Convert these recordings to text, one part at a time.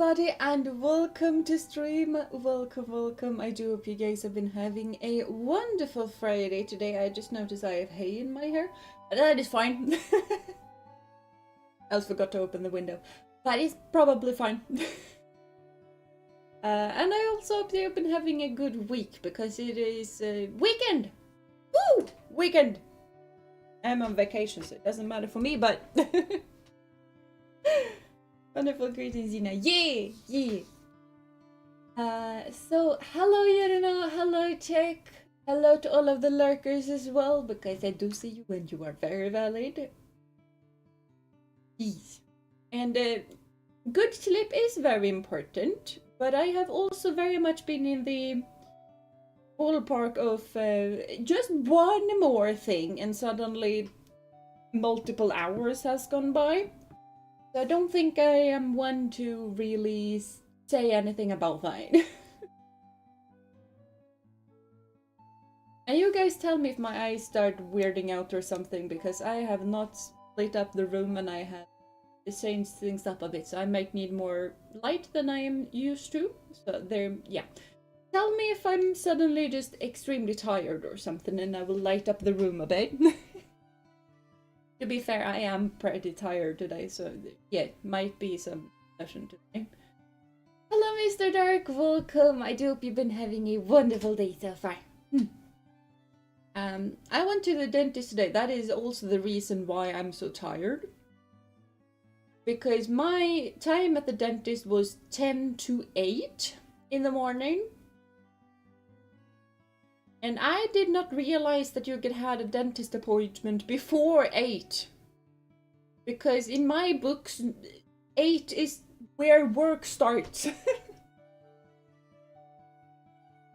everybody, and welcome to stream. Welcome. I do hope you guys have been having a wonderful Friday today. I just noticed I have hay in my hair. That is fine. I also forgot to open the window. That is probably fine. And I also hope you've been having a good week, because it is weekend! Woo! Weekend! I'm on vacation, so it doesn't matter for me, but... Wonderful greetings, Jeena. Yeah! So, hello, Jeena. Hello, Tech. Hello to all of the lurkers as well, because I do see you and you are very valid. Yes. And good sleep is very important, but I have also very much been in the ballpark of just one more thing, and suddenly multiple hours has gone by. So I don't think I am one to really say anything about that. And you guys tell me if my eyes start weirding out or something, because I have not lit up the room and I have changed things up a bit, so I might need more light than I am used to. So there, yeah. Tell me if I'm suddenly just extremely tired or something, and I will light up the room a bit. To be fair, I am pretty tired today, so yeah, might be some session today. Hello, Mr. Dark, welcome. I do hope you've been having a wonderful day so far. I went to the dentist today. That is also the reason why I'm so tired. Because my time at the dentist was 10 to 8 in the morning. And I did not realize that you could have a dentist appointment before 8. Because in my books, 8 is where work starts.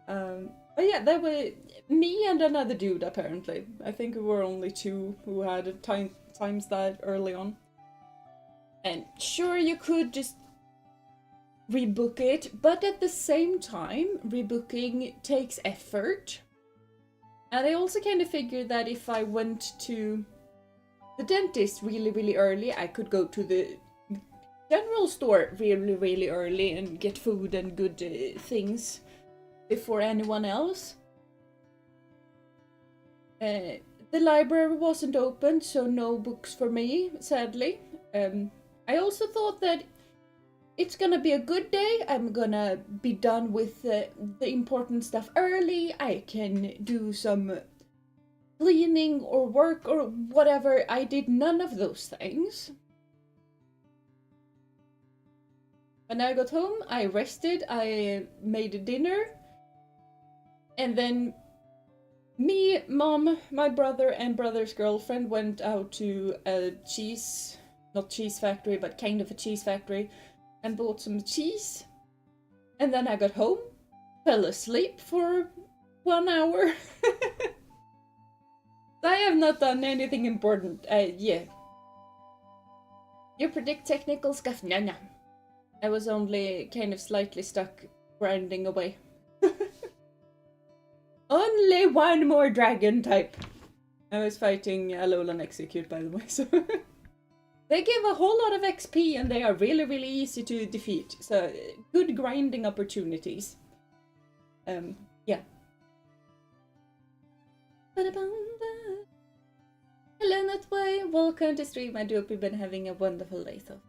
But yeah, that was me and another dude, apparently. I think we were only two who had times that early on. And sure, you could just rebook it, but at the same time, rebooking takes effort. And I also kind of figured that if I went to the dentist really early, I could go to the general store really early and get food and good things before anyone else. The library wasn't open, so no books for me, sadly. I also thought that it's gonna be a good day. I'm gonna be done with the important stuff early. I can do some cleaning or work or whatever. I did none of those things. When I got home, I rested, I made dinner, and then me, Mom, my brother, and brother's girlfriend went out to a not cheese factory, but kind of a cheese factory, and bought some cheese. And then I got home, fell asleep for 1 hour. I have not done anything important. Yeah. You predict technical stuff? No. I was only kind of slightly stuck grinding away. Only one more dragon type. I was fighting Alolan Execute, by the way, so... They give a whole lot of XP and they are really easy to defeat. So, good grinding opportunities. Yeah. Hello, Nutway. Welcome to stream. I do hope you've been having a wonderful day, so.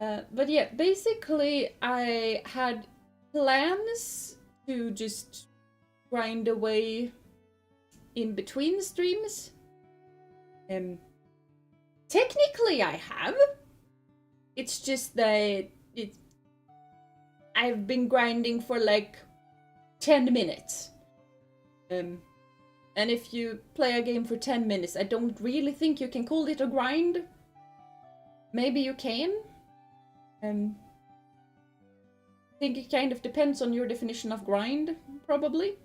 But yeah, basically I had plans to just grind away in between streams. Technically I have. It's just that I've been grinding for like 10 minutes. And if you play a game for 10 minutes, I don't really think you can call it a grind. Maybe you can. I think it kind of depends on your definition of grind, probably.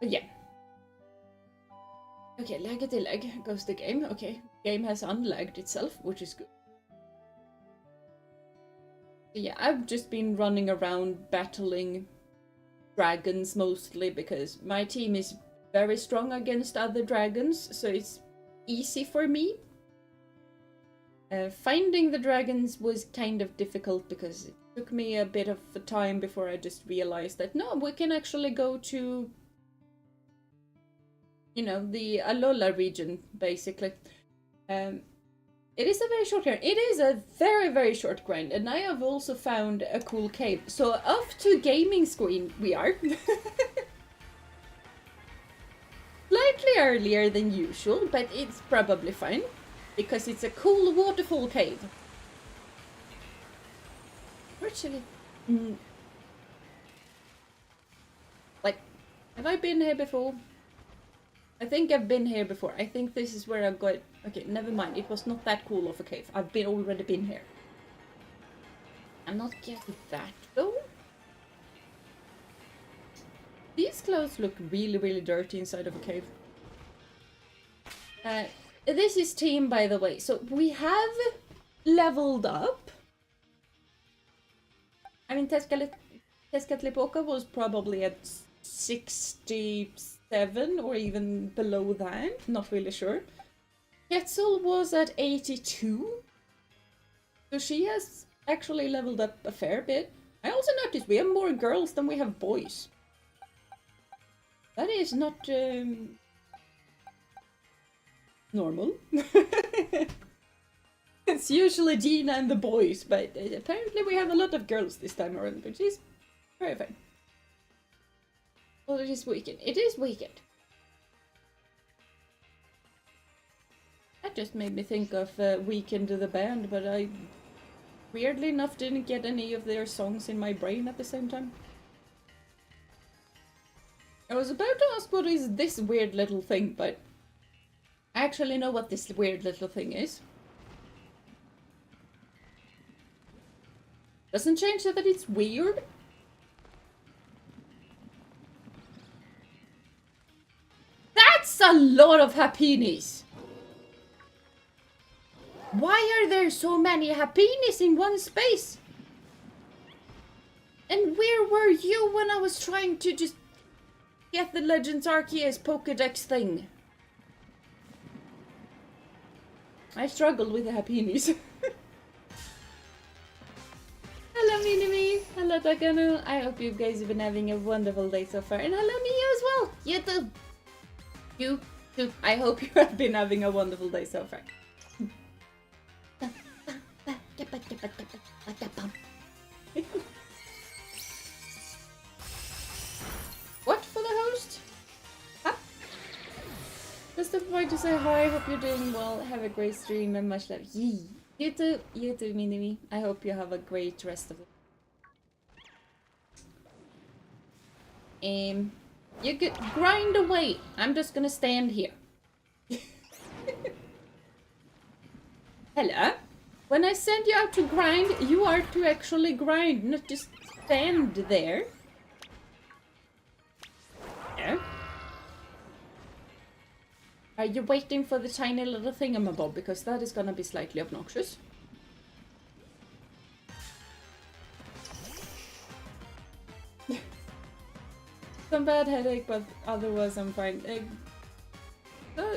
But yeah. Okay, lag goes the game. Okay, game has unlagged itself, which is good. So yeah, I've just been running around battling dragons mostly, because my team is very strong against other dragons, so it's easy for me. Finding the dragons was kind of difficult because it took me a bit of the time before I just realized that no, we can actually go to, you know, the Alola region, basically. It is a very short grind. It is a very, very short grind, and I have also found a cool cave. So off to gaming screen we are. Slightly earlier than usual, but it's probably fine. Because it's a cool waterfall cave. Where should it... Like, have I been here before? I think I've been here before. I think this is where I've got... Okay, never mind. It was not that cool of a cave. I've already been here. I'm not getting that, though. These clothes look really, really dirty inside of a cave. This is team, by the way. So we have leveled up. I mean, Tezcatlipoca was probably at 67 or even below that. Not really sure. Quetzal was at 82. So she has actually leveled up a fair bit. I also noticed we have more girls than we have boys. That is not... normal. It's usually Jeena and the boys, but apparently we have a lot of girls this time around, which is very fun. Well, it is weekend. It is weekend. That just made me think of Weekend the band, but I weirdly enough didn't get any of their songs in my brain at the same time. I was about to ask what is this weird little thing, but I actually know what this weird little thing is. Doesn't change that it's weird. That's a lot of hapinis! Why are there so many hapinis in one space? And where were you when I was trying to just get the Legends Arceus Pokédex thing? I struggled with the hapinis. Hello Minimi, hello Takano. I hope you guys have been having a wonderful day so far. And hello Nia as well. You too. You too. I hope you have been having a wonderful day so far. What for the host? Huh? Just a point to say hi, hope you're doing well, have a great stream and much love. Yee. You too, Minimi. I hope you have a great rest of it. You could grind away. I'm just gonna stand here. Hello? When I send you out to grind, you are to actually grind, not just stand there. Yeah. Are you waiting for the tiny little thingamabob? Because that is gonna be slightly obnoxious. Some bad headache, but otherwise I'm fine.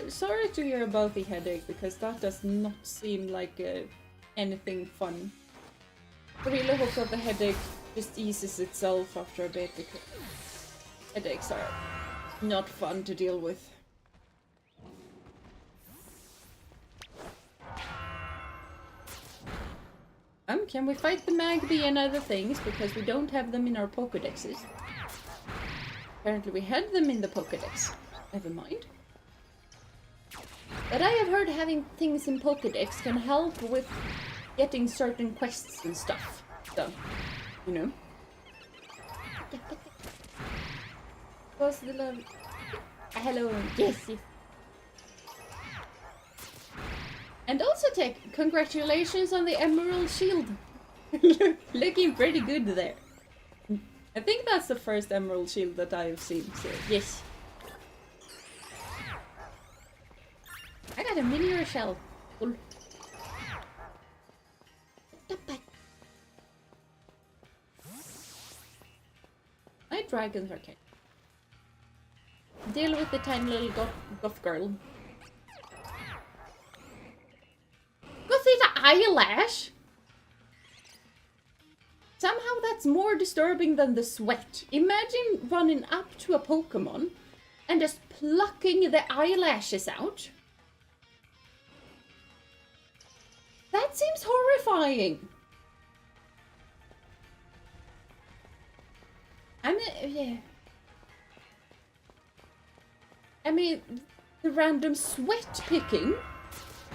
Sorry to hear about the headache, because that does not seem like anything fun. I really hope that the headache just eases itself after a bit, because headaches are not fun to deal with. Can we fight the Magby and other things, because we don't have them in our Pokédexes. Apparently we had them in the Pokédex. Never mind. But I have heard having things in Pokédex can help with getting certain quests and stuff. So, you know. What's the love? Hello, yes, yes. And also, Tech, congratulations on the Emerald Shield. Looking pretty good there. I think that's the first Emerald Shield that I have seen, so yes. I got a miniature shell. Cool. My dragons are okay. Deal with the tiny little goth girl. Gothita eyelash? Somehow that's more disturbing than the sweat. Imagine running up to a Pokemon and just plucking the eyelashes out. That seems horrifying. I mean, the random sweat picking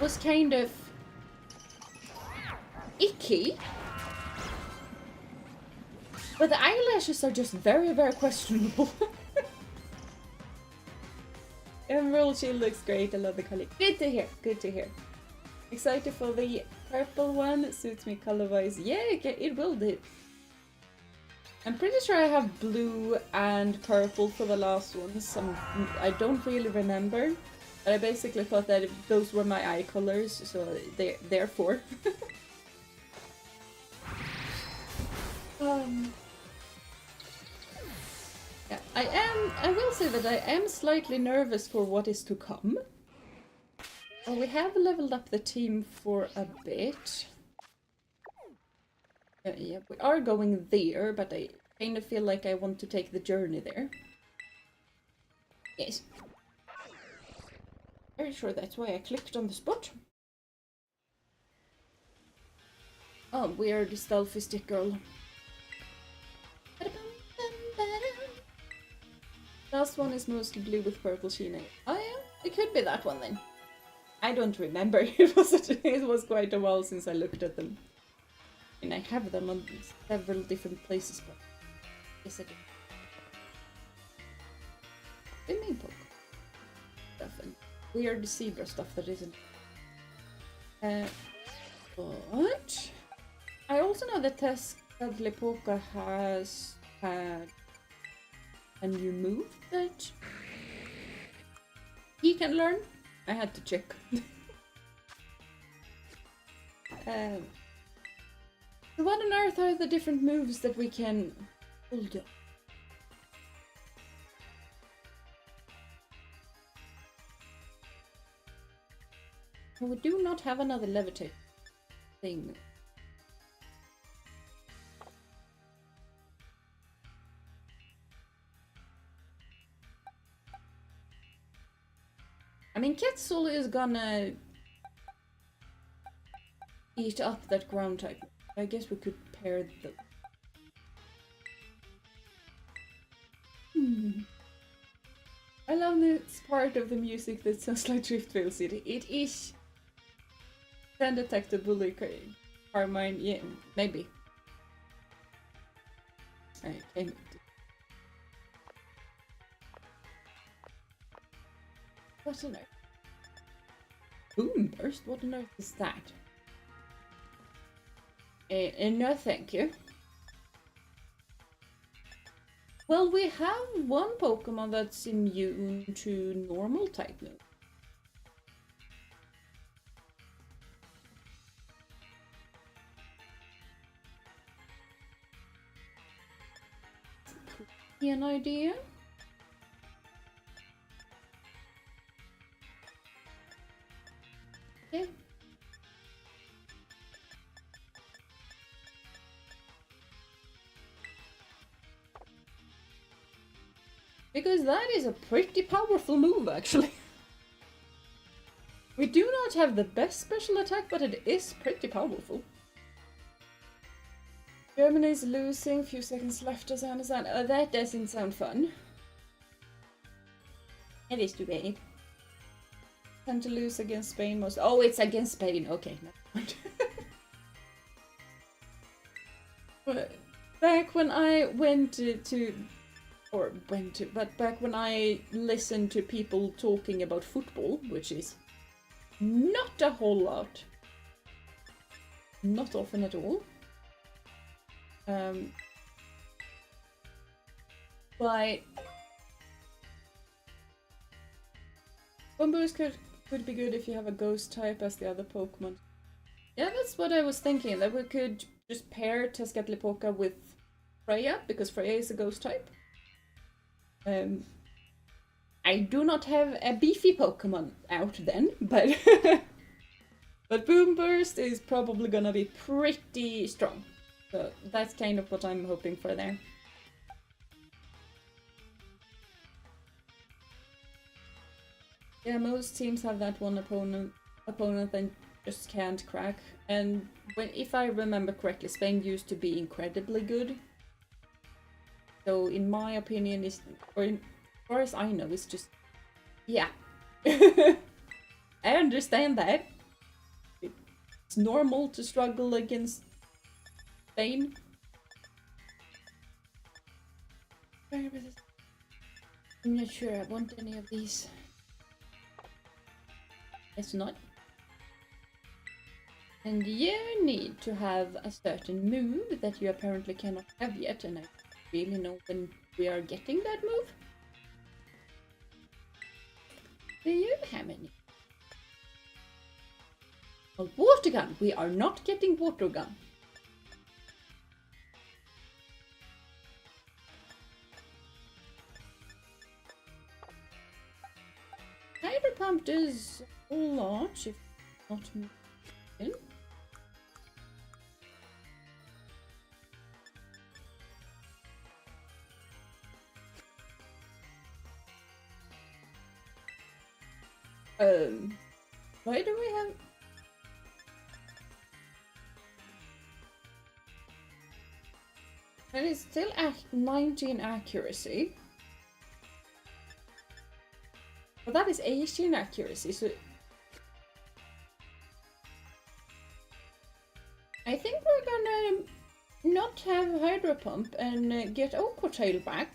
was kind of icky. But the eyelashes are just very, very questionable. Emerald Shield looks great. I love the color. Good to hear. Good to hear. Excited for the purple one. It suits me color-wise. Yeah, it will do. I'm pretty sure I have blue and purple for the last ones. I don't really remember. But I basically thought that those were my eye colors, so therefore. Yeah, I will say that I am slightly nervous for what is to come. Well, we have leveled up the team for a bit. Yeah, we are going there, but I kind of feel like I want to take the journey there. Yes. Very sure that's why I clicked on the spot. Oh, we are the stealthy stick girl. Last one is mostly blue with purple sheen. Oh yeah, it could be that one then. I don't remember. It was quite a while since I looked at them. And I have them on several different places, but yes I do. The main Pokemon stuff and weird zebra stuff that isn't. But I also know that Tezcatlipoca has had a new move that he can learn. I had to check. So what on earth are the different moves that we can hold up? We do not have another levitate thing. I mean, Quetzal is gonna eat up that ground type. I guess we could pair them. I love this part of the music that sounds like Driftvale City. It is. Send attack to bully Carmine. Yeah, maybe. I can't. What on earth? Boom burst? What on earth is that? No thank you. Well, we have one Pokemon that's immune to normal type moves. An idea? Okay. Because that is a pretty powerful move, actually. We do not have the best special attack, but it is pretty powerful. Germany is losing, few seconds left, as I understand. Oh, that doesn't sound fun. It is too bad. Tend to lose against Spain most. Oh, it's against Spain. Okay, never mind. But back when I back when I listened to people talking about football, which is not a whole lot, not often at all. But one boost could be good if you have a ghost type as the other Pokemon. Yeah, that's what I was thinking, that we could just pair Tezcatlipoca with Freya, because Freya is a ghost type. I do not have a beefy Pokemon out then, but But Boom Burst is probably gonna be pretty strong. So that's kind of what I'm hoping for there. Yeah, most teams have that one opponent that just can't crack. And if I remember correctly, Spain used to be incredibly good. So in my opinion, as far as I know, it's just, yeah. I understand that. It's normal to struggle against Spain. I'm not sure I want any of these. It's not. And you need to have a certain move that you apparently cannot have yet, and I don't really know when we are getting that move. Do you have any? A water gun! We are not getting water gun. Hydro pump does a lot, if not more. Why do we have... And it's still at 19 accuracy. But that is 18 accuracy, so... I think we're gonna not have Hydro Pump and get Aqua Tail back.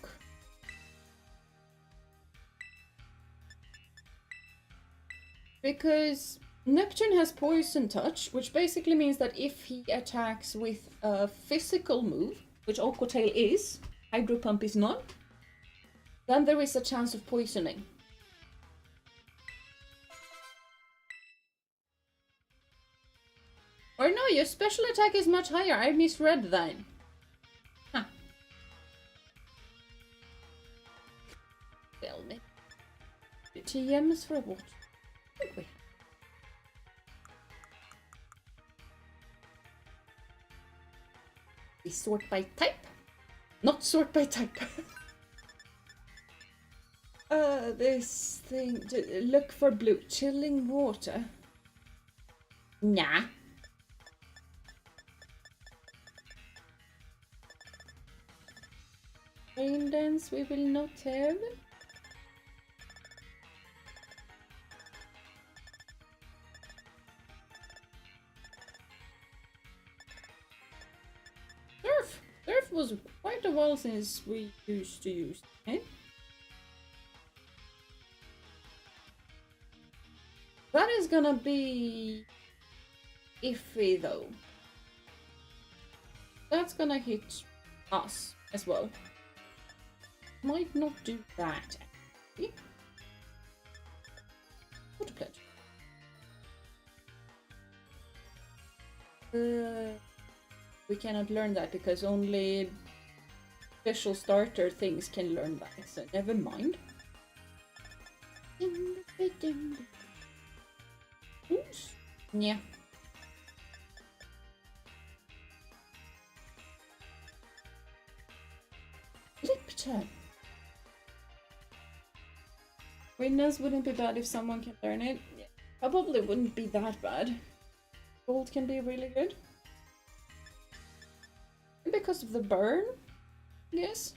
Because Neptune has Poison Touch, which basically means that if he attacks with a physical move, which Aqua Tail is, Hydro Pump is not, then there is a chance of poisoning. Or no, your special attack is much higher. I misread that. Huh. Well, maybe. TMs for what? Okay. We sort by type? Not sort by type. This thing. Look for blue. Chilling water. Nah. Rain dance we will not have. Surf was quite a while since we used to use it. That is gonna be iffy though. That's gonna hit us as well. Might not do that actually. What a pledge. We cannot learn that because only special starter things can learn that, so never mind. Oops. Yeah. Lip turn. Witness wouldn't be bad if someone can learn it. Yeah. Probably wouldn't be that bad. Gold can be really good. Because of the burn, yes.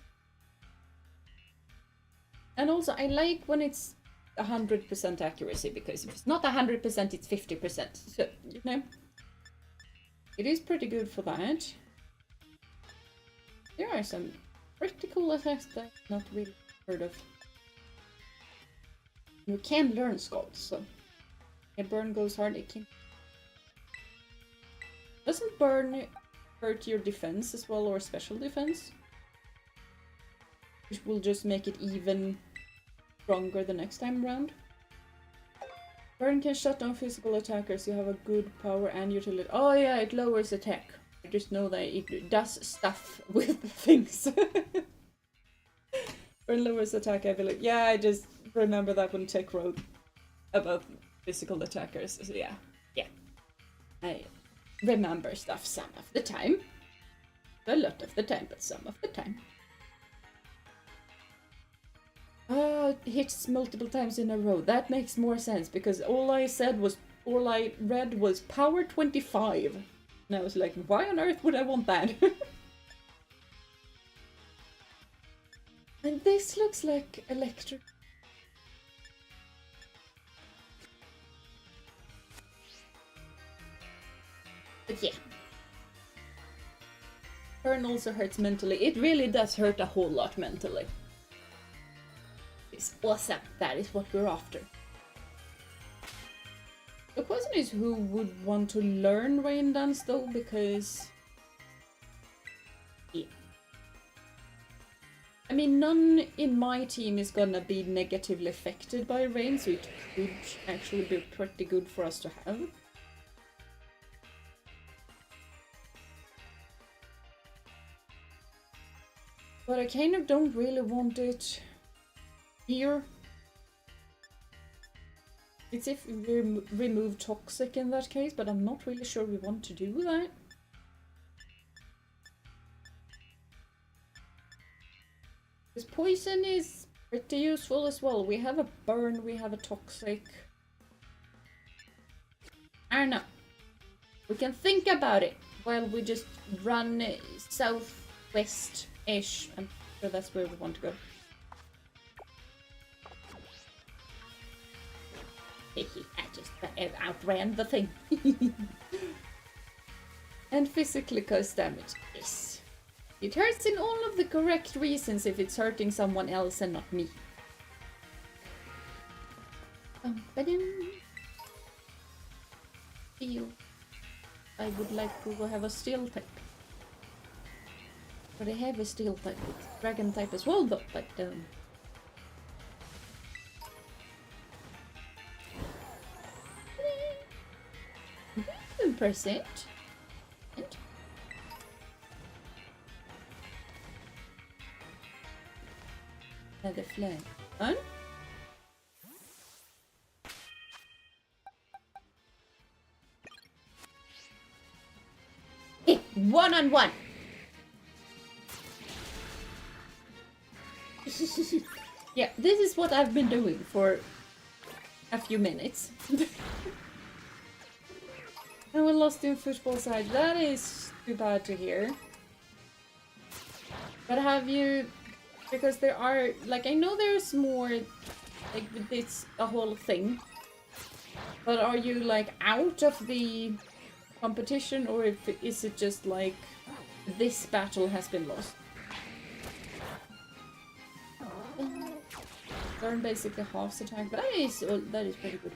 And also I like when it's 100% accuracy, because if it's not 100%, it's 50%. So, you know, it is pretty good for that. There are some pretty cool attacks that I've not really heard of. You can learn Scald, so if burn goes hard, it can. Doesn't burn hurt your defense as well, or special defense? Which will just make it even stronger the next time around. Burn can shut down physical attackers. You have a good power and utility. Oh yeah, it lowers attack. I just know that it does stuff with things. Burn lowers attack ability. Yeah, I just remember that when Tech wrote about physical attackers. So yeah. I remember stuff some of the time. A lot of the time, but some of the time. Oh, it hits multiple times in a row. That makes more sense, because all I read was power 25. And I was like, why on earth would I want that? And this looks like electric. But yeah. Burn also hurts mentally. It really does hurt a whole lot mentally. It's awesome. That is what we're after. The question is who would want to learn rain dance though, because... yeah. I mean, none in my team is gonna be negatively affected by rain, so it could actually be pretty good for us to have. But I kind of don't really want it here. It's if we remove toxic in that case, but I'm not really sure we want to do that. Because poison is pretty useful as well. We have a burn, we have a toxic. I don't know. We can think about it while we just run southwest-ish. I'm sure that's where we want to go. I just outran the thing. And physically cause damage. Yes. It hurts in all of the correct reasons if it's hurting someone else and not me. Steel. I would like to have a steel type. But I have a steel type. It's dragon type as well though, but 1%. Another flag. On. Hey, 1-on-1. Yeah, this is what I've been doing for a few minutes. And we lost in football side. That is too bad to hear. But have you... because there are... like, I know there's more... like, it's a whole thing. But are you, like, out of the competition? Or is it just, like, this battle has been lost? Burn basically half attack. But that is pretty good.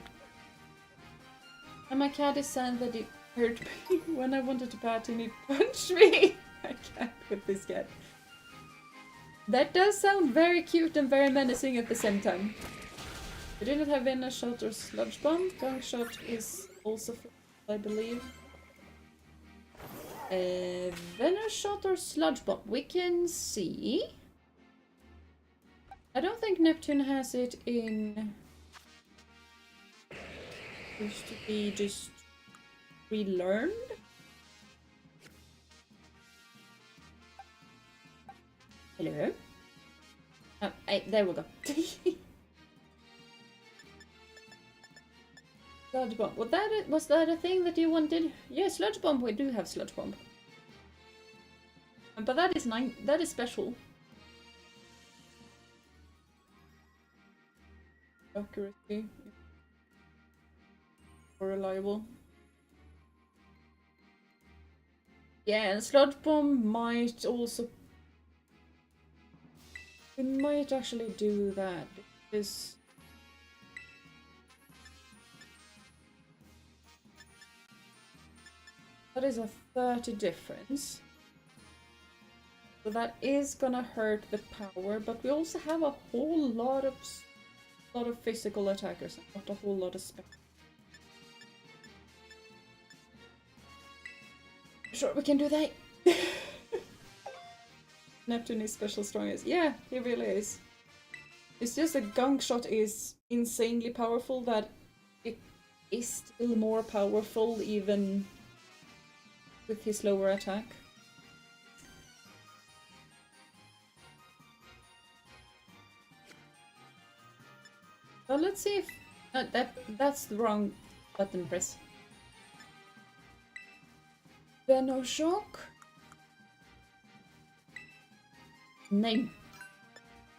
And my cat is sad that it hurt me when I wanted to pat and it punched me. I can't with this cat. That does sound very cute and very menacing at the same time. I do not have Venom Shot or Sludge Bomb. Gunk Shot is also full, I believe. Venom Shot or Sludge Bomb. We can see. I don't think Neptune has it in... used to be just relearned. Hello. Oh, there we go. Sludge Bomb. Was that a thing that you wanted? Yeah, Sludge Bomb. We do have Sludge Bomb. But that is special. Accuracy. More reliable. Yeah, and Sludge Bomb might also... we might actually do that, because... that is a 30 difference. So that is gonna hurt the power, but we also have a whole lot of physical attackers, not a whole lot of spell. Sure, we can do that. Neptune is special strongest. Yeah, he really is. It's just a gunk shot is insanely powerful that it is still more powerful even with his lower attack. Well, let's see if that's the wrong button press. Venoshock. Name.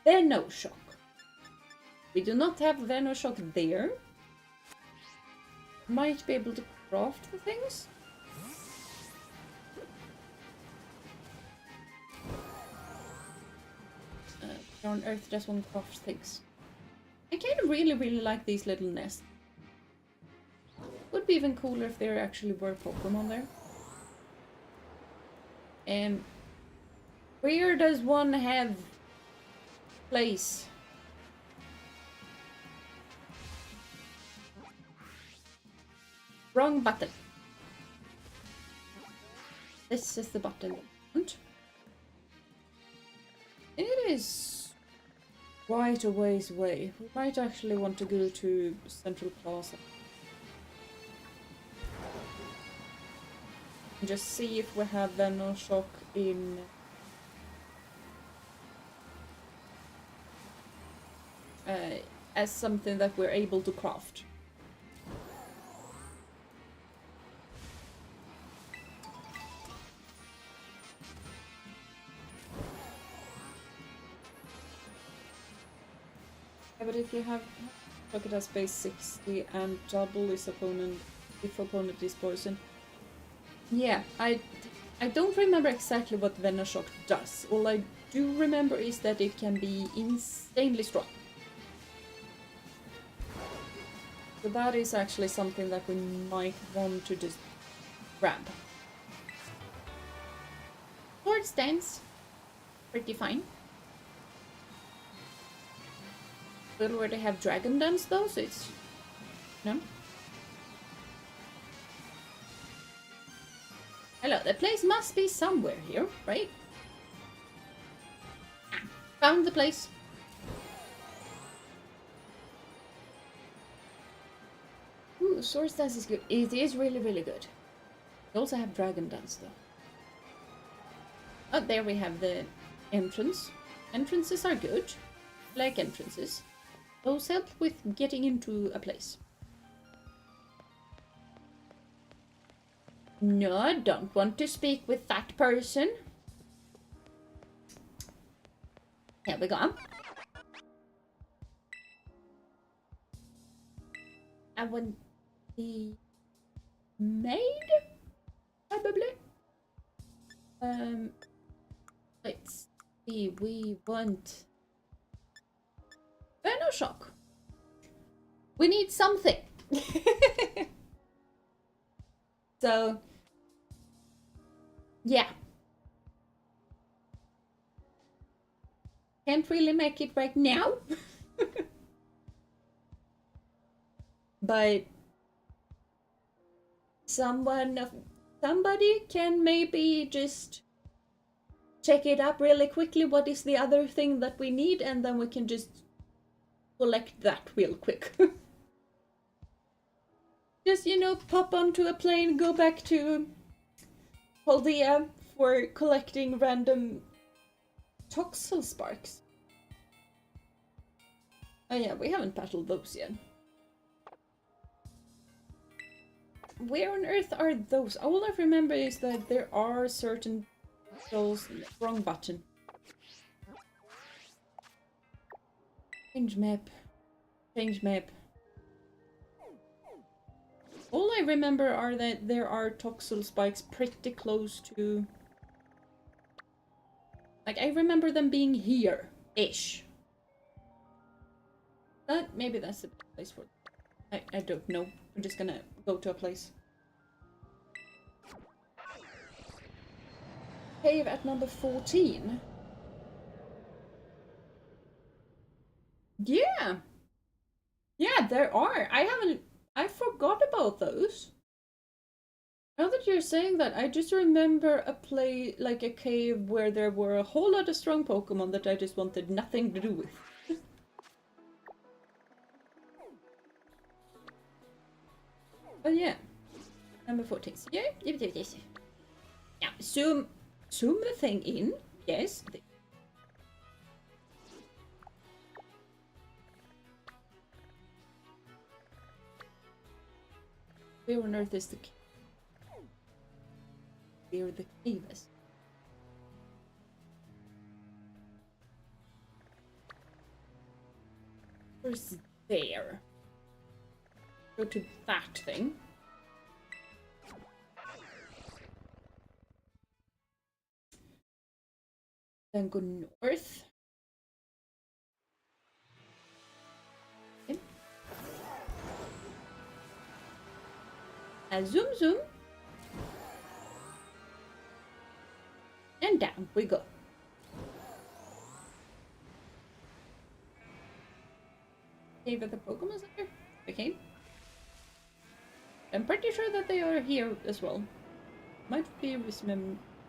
Venoshock. We do not have Venoshock there. Might be able to craft the things. On Earth just one craft things. I kind of really like these little nests. Would be even cooler if there actually were Pokémon there. Where does one have place? Wrong button. This is the button. It is quite a ways away. We might actually want to go to Central Plaza. And just see if we have Venoshock in... as something that we're able to craft. Yeah, but if you have Crocodile Space 60 and double his opponent, if opponent is poison. Yeah, I don't remember exactly what Venoshock does. All I do remember is that it can be insanely strong. So that is actually something that we might want to just grab. Sword stance. Pretty fine. Well, where they have Dragon Dance though, so it's... No? Hello, the place must be somewhere here, right? Found the place. Ooh, Sword Dance is good. It is really good. We also have Dragon Dance though. Oh, there we have the entrance. Entrances are good. Like entrances. Those help with getting into a place. No, I don't want to speak with that person. Here we go. I want the maid, probably. Let's see. We want Venoshock. We need something. So, yeah. Can't really make it right now. But somebody can maybe just check it up really quickly. What is the other thing that we need? And then we can just collect that real quick. Just, you know, pop onto a plane, go back to Paldea for collecting random Toxel Sparks. Oh yeah, we haven't battled those yet. Where on earth are those? All I remember is that there are certain those... Wrong button. Change map. Change map. All I remember are that there are Toxel Spikes pretty close to... Like, I remember them being here-ish. But maybe that's the place for... I don't know. I'm just gonna go to a place. Cave at number 14. Yeah! Yeah, there are. I forgot about those. Now that you're saying that, I just remember like a cave where there were a whole lot of strong Pokemon that I just wanted nothing to do with. But yeah, number 14. Yeah, yes. Now, zoom the thing in. Yes. Where on earth is the cave? Where the cave is? Where's there? Go to that thing. Then go north. Okay. And zoom. And down we go. Okay, but the Pokémon are there. Okay. I'm pretty sure that they are here as well. Might be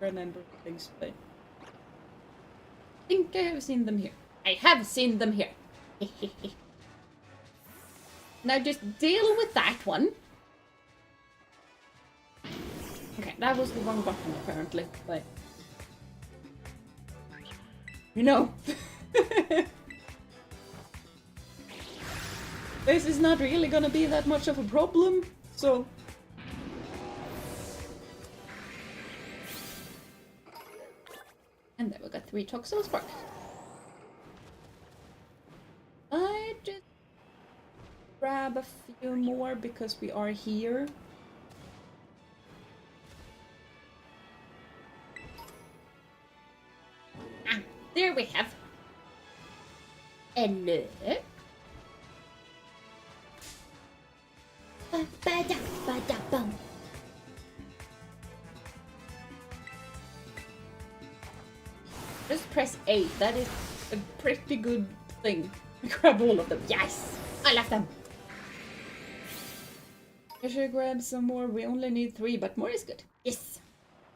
remember things, but I think I have seen them here. I have seen them here. Now just deal with that one. Okay, that was the wrong button apparently, but you know. This is not really gonna be that much of a problem, so. And then we got 3 Toxel Spark. I just grab a few more because we are here. Ah, there we have. Hello. Just press A. That is a pretty good thing. Grab all of them. Yes! I love them. I should grab some more. We only need 3, but more is good. Yes!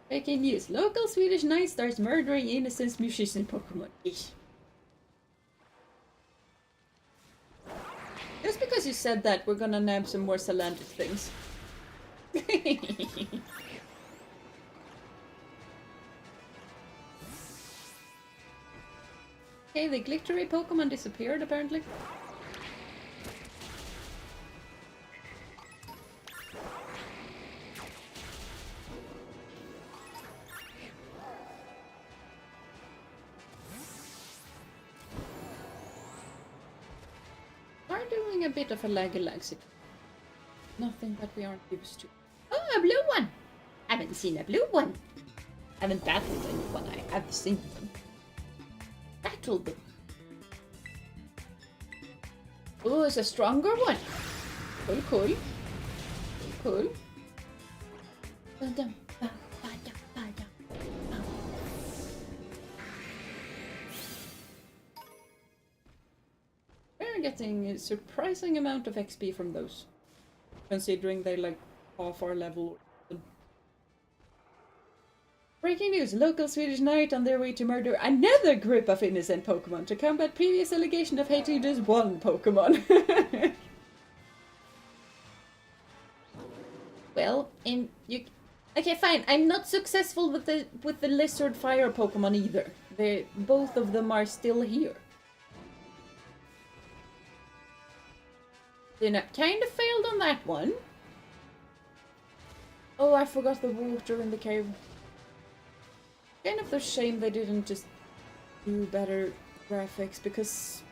Breaking news. Local Swedish knight starts murdering innocent musician Pokémon. Ish. Just because you said that, we're gonna nab some more Salandit things. Okay, the glittery Pokemon disappeared apparently. Are doing a bit of a laggy situation. Nothing that we aren't used to. Oh, a blue one! Haven't seen a blue one. Haven't battled anyone, I have seen them. Battled them. Oh, it's a stronger one. Cool. We're getting a surprising amount of XP from those. Considering they're like half our level. Breaking news! Local Swedish knight on their way to murder another group of innocent Pokemon to combat previous allegation of hating just one Pokemon. Well, okay, fine. I'm not successful with the lizard fire Pokemon either. Both of them are still here. You know, kind of failed on that one. Oh, I forgot the water in the cave. Kind of a shame they didn't just do better graphics, because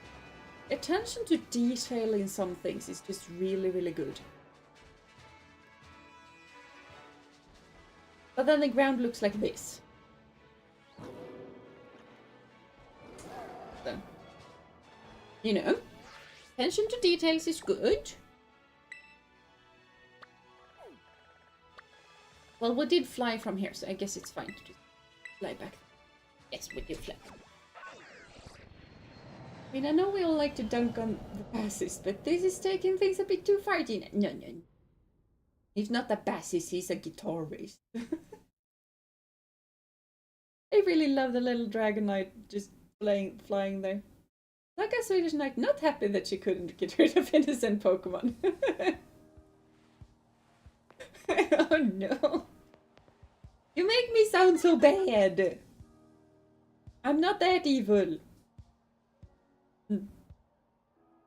attention to detail in some things is just really, really good. But then the ground looks like this. So, you know, attention to details is good. Well, we did fly from here, so I guess it's fine to just fly back. Yes, we did fly. I mean, I know we all like to dunk on the bassist, but this is taking things a bit too far, Jeena. No. He's not a bassist, he's a guitarist. I really love the little Dragonite just flying there. Like a Swedish knight, not happy that she couldn't get rid of innocent Pokemon. Oh no. You make me sound so bad. I'm not that evil.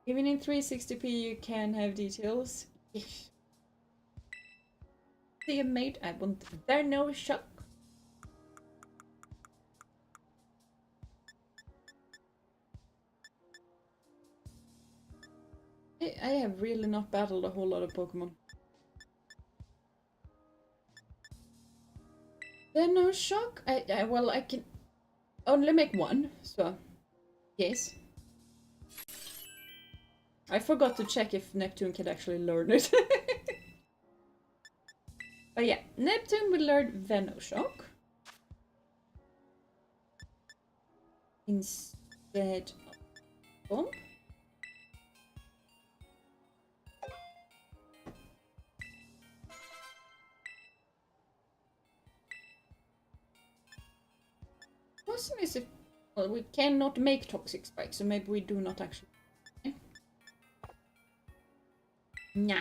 Even in 360p you can have details. See, mate, I want there no shock. I have really not battled a whole lot of Pokemon. There no shock? Well, I can only make one, so yes. I forgot to check if Neptune can actually learn it. But yeah, Neptune will learn Venoshock instead of Bomb. Question is if, well, we cannot make Toxic Spike, so maybe we do not actually. Nah.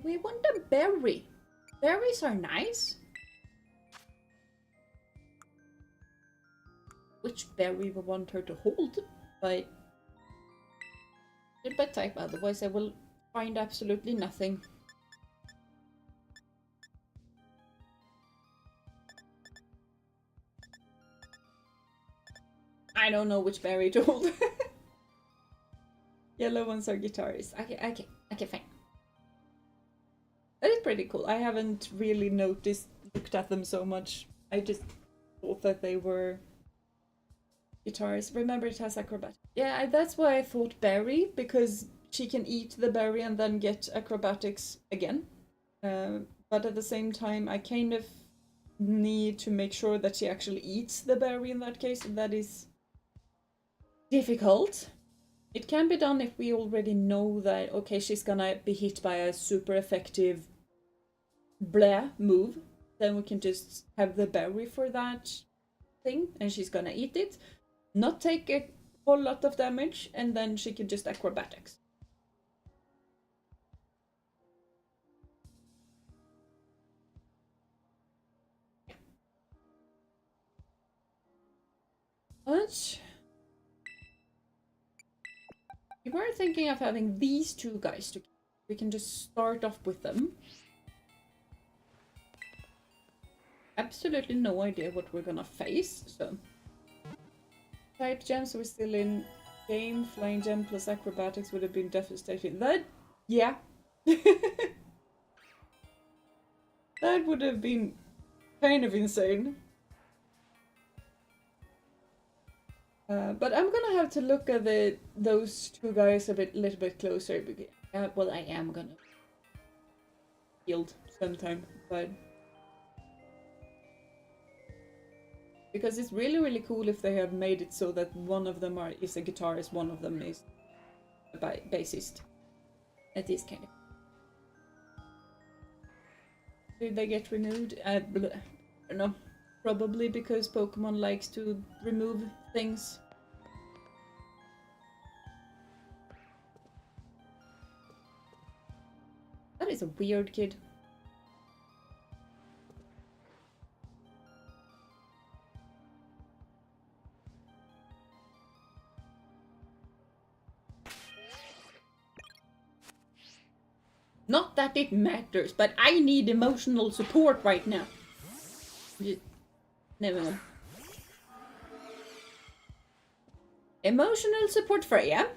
We want a berry. Berries are nice. Which berry we want her to hold, but by type, otherwise I will find absolutely nothing. I don't know which berry to hold. Yellow ones are guitars. Okay, fine. That is pretty cool. I haven't really looked at them so much. I just thought that they were guitars. Remember, it has acrobatics. Yeah, that's why I thought berry, because she can eat the berry and then get acrobatics again. But at the same time, I kind of need to make sure that she actually eats the berry in that case, and that is difficult. It can be done if we already know that, okay, she's gonna be hit by a super effective blah move. Then we can just have the berry for that thing, and she's gonna eat it, not take a whole lot of damage, and then she can just acrobatics. But we were thinking of having these two guys together. We can just start off with them. Absolutely no idea what we're gonna face, so. Type gems, we're still in game. Flying gem plus acrobatics would have been devastating. That, yeah. That would have been kind of insane. But I'm gonna have to look at those two guys a little bit closer. Because, well, I am gonna yield sometime, but because it's really cool if they have made it so that one of them is a guitarist, one of them is a bassist. That is kind of. Did they get removed? I don't know. Probably because Pokemon likes to remove things. That is a weird kid. Not that it matters, but I need emotional support right now. Never mind. Emotional support Freya.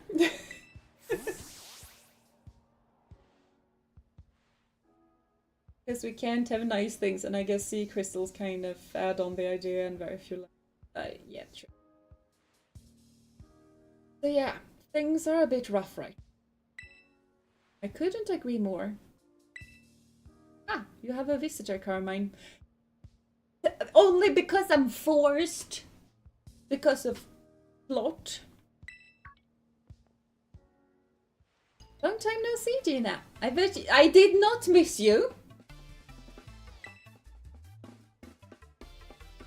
Because we can't have nice things, and I guess sea crystals kind of add on the idea, and very few like, yeah, true. So yeah, things are a bit rough right. I couldn't agree more. Ah, you have a visitor, Carmine. Only because I'm forced. Because of plot. Long time no see, Jeena. I bet I did not miss you.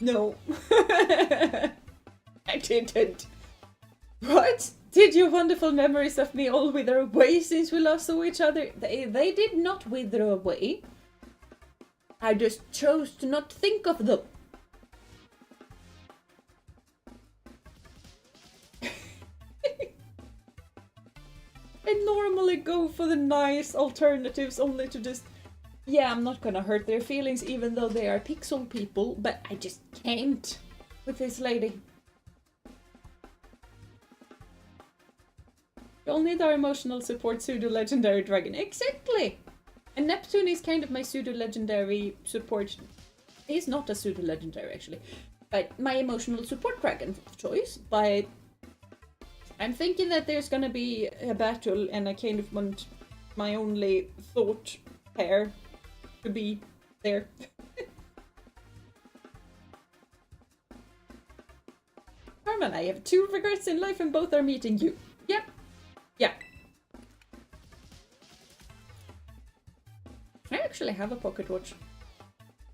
No. I didn't. What? Did your wonderful memories of me all wither away since we last saw each other? They did not wither away. I just chose to not think of them. I normally go for the nice alternatives only to just... Yeah, I'm not gonna hurt their feelings even though they are pixel people, but I just can't with this lady. You'll need our emotional support pseudo-legendary dragon. Exactly! And Neptune is kind of my pseudo-legendary support. He's not a pseudo-legendary actually, but my emotional support dragon of choice. But I'm thinking that there's gonna be a battle and I kind of want my only thought pair to be there. Carmen, I have 2 regrets in life and both are meeting you. Yep. Yeah. I actually have a pocket watch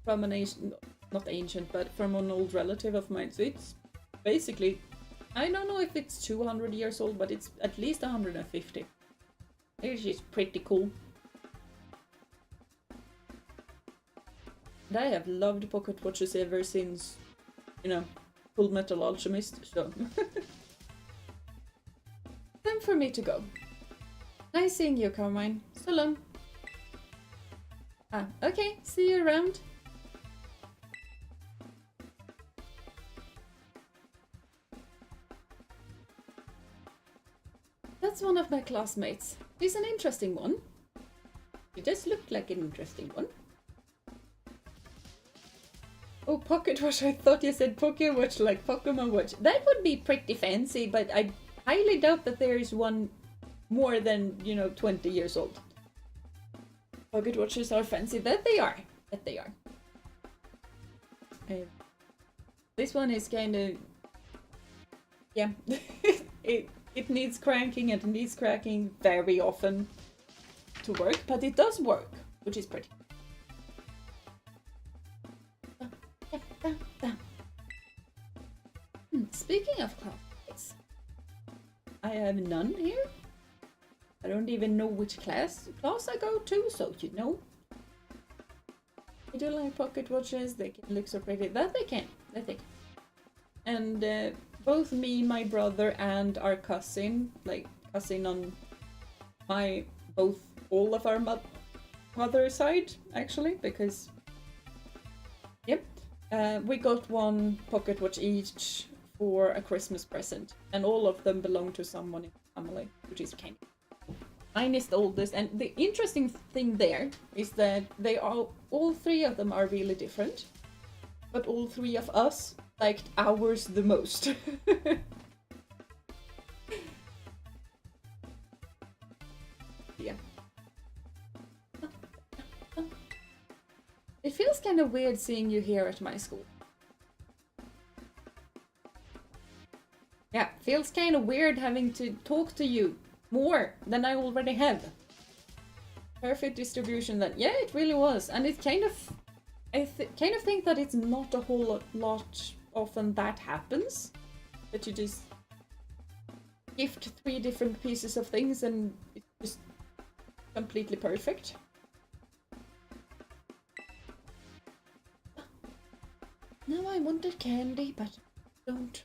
from an ancient, not ancient, but from an old relative of mine. So it's basically, I don't know if it's 200 years old, but it's at least 150. It's just pretty cool. And I have loved pocket watches ever since, you know, Full Metal Alchemist, so. Time for me to go. Nice seeing you, Carmine. So long. Ah, okay, see you around. That's one of my classmates. He's an interesting one. He does look like an interesting one. Oh, pocket watch, I thought you said Poké watch like Pokemon watch. That would be pretty fancy, but I highly doubt that there is one more than, you know, 20 years old. Pocket watches are fancy. That they are. That they are. This one is kind of... Yeah. it needs cranking and it needs cracking very often to work, but it does work, which is pretty. Speaking of classmates, I have none here. I don't even know which class I go to, so you know. I do like pocket watches, they can look so pretty. That they can, that they can. And both me, my brother, and our cousin, like cousin on my, all of our mother side, actually, because, yep. We got one pocket watch each for a Christmas present, and all of them belong to someone in the family, which is kind of... Mine is the oldest, and the interesting thing there is that they are, all 3 of them are really different, but all 3 of us liked ours the most. Yeah. It feels kind of weird seeing you here at my school. Yeah, feels kind of weird having to talk to you more than I already have. Perfect distribution then. Yeah, it really was. And it kind of... I kind of think that it's not a whole lot often that happens. That you just gift 3 different pieces of things and it's just completely perfect. Now I wanted candy, but I don't.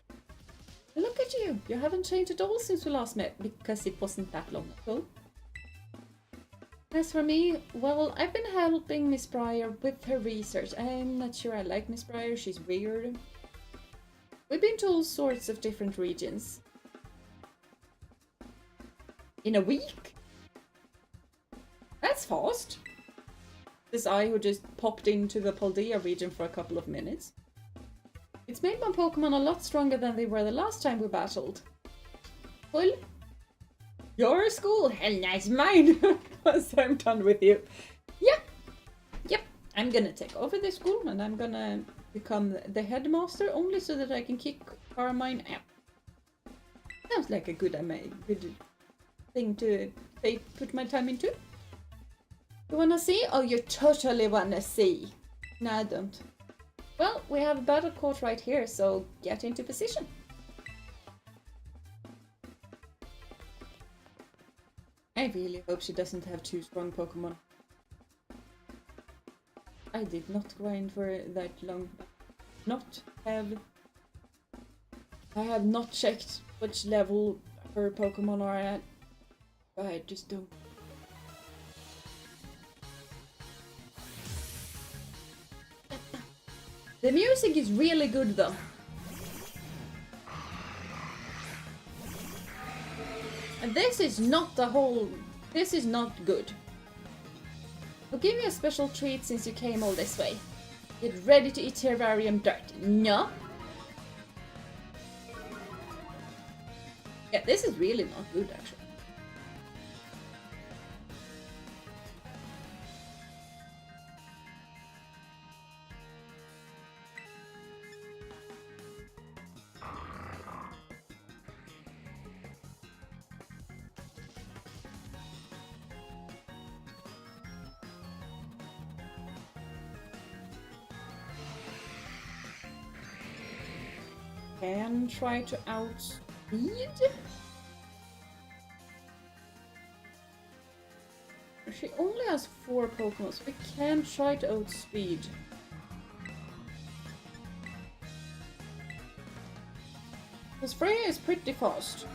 Look at you! You haven't changed at all since we last met, because it wasn't that long ago. As for me, well, I've been helping Miss Breyer with her research. I'm not sure I like Miss Breyer, she's weird. We've been to all sorts of different regions. In a week? That's fast! This I who just popped into the Paldea region for a couple of minutes. It's made my Pokemon a lot stronger than they were the last time we battled. Cool. Your school? Hell, nice mine! Once I'm done with you. Yeah. Yep. I'm gonna take over the school and I'm gonna become the headmaster only so that I can kick Carmine out. Sounds like a good thing to put my time into. You wanna see? Oh, you totally wanna see. No, I don't. Well, we have a battle court right here, so get into position. I really hope she doesn't have 2 strong Pokemon. I did not grind for that long. I have not checked which level her Pokemon are at. I just don't. The music is really good though. And this is not good. I'll give you a special treat since you came all this way. Get ready to eat terrarium dirt. No? Yeah, this is really not good actually. Can try to outspeed. She only has 4 Pokemon, so we can try to outspeed. Because Freya is pretty fast.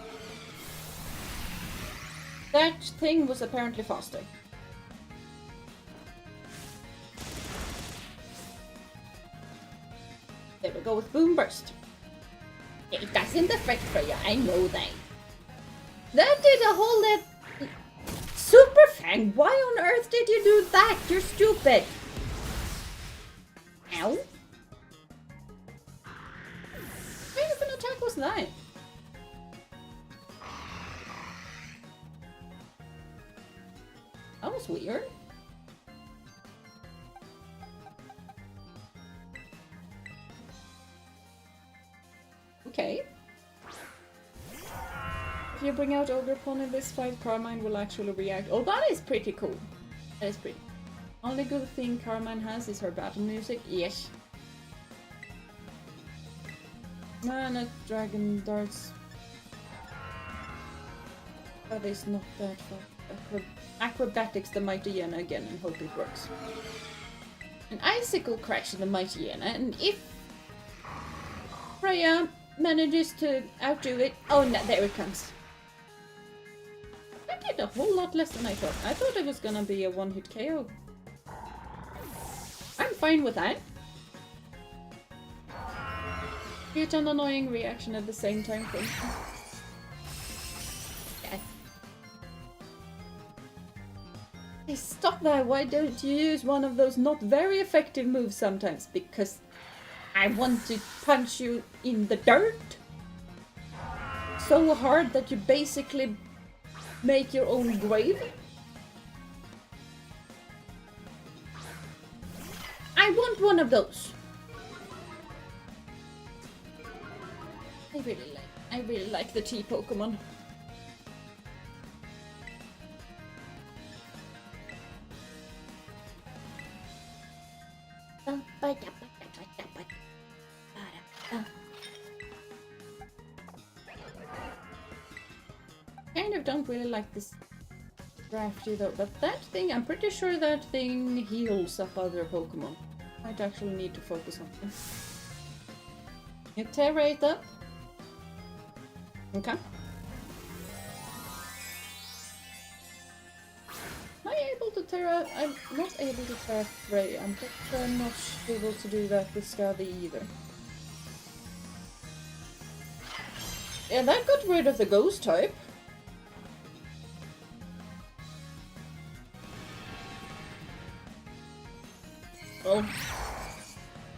That thing was apparently faster. There we go with Boom Burst. It doesn't affect Freya, I know that. That did a whole lot. Super Fang, why on earth did you do that? You're stupid. Ow. What kind of an attack was that? That was weird. Okay. If you bring out Ogerpon in this fight, Carmine will actually react. Oh, that is pretty cool. That is pretty. Only good thing Carmine has is her battle music. Yes. Man, dragon darts. That is not that fun. Acrobatics the Mighty Jeena again and hope it works. An Icicle Crash in the Mighty Jeena, and if Freya manages to outdo it. Oh no, there it comes. I did a whole lot less than I thought. I thought it was gonna be a one-hit KO. I'm fine with that. Get an annoying reaction at the same time for me. Yes. Hey, stop that! Why don't you use one of those not very effective moves sometimes? Because I want to punch you in the dirt so hard that you basically make your own grave. I want one of those. I really like the T Pokemon. Kind of don't really like this Drafty though, but that thing, I'm pretty sure that thing heals up other Pokemon. Might actually need to focus on them. You tear it up. Okay. Am I able to Terra? I'm not able to Terra Frey. I'm not able to do that with Scabby either. Yeah, that got rid of the ghost type. Well,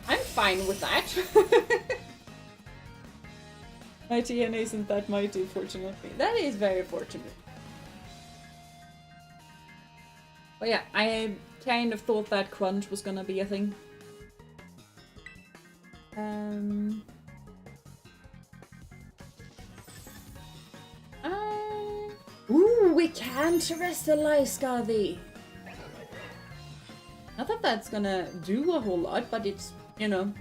I'm fine with that. My TN isn't that mighty, fortunately. That is very fortunate. But yeah, I kind of thought that crunch was gonna be a thing. Ooh, we can terrestrialize Gavi. Not that that's gonna do a whole lot, but it's, you know,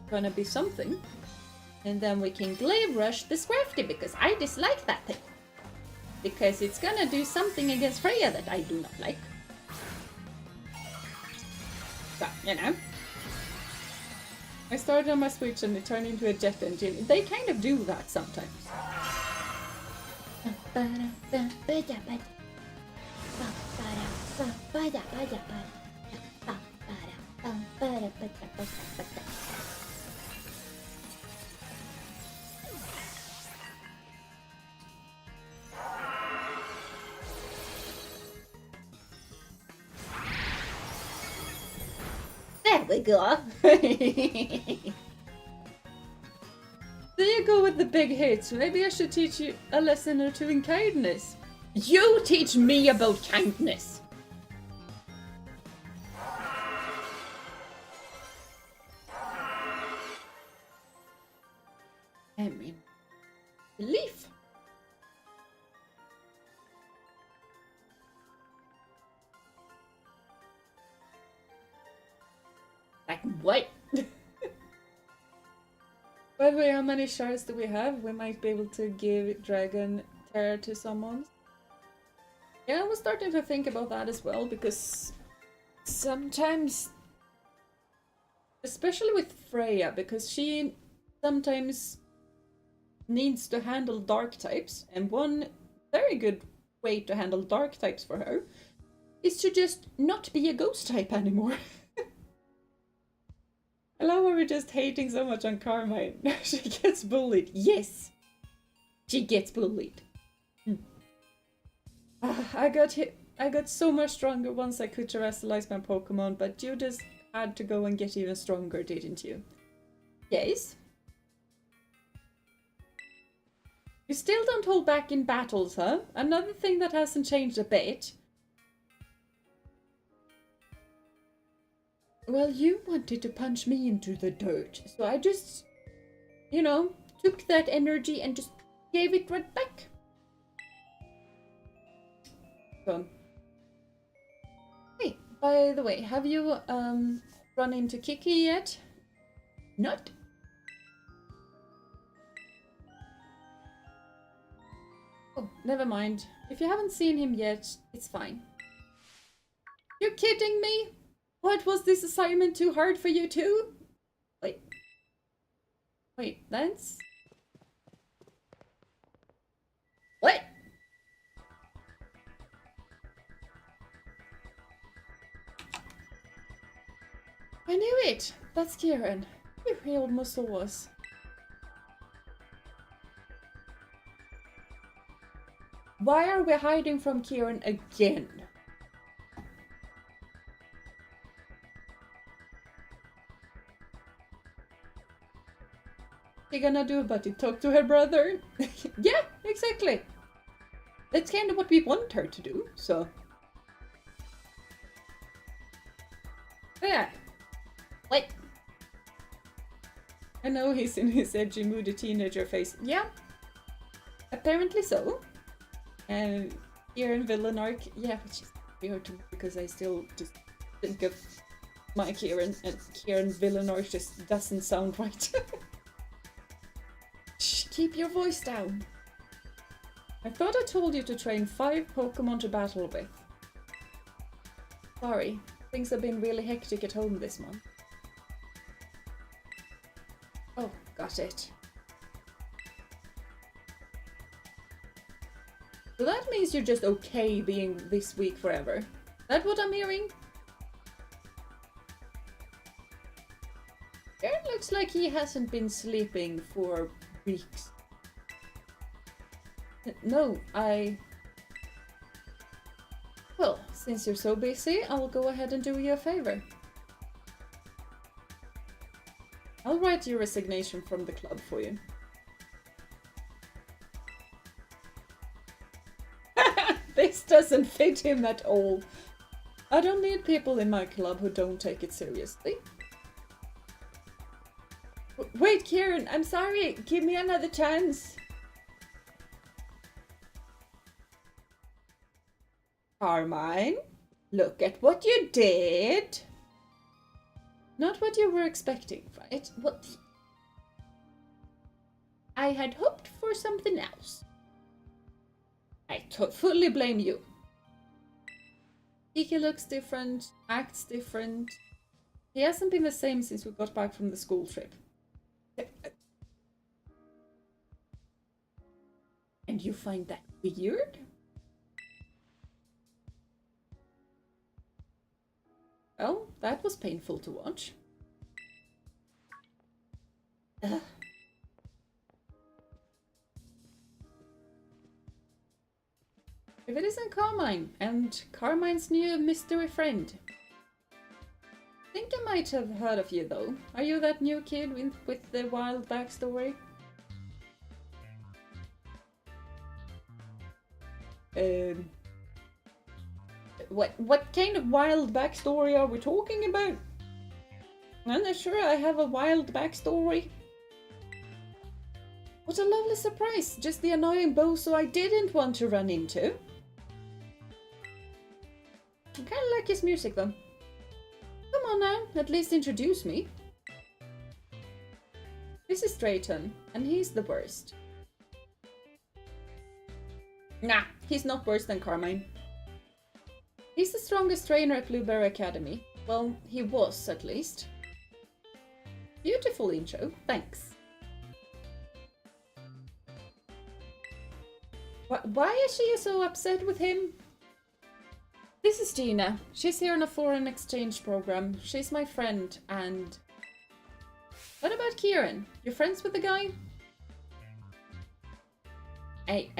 gonna be something. And then we can Glaive Rush the Scrafty, because I dislike that thing. Because it's gonna do something against Freya that I do not like. So, you know. I started on my Switch and it turned into a jet engine. They kind of do that sometimes. There we go. There you go with the big hits. Maybe I should teach you a lesson or two in kindness. You teach me about kindness. I mean, belief. Like what? By the way, how many shards do we have? We might be able to give Dragon Tera to someone. Yeah, I was starting to think about that as well, because sometimes, especially with Freya, because she sometimes needs to handle dark types, and one very good way to handle dark types for her is to just not be a ghost type anymore. I love how we're just hating so much on Carmine. She gets bullied. Yes! She gets bullied. I got so much stronger once I could terrestrialize my Pokemon, but you just had to go and get even stronger, didn't you? Yes? You still don't hold back in battles, huh? Another thing that hasn't changed a bit. Well, you wanted to punch me into the dirt, so I just, you know, took that energy and just gave it right back. So, hey, by the way, have you run into Kiki yet? Not? Oh, never mind. If you haven't seen him yet, it's fine. You're kidding me? What, was this assignment too hard for you too? Wait, that's... What? I knew it! That's Kieran. He almost saw us. Why are we hiding from Kieran again? What you gonna do about it? Talk to her brother? Yeah, exactly. That's kind of what we want her to do, so... Yeah. Wait. I know he's in his edgy, moody teenager phase. Yeah. Apparently so. And Kieran villain arc, yeah, which is weird to me because I still just think of my Kieran, and Kieran villain arc just doesn't sound right. Shh, keep your voice down. I thought I told you to train 5 Pokemon to battle with. Sorry, things have been really hectic at home this month. Oh, got it. So that means you're just okay being this weak forever. That what I'm hearing? It looks like he hasn't been sleeping for weeks. No, Well, since you're so busy, I'll go ahead and do you a favor. I'll write your resignation from the club for you. This doesn't fit him at all. I don't need people in my club who don't take it seriously. Wait, Kieran, I'm sorry. Give me another chance. Carmine, look at what you did. Not what you were expecting, right? What? I had hoped for something else. I fully blame you. He looks different, acts different. He hasn't been the same since we got back from the school trip. And you find that weird? Well, that was painful to watch. Ugh. If it isn't Carmine, and Carmine's new mystery friend. I think I might have heard of you though. Are you that new kid with the wild backstory? What kind of wild backstory are we talking about? I'm not sure I have a wild backstory. What a lovely surprise! Just the annoying bozo I didn't want to run into. I kinda like his music though. Come on now, at least introduce me. This is Drayton, and he's the worst. Nah, he's not worse than Carmine. He's the strongest trainer at Blueberry Academy. Well, he was at least. Beautiful intro, thanks. Why is she so upset with him? This is Jeena. She's here on a foreign exchange program. She's my friend, and... What about Kieran? You're friends with the guy? I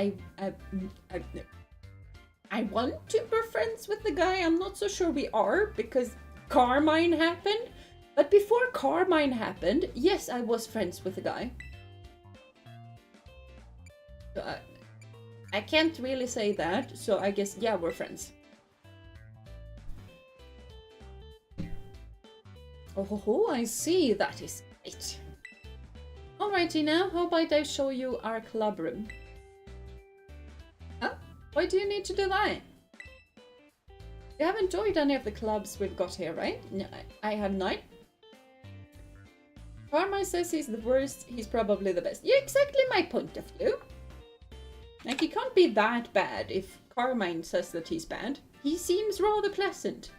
want to be friends with the guy. I'm not so sure we are, because Carmine happened. But before Carmine happened, yes, I was friends with the guy. So I can't really say that, so I guess, yeah, we're friends. Oh, I see. That is great. Alrighty now, how about I show you our club room? Huh? Why do you need to do that? You haven't joined any of the clubs we've got here, right? No, I have not. Carmine says he's the worst, he's probably the best. Yeah, exactly my point of view. Like, he can't be that bad if Carmine says that he's bad. He seems rather pleasant.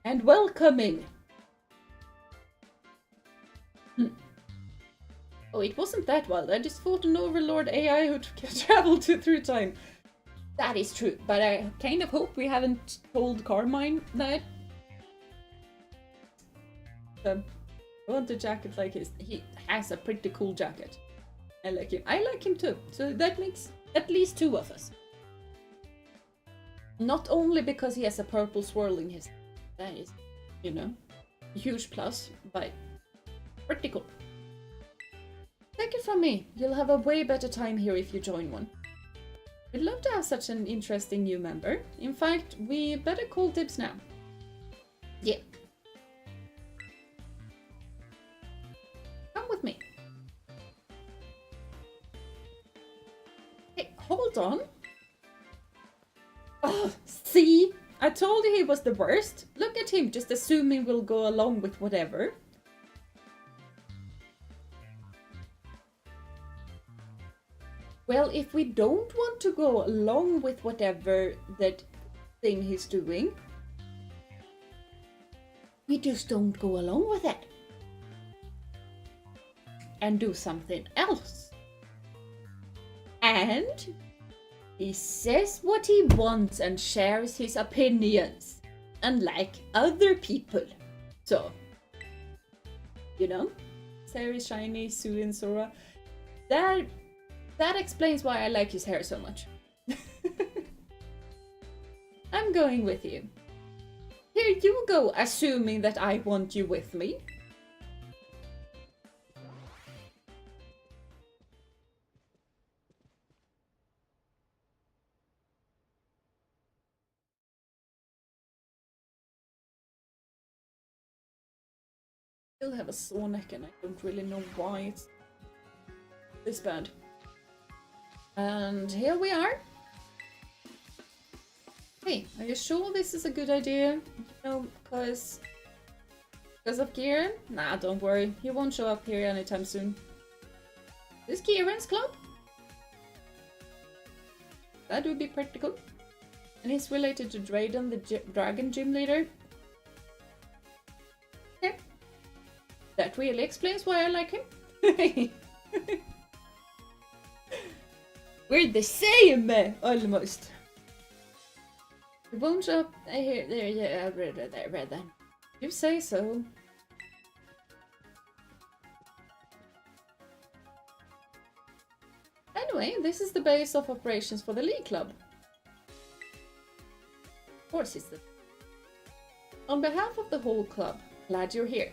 And welcoming. Oh, it wasn't that wild. I just fought an overlord AI who traveled through time. That is true, but I kind of hope we haven't told Carmine that. I want a jacket like his. He has a pretty cool jacket. I like him. I like him too. So that makes at least two of us. Not only because he has a purple swirl in his... That is, you know, a huge plus, but pretty cool. Take it from me. You'll have a way better time here if you join one. We'd love to have such an interesting new member. In fact, we better call dibs now. Yeah. Come with me. Hey, hold on. Oh, see? I told you he was the worst. Look at him, just assuming we'll go along with whatever. Well, if we don't want to go along with whatever that thing he's doing, we just don't go along with it. And do something else. And he says what he wants and shares his opinions, unlike other people. So, you know, Sari, Shiny, Sue, and Sora. That explains why I like his hair so much. I'm going with you. Here you go, assuming that I want you with me. I still have a sore neck and I don't really know why it's this bad. And here we are. Hey, are you sure this is a good idea? No, because of Kieran? Nah, don't worry. He won't show up here anytime soon. This Kieran's club? That would be practical. And he's related to Drayden, the dragon gym leader. Okay. That really explains why I like him. We're the same, almost. He won't show up here. There, yeah, I read that. You say so. Anyway, this is the base of operations for the League Club. Of course it's the... On behalf of the whole club, glad you're here.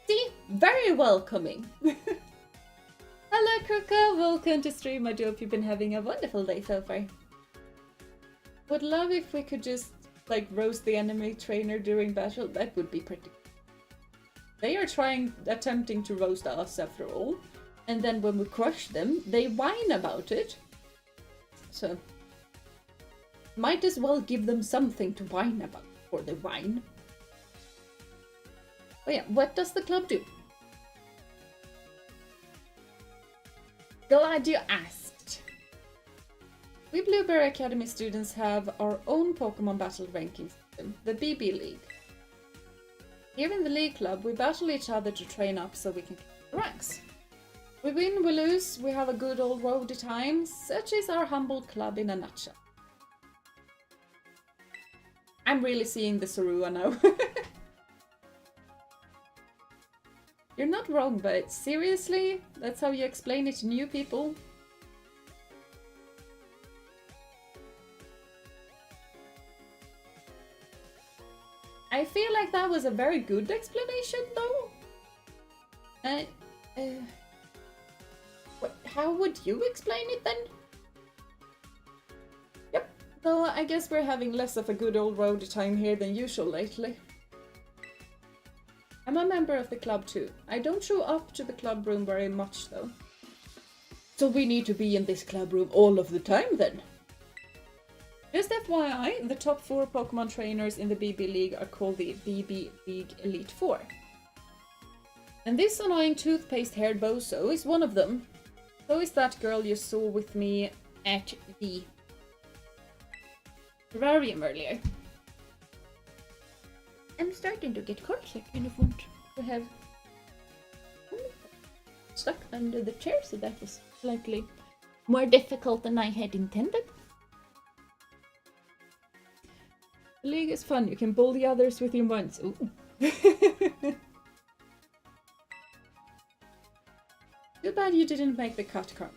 See? Very welcoming. Hello, Kruka. Welcome to stream. I do hope you've been having a wonderful day so far. Would love if we could just, like, roast the enemy trainer during battle. That would be pretty... They are attempting to roast us after all. And then when we crush them, they whine about it. So, might as well give them something to whine about before they whine. Oh yeah, what does the club do? Glad you asked. We Blueberry Academy students have our own Pokémon battle ranking system, the BB League. Here in the League Club, we battle each other to train up so we can keep the ranks. We win, we lose, we have a good old roady time. Such is our humble club in a nutshell. I'm really seeing the Sarua now. You're not wrong, but seriously? That's how you explain it to new people? I feel like that was a very good explanation, though. How would you explain it then? Yep, though I guess we're having less of a good old roady time here than usual lately. I'm a member of the club too. I don't show up to the club room very much though. So we need to be in this club room all of the time then. Just FYI, the top 4 Pokemon trainers in the BB League are called the BB League Elite 4. And this annoying toothpaste-haired bozo is one of them. So is that girl you saw with me at the terrarium earlier. I'm starting to get cold. I kind of want to have stuck under the chair, so that was slightly more difficult than I had intended. The league is fun. You can bully others with your ones. Ooh. Too bad you didn't make the cut, Carl.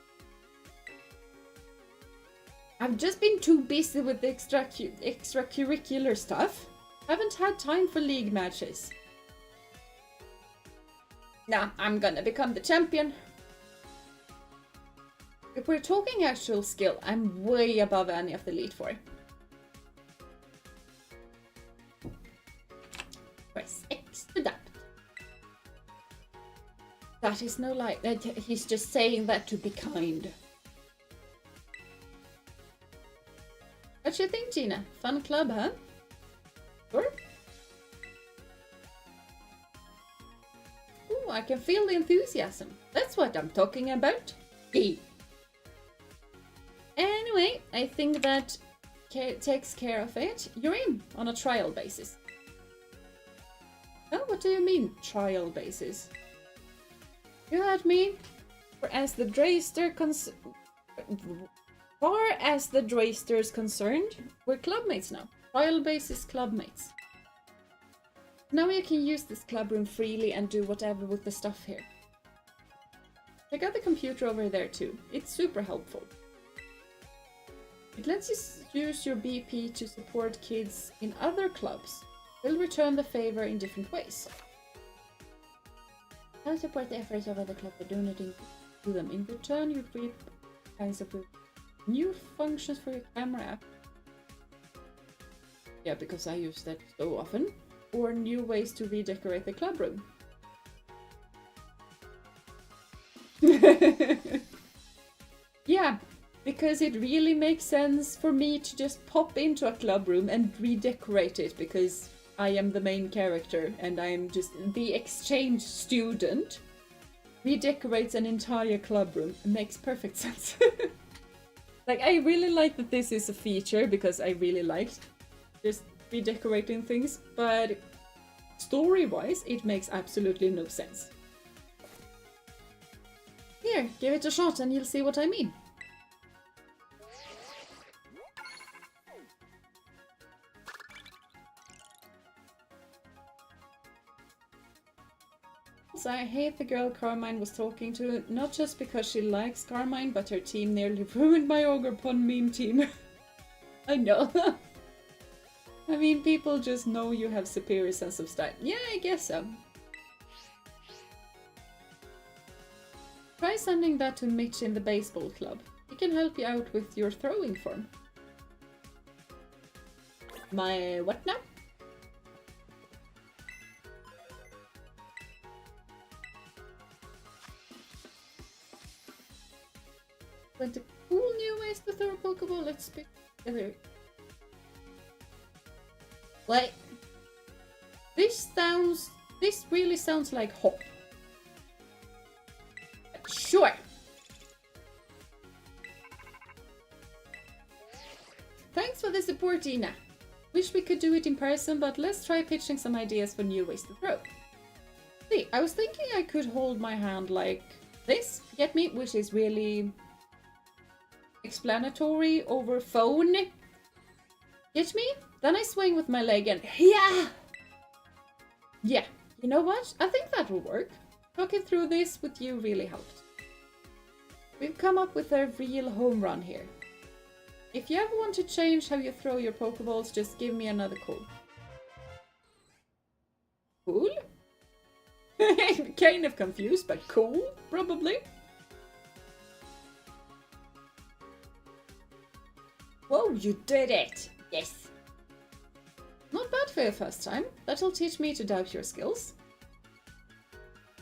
I've just been too busy with the extracurricular stuff. Haven't had time for league matches. Nah, I'm gonna become the champion. If we're talking actual skill, I'm way above any of the Elite Four. Press X to that. That is no lie. He's just saying that to be kind. What you think, Jeena? Fun club, huh? Sure. Ooh, I can feel the enthusiasm. That's what I'm talking about. Yay. Anyway, I think that takes care of it. You're in on a trial basis. Oh, what do you mean, trial basis? You had me. Far as the Drayster is concerned, we're clubmates now. Trial basis clubmates. Now you can use this club room freely and do whatever with the stuff here. Check out the computer over there too. It's super helpful. It lets you use your BP to support kids in other clubs. They'll return the favor in different ways. I'll support the efforts of other clubs by donating to them. In return, you reap kinds of new functions for your camera app. Yeah, because I use that so often. Or new ways to redecorate the club room. Yeah, because it really makes sense for me to just pop into a club room and redecorate it, because I am the main character and I'm just the exchange student. Redecorates an entire club room. It makes perfect sense. Like, I really like that this is a feature, because I really liked just redecorating things, but story-wise, it makes absolutely no sense. Here, give it a shot and you'll see what I mean. So I hate the girl Carmine was talking to, not just because she likes Carmine, but her team nearly ruined my Ogre Pond meme team. I know. I mean, people just know you have superior sense of style. Yeah, I guess so. Try sending that to Mitch in the baseball club. He can help you out with your throwing form. My what now? Plenty cool new ways to throw a Pokeball. Let's speak together. Wait. This really sounds like hop. Sure. Thanks for the support, Jeena. Wish we could do it in person, but let's try pitching some ideas for new ways to throw. See, I was thinking I could hold my hand like this, get me, which is really explanatory over phone. Get me? Then I swing with my leg and yeah! Yeah, you know what? I think that will work. Talking through this with you really helped. We've come up with a real home run here. If you ever want to change how you throw your Pokeballs, just give me another call. Cool? Kind of confused, but cool, probably. Whoa, you did it! Yes! Not bad for your first time. That'll teach me to doubt your skills.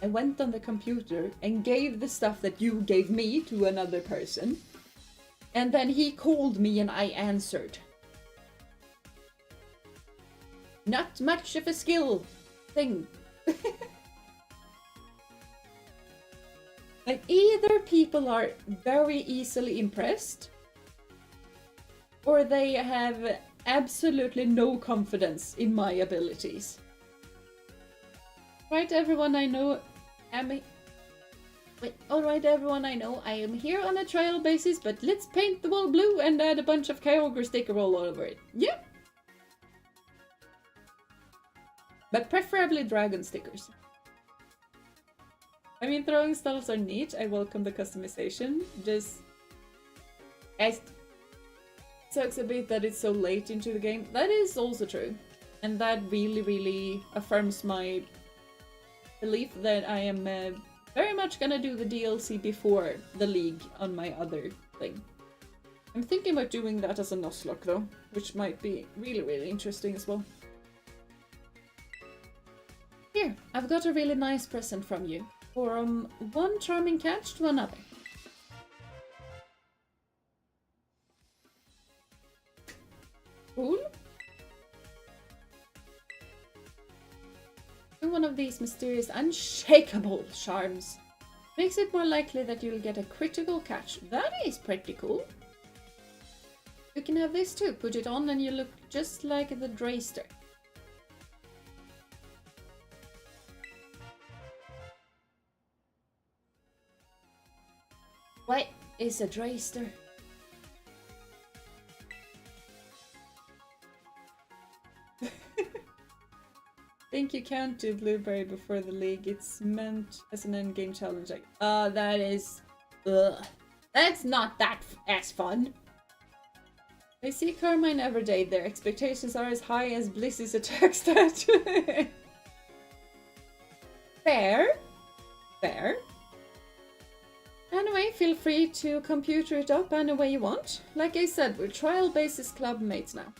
I went on the computer and gave the stuff that you gave me to another person. And then he called me and I answered. Not much of a skill thing. Like, either people are very easily impressed, or they have absolutely no confidence in my abilities. Right, everyone I know, alright everyone I know, I am here on a trial basis, but let's paint the wall blue and add a bunch of Kyogre sticker all over it. Yeah. But preferably dragon stickers. I mean, throwing styles are neat, I welcome the customization, just... It sucks a bit that it's so late into the game. That is also true. And that really, really affirms my belief that I am very much gonna do the DLC before the League on my other thing. I'm thinking about doing that as a Nuzlocke though, which might be really, really interesting as well. Here, I've got a really nice present from you. From one charming catch to another. Cool. One of these mysterious unshakable charms makes it more likely that you'll get a critical catch. That is pretty cool. You can have this too. Put it on and you look just like the Drayster. What is a Drayster? Think you can't do Blueberry before the League. It's meant as an endgame challenge. That is... Ugh. That's not that as fun. I see Carmine every day. Their expectations are as high as Bliss's attack stat. Fair. Fair. Anyway, feel free to computer it up any way you want. Like I said, we're trial basis club mates now.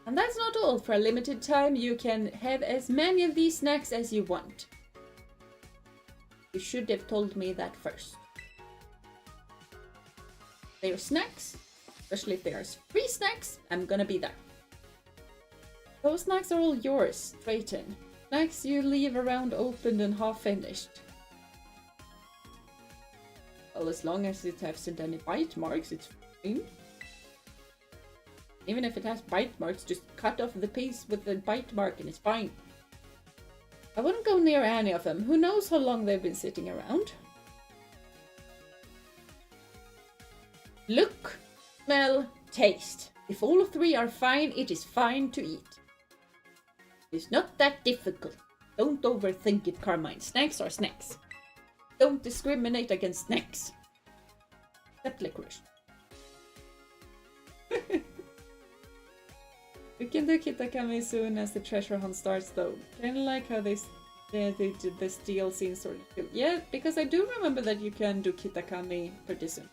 And that's not all. For a limited time, you can have as many of these snacks as you want. You should have told me that first. Their snacks, especially if there's free snacks, I'm gonna be there. Those snacks are all yours, straight in. Snacks you leave around opened and half finished. Well, as long as it hasn't any bite marks, it's fine. Even if it has bite marks, just cut off the piece with the bite mark and it's fine. I wouldn't go near any of them. Who knows how long they've been sitting around? Look, smell, taste. If all three are fine, it is fine to eat. It's not that difficult. Don't overthink it, Carmine. Snacks are snacks. Don't discriminate against snacks. Except licorice. We can do Kitakami soon as the treasure hunt starts though. Kinda like how they did the steal scene sort of feel. Yeah, because I do remember that you can do Kitakami pretty soon.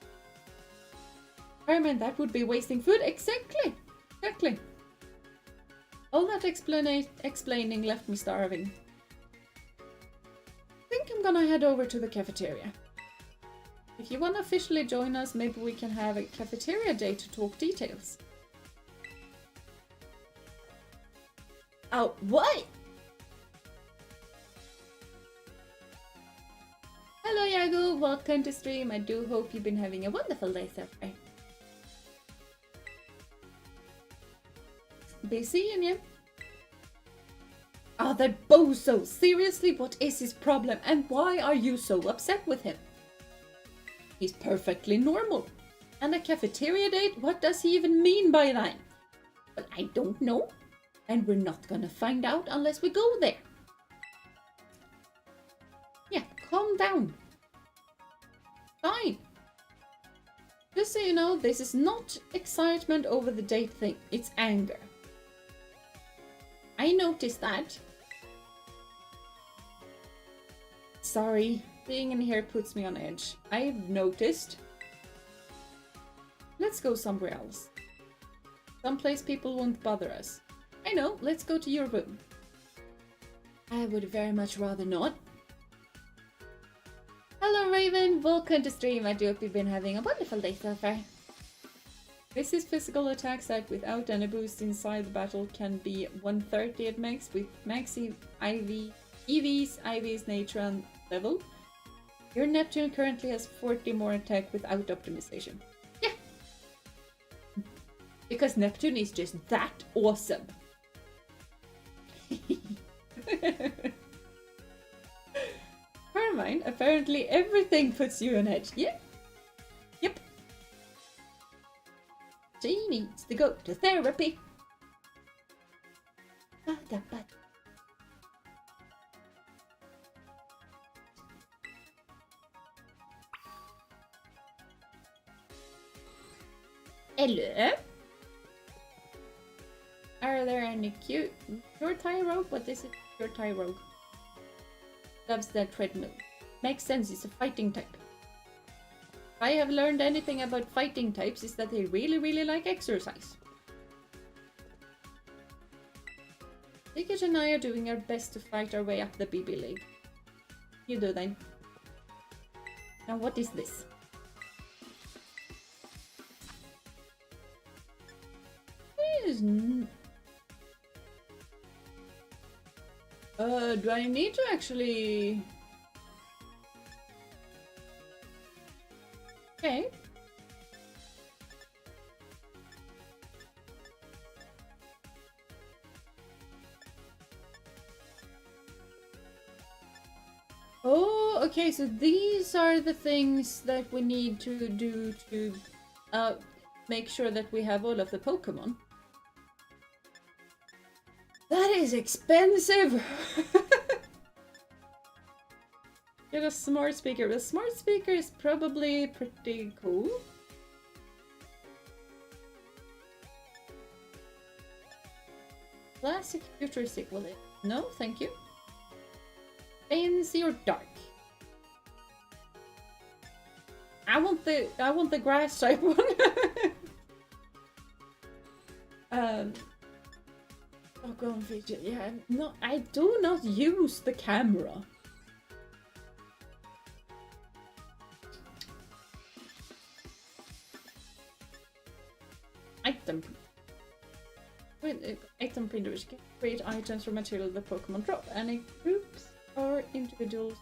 Carmine, that would be wasting food. Exactly. Exactly. All that explaining left me starving. I think I'm gonna head over to the cafeteria. If you wanna officially join us, maybe we can have a cafeteria day to talk details. Oh, what? Hello, Yago. Welcome to stream. I do hope you've been having a wonderful day so far. Be seeing you. Oh, that bozo! Seriously, what is his problem? And why are you so upset with him? He's perfectly normal. And a cafeteria date? What does he even mean by that? Well, I don't know. And we're not gonna find out unless we go there. Yeah, calm down. Fine. Just so you know, this is not excitement over the date thing. It's anger. I noticed that. Sorry, being in here puts me on edge. I've noticed. Let's go somewhere else. Someplace people won't bother us. I know, let's go to your room. I would very much rather not. Hello Raven, welcome to stream. I do hope you've been having a wonderful day so far. This is physical attacks that without any boost inside the battle can be 130 at max with maxi EV's nature and level. Your Neptune currently has 40 more attack without optimization. Yeah! Because Neptune is just that awesome. Carmine, apparently everything puts you on edge. Yeah. Yep. She needs to go to therapy. Hello. Are there any cute your tie rogue? What is it? Your tie rogue. Loves that treadmill. Makes sense, it's a fighting type. If I have learned anything about fighting types is that they really like exercise. Ticket and I are doing our best to fight our way up the BB League. You do then. Now what is this? Do I need to actually... Okay. Oh, okay, so these are the things that we need to do to make sure that we have all of the Pokémon. That is expensive! Get a smart speaker. The smart speaker is probably pretty cool. Classic futuristic, will it? No, thank you. Fancy or dark? I want the grass type one. Oh, go on fidget. Yeah, no, I do not use the camera. item. With item printers, you can create items from material the Pokemon drop. Any groups or individuals.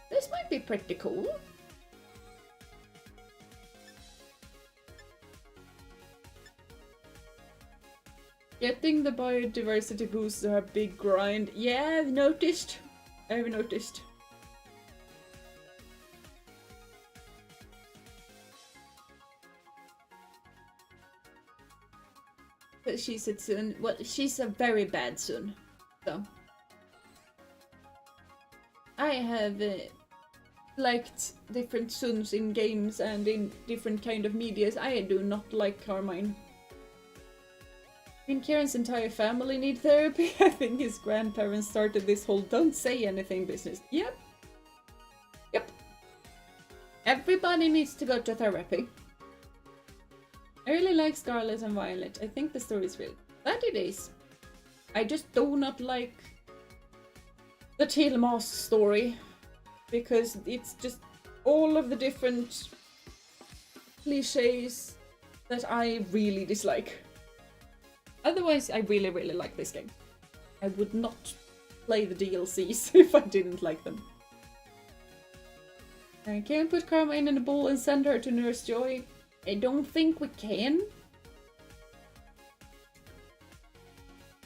This might be pretty cool. Getting the biodiversity boosts are a big grind. Yeah, I've noticed. I've noticed. But she said soon. Well, she's a very bad Sun. So. I have liked different Suns in games and in different kind of medias. I do not like Carmine. I mean, Kieran's entire family need therapy. I think his grandparents started this whole don't say anything business. Yep. Yep. Everybody needs to go to therapy. I really like Scarlet and Violet. I think the story is real. That it is. I just do not like the Teal Mask story. Because it's just all of the different cliches that I really dislike. Otherwise, I really, really like this game. I would not play the DLCs if I didn't like them. I can put Carmine in a bowl and send her to Nurse Joy. I don't think we can.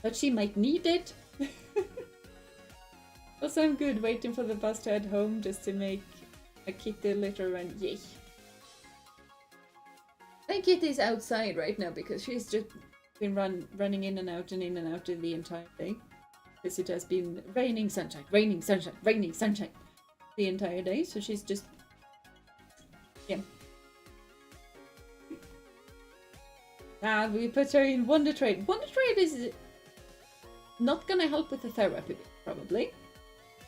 But she might need it. Also, I'm good waiting for the bus to head home just to make a kitty litter and yay. My kitty's outside right now because she's just been running in and out the entire day. Because it has been raining, sunshine, raining, sunshine, raining, sunshine the entire day. So she's just, yeah. We put her in Wonder Trade. Wonder Trade is not gonna help with the therapy, probably.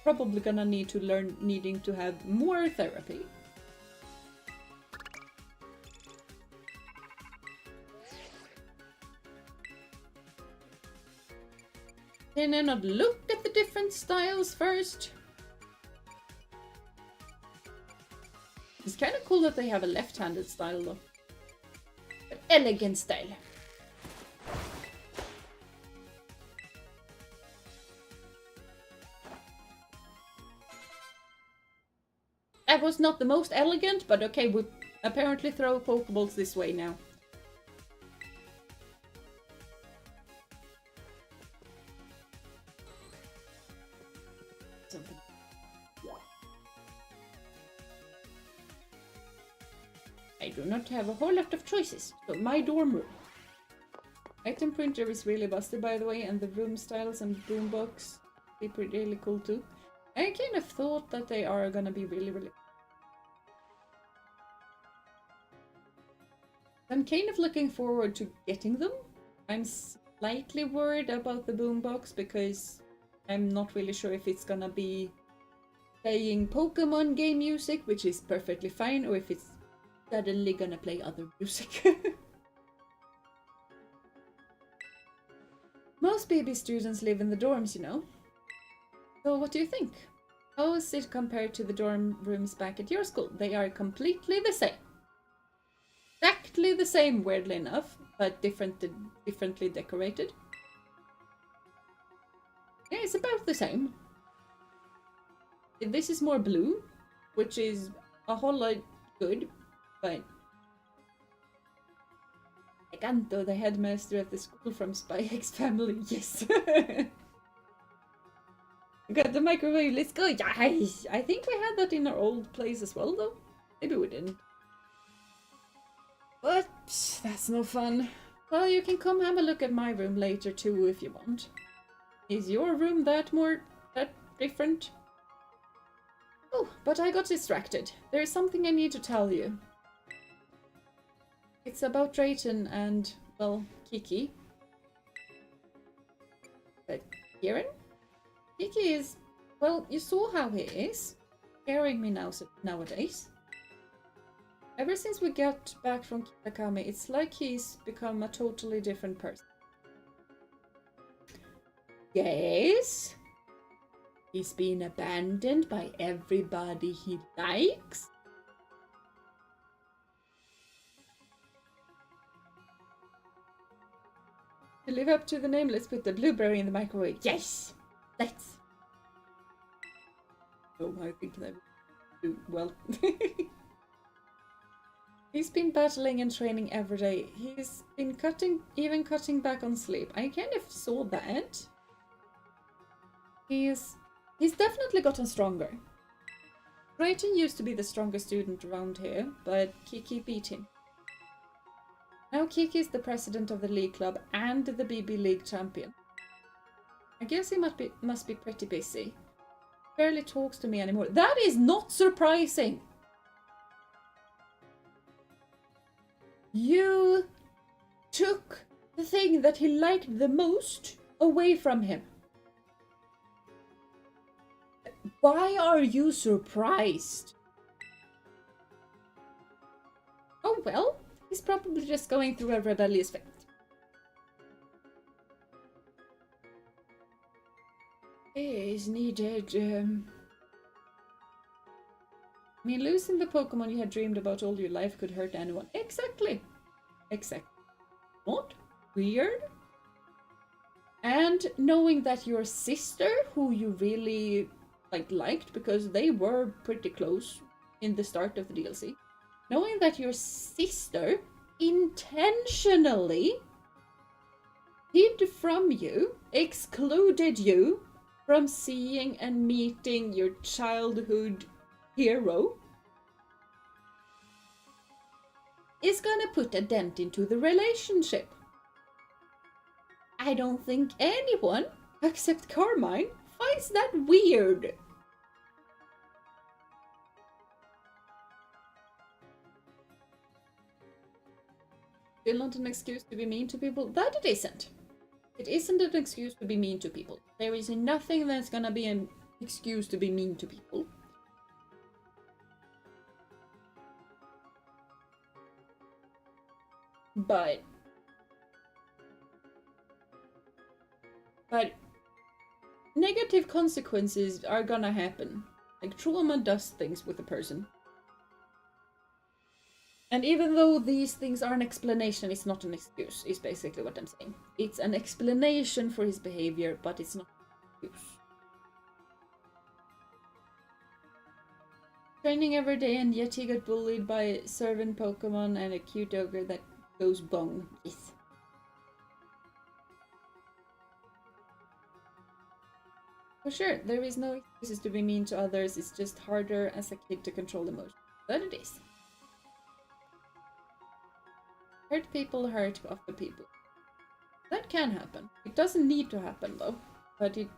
Probably gonna need to learn needing to have more therapy. Can I not look at the different styles first? It's kind of cool that they have a left-handed style though. An elegant style. That was not the most elegant, but okay, we apparently throw Pokeballs this way now. Something. I do not have a whole lot of choices, so my dorm room. Item printer is really busted, by the way, and the room styles and boombox be pretty really cool too. I kind of thought that they are gonna be really, really... I'm kind of looking forward to getting them. I'm slightly worried about the boombox because I'm not really sure if it's gonna be playing Pokemon game music, which is perfectly fine, or if it's suddenly gonna play other music. Most baby students live in the dorms, you know. So what do you think? How is it compared to the dorm rooms back at your school? They are completely the same. Exactly the same, weirdly enough, but differently decorated. Yeah, it's about the same. This is more blue, which is a whole lot good, but Canto, the headmaster at the school from Spy X family, yes. Got the microwave, let's go. Yes! I think we had that in our old place as well, though. Maybe we didn't. But that's no fun. Well, you can come have a look at my room later too if you want. Is your room that different? Oh, but I got distracted. There is something I need to tell you. It's about Drayton and, well, Kiki. But Kieran? Kiki is, well, you saw how he is. Scaring me nowadays. Ever since we got back from Kitakami, it's like he's become a totally different person. Yes? He's been abandoned by everybody he likes? live up to the name, let's put the blueberry in the microwave. Yes! Let's! Oh, I think that would do well. He's been battling and training every day. He's been even cutting back on sleep. I kind of saw that. He's definitely gotten stronger. Brighton used to be the strongest student around here, but Kiki beat him. Now Kiki is the president of the league club and the BB League champion. I guess he must be pretty busy. Barely talks to me anymore. That is not surprising! You took the thing that he liked the most away from him. Why are you surprised? Oh well, he's probably just going through a rebellious phase. Is needed. I mean, losing the Pokemon you had dreamed about all your life could hurt anyone. Exactly. Exactly. Not weird. And knowing that your sister, who you really liked because they were pretty close in the start of the DLC, knowing that your sister intentionally hid from you, excluded you from seeing and meeting your childhood hero, is gonna put a dent into the relationship. I don't think anyone, except Carmine, finds that weird. Still not an excuse to be mean to people? That it isn't. It isn't an excuse to be mean to people. There is nothing that's gonna be an excuse to be mean to people. But negative consequences are gonna happen. Like, trauma does things with a person. And even though these things are an explanation, it's not an excuse, is basically what I'm saying. It's an explanation for his behavior, but it's not an excuse. Training every day, and yet he got bullied by servant Pokemon and a cute ogre that goes bong. Yes. For sure, there is no excuses to be mean to others, it's just harder as a kid to control emotions. But it is. Hurt people hurt other people. That can happen. It doesn't need to happen though, but it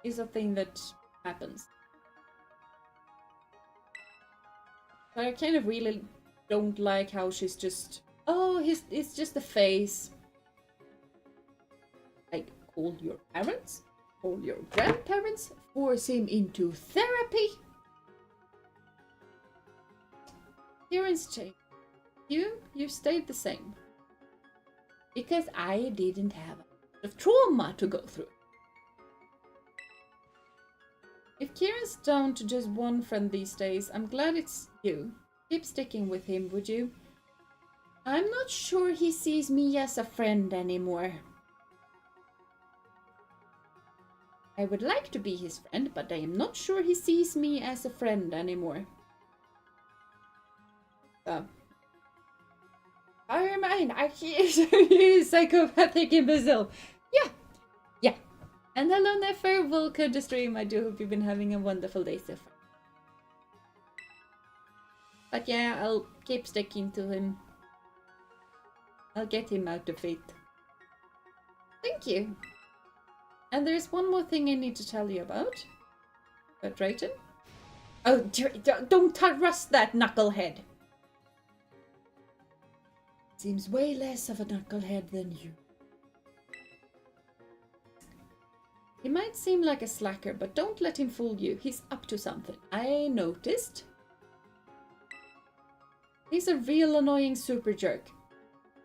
is a thing that happens. But I kind of really don't like how she's just, oh, it's just a phase. Like, call your parents, call your grandparents, force him into therapy. Kieran's changed. You stayed the same. Because I didn't have a trauma to go through. If Kieran's down to just one friend these days, I'm glad it's you. Keep sticking with him, would you? I'm not sure he sees me as a friend anymore. I would like to be his friend, but I am not sure he sees me as a friend anymore. Carmine, he is psychopathic imbecile. Yeah. And hello, Nefer. Welcome to stream. I do hope you've been having a wonderful day so far. But yeah, I'll keep sticking to him. I'll get him out of it. Thank you. And there's one more thing I need to tell you about. But Drayton? Oh, don't trust that knucklehead. Seems way less of a knucklehead than you. He might seem like a slacker, but don't let him fool you. He's up to something. I noticed. He's a real annoying super jerk.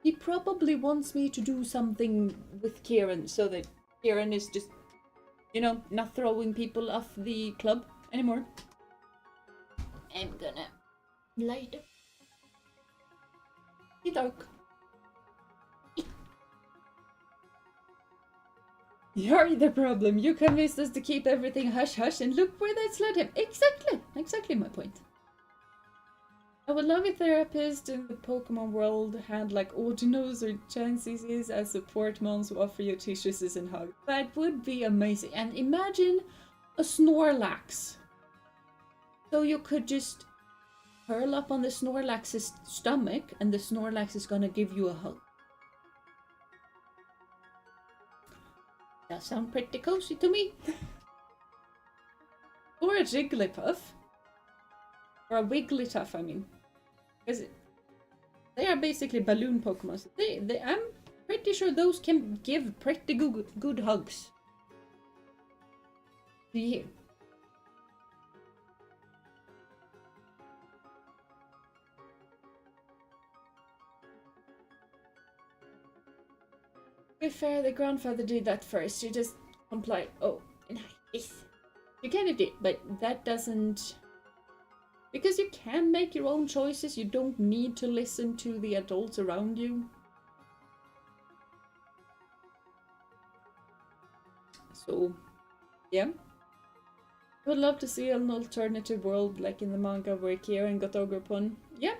He probably wants me to do something with Kieran so that Kieran is just, you know, not throwing people off the club anymore. I'm gonna light up the dark. You're the problem. You convinced us to keep everything hush-hush, and look where that's led him. Exactly! Exactly my point. I would love a therapist in the Pokemon world had like Audinos or Chanseys as support moms who offer you tissues and hugs. That would be amazing. And imagine a Snorlax. So you could just curl up on the Snorlax's stomach and the Snorlax is gonna give you a hug. That sounds pretty cozy to me. Or a Jigglypuff. Or a Wigglytuff, I mean. Because they are basically balloon Pokemon. I'm pretty sure those can give pretty good hugs. Do you hear? To be fair, the grandfather did that first. You just complied. Oh, nice. You kind of did, but that doesn't... Because you can make your own choices, you don't need to listen to the adults around you. So, yeah. I would love to see an alternative world like in the manga where Kieran got Ogerpon. Yeah.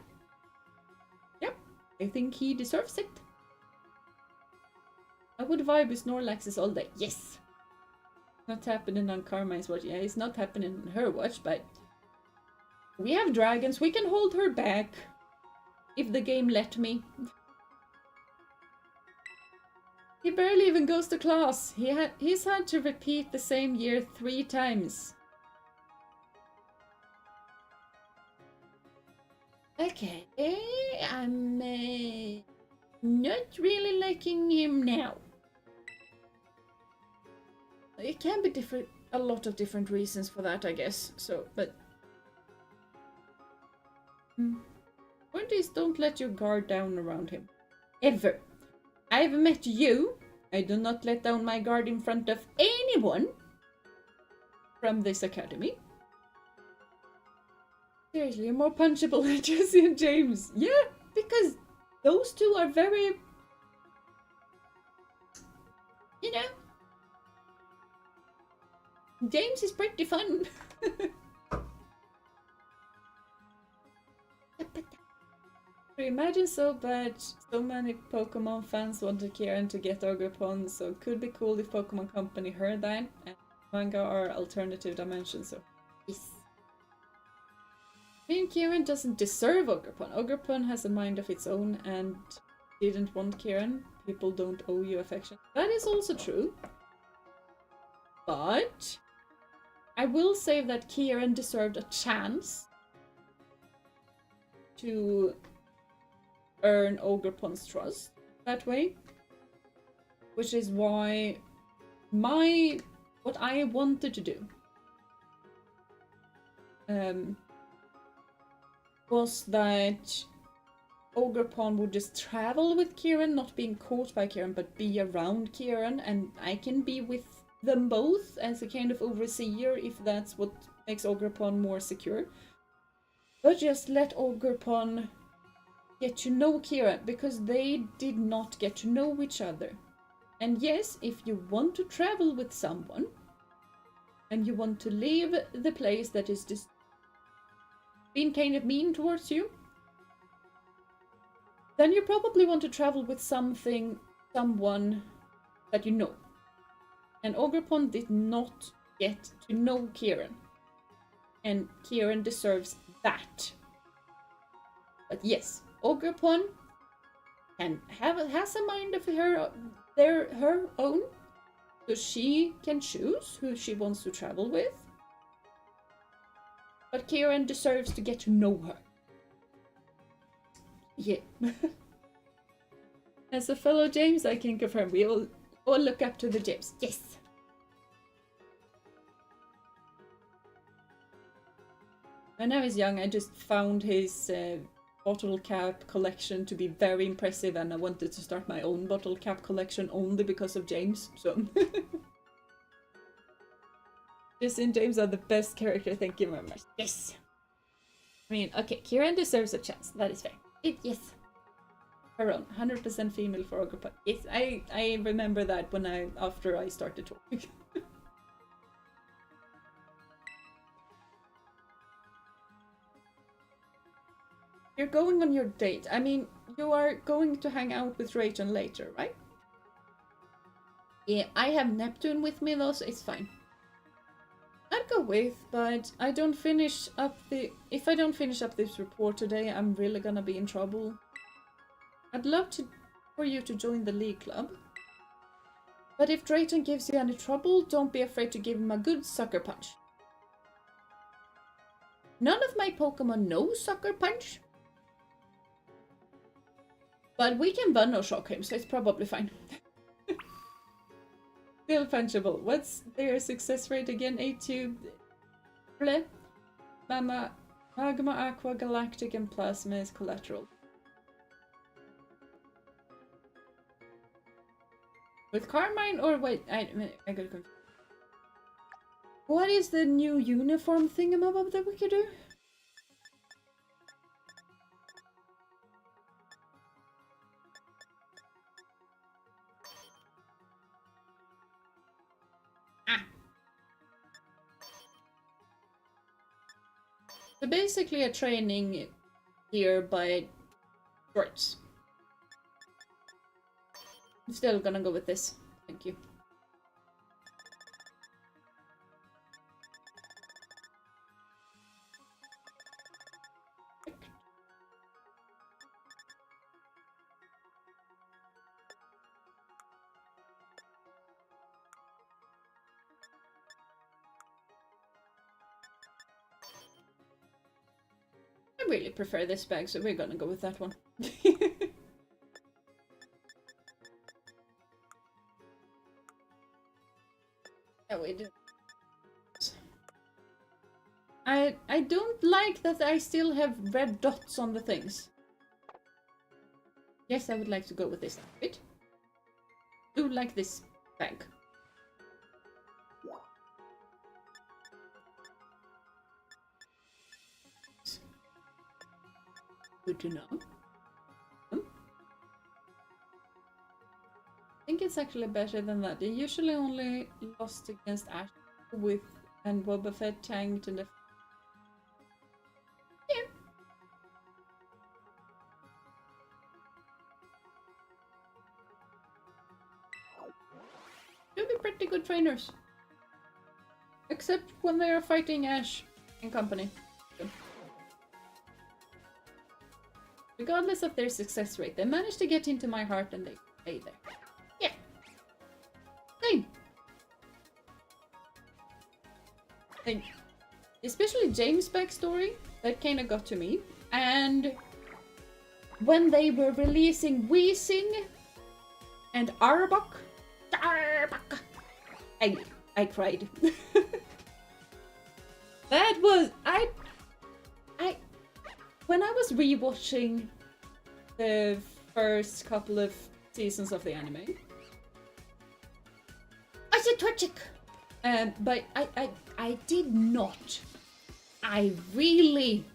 Yep. I think he deserves it. I would vibe with Snorlaxes all day. Yes! Not happening on Carmine's watch. Yeah, it's not happening on her watch, but... We have dragons, we can hold her back. If the game let me. He barely even goes to class. He's had to repeat the same year 3 times. Okay, I'm not really liking him now. It can be a lot of different reasons for that, I guess. So, but... Point is, don't let your guard down around him. Ever. I've met you. I do not let down my guard in front of anyone from this academy. Seriously, you're more punchable than Jesse and James. Yeah, because those two are very... You know... James is pretty fun. Imagine so bad so many Pokemon fans wanted Kieran to get Ogerpon, so it could be cool if Pokemon Company heard that, and manga are alternative dimensions, so yes. I mean, Kieran doesn't deserve Ogerpon. Ogerpon has a mind of its own and didn't want Kieran. People don't owe you affection. That is also true. But I will say that Kieran deserved a chance to earn Ogerpon's trust that way, which is why what I wanted to do was that Ogerpon would just travel with Kieran, not being caught by Kieran, but be around Kieran, and I can be with them both as a kind of overseer if that's what makes Ogerpon more secure. But just let Ogerpon get to know Kieran, because they did not get to know each other. And yes, if you want to travel with someone, and you want to leave the place that is just being kind of mean towards you, then you probably want to travel with someone that you know. And Ogerpon did not get to know Kieran. And Kieran deserves that. But yes, Ogerpon has a mind of her own, so she can choose who she wants to travel with. But Kieran deserves to get to know her. Yeah. As a fellow James, I can confirm we all look up to the James. Yes. When I was young, I just found his bottle cap collection to be very impressive, and I wanted to start my own bottle cap collection only because of James, so... Jesse and James are the best character, thank you very much. Yes! I mean, okay, Kieran deserves a chance, that is fair. Yes. her own. 100% female for ogre punch. Yes, I remember that after I started talking. You're going on your date. I mean, you are going to hang out with Rachel later, right? Yeah, I have Neptune with me though, so it's fine. I'd go with, but I don't finish up the... If I don't finish up this report today, I'm really gonna be in trouble. I'd love for you to join the League Club. But if Drayton gives you any trouble, don't be afraid to give him a good sucker punch. None of my Pokemon know sucker punch. But we can Venom Shock him, so it's probably fine. Still punchable. What's their success rate again? A2... Bleh. Magma, Aqua, Galactic, and Plasma is collateral. With Carmine or wait, I got confused. What is the new uniform thingamabob that we could do? So basically a training gear by shorts. I'm still gonna go with this. Thank you. I really prefer this bag, so we're gonna go with that one. Yeah, we do. I don't like that I still have red dots on the things. Yes, I would like to go with this outfit. Do like this bag. Good to know. I think it's actually better than that. They usually only lost against Ash with and Boba Fett tanked and yeah. They'll be pretty good trainers. Except when they are fighting Ash and company. Regardless of their success rate, they managed to get into my heart and they stay there. Yeah. Same. And especially James' backstory, that kind of got to me. And when they were releasing Weezing and Arbok, I cried. That was... When I was rewatching the first couple of seasons of the anime, I said tragic, but I did not. I really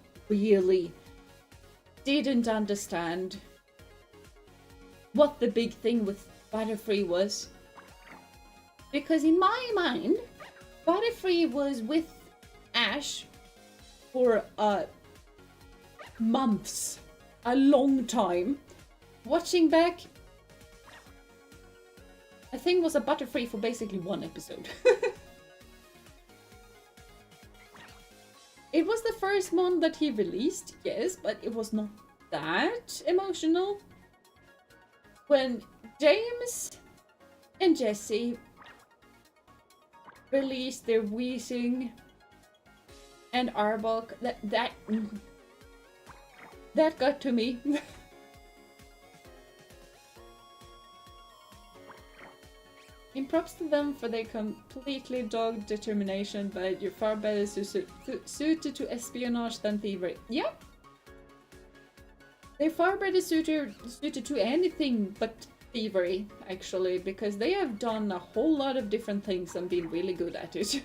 didn't understand what the big thing with Butterfree was, because in my mind, Butterfree was with Ash for months, a long time. Watching back, I think it was a Butterfree for basically one episode. It was the first one that he released, yes, but it was not that emotional. When James and Jesse released their Weezing and Arbok, that got to me. In props to them for their completely dogged determination, but you're far better suited to espionage than thievery. Yeah. They're far better suited to anything but thievery, actually, because they have done a whole lot of different things and been really good at it.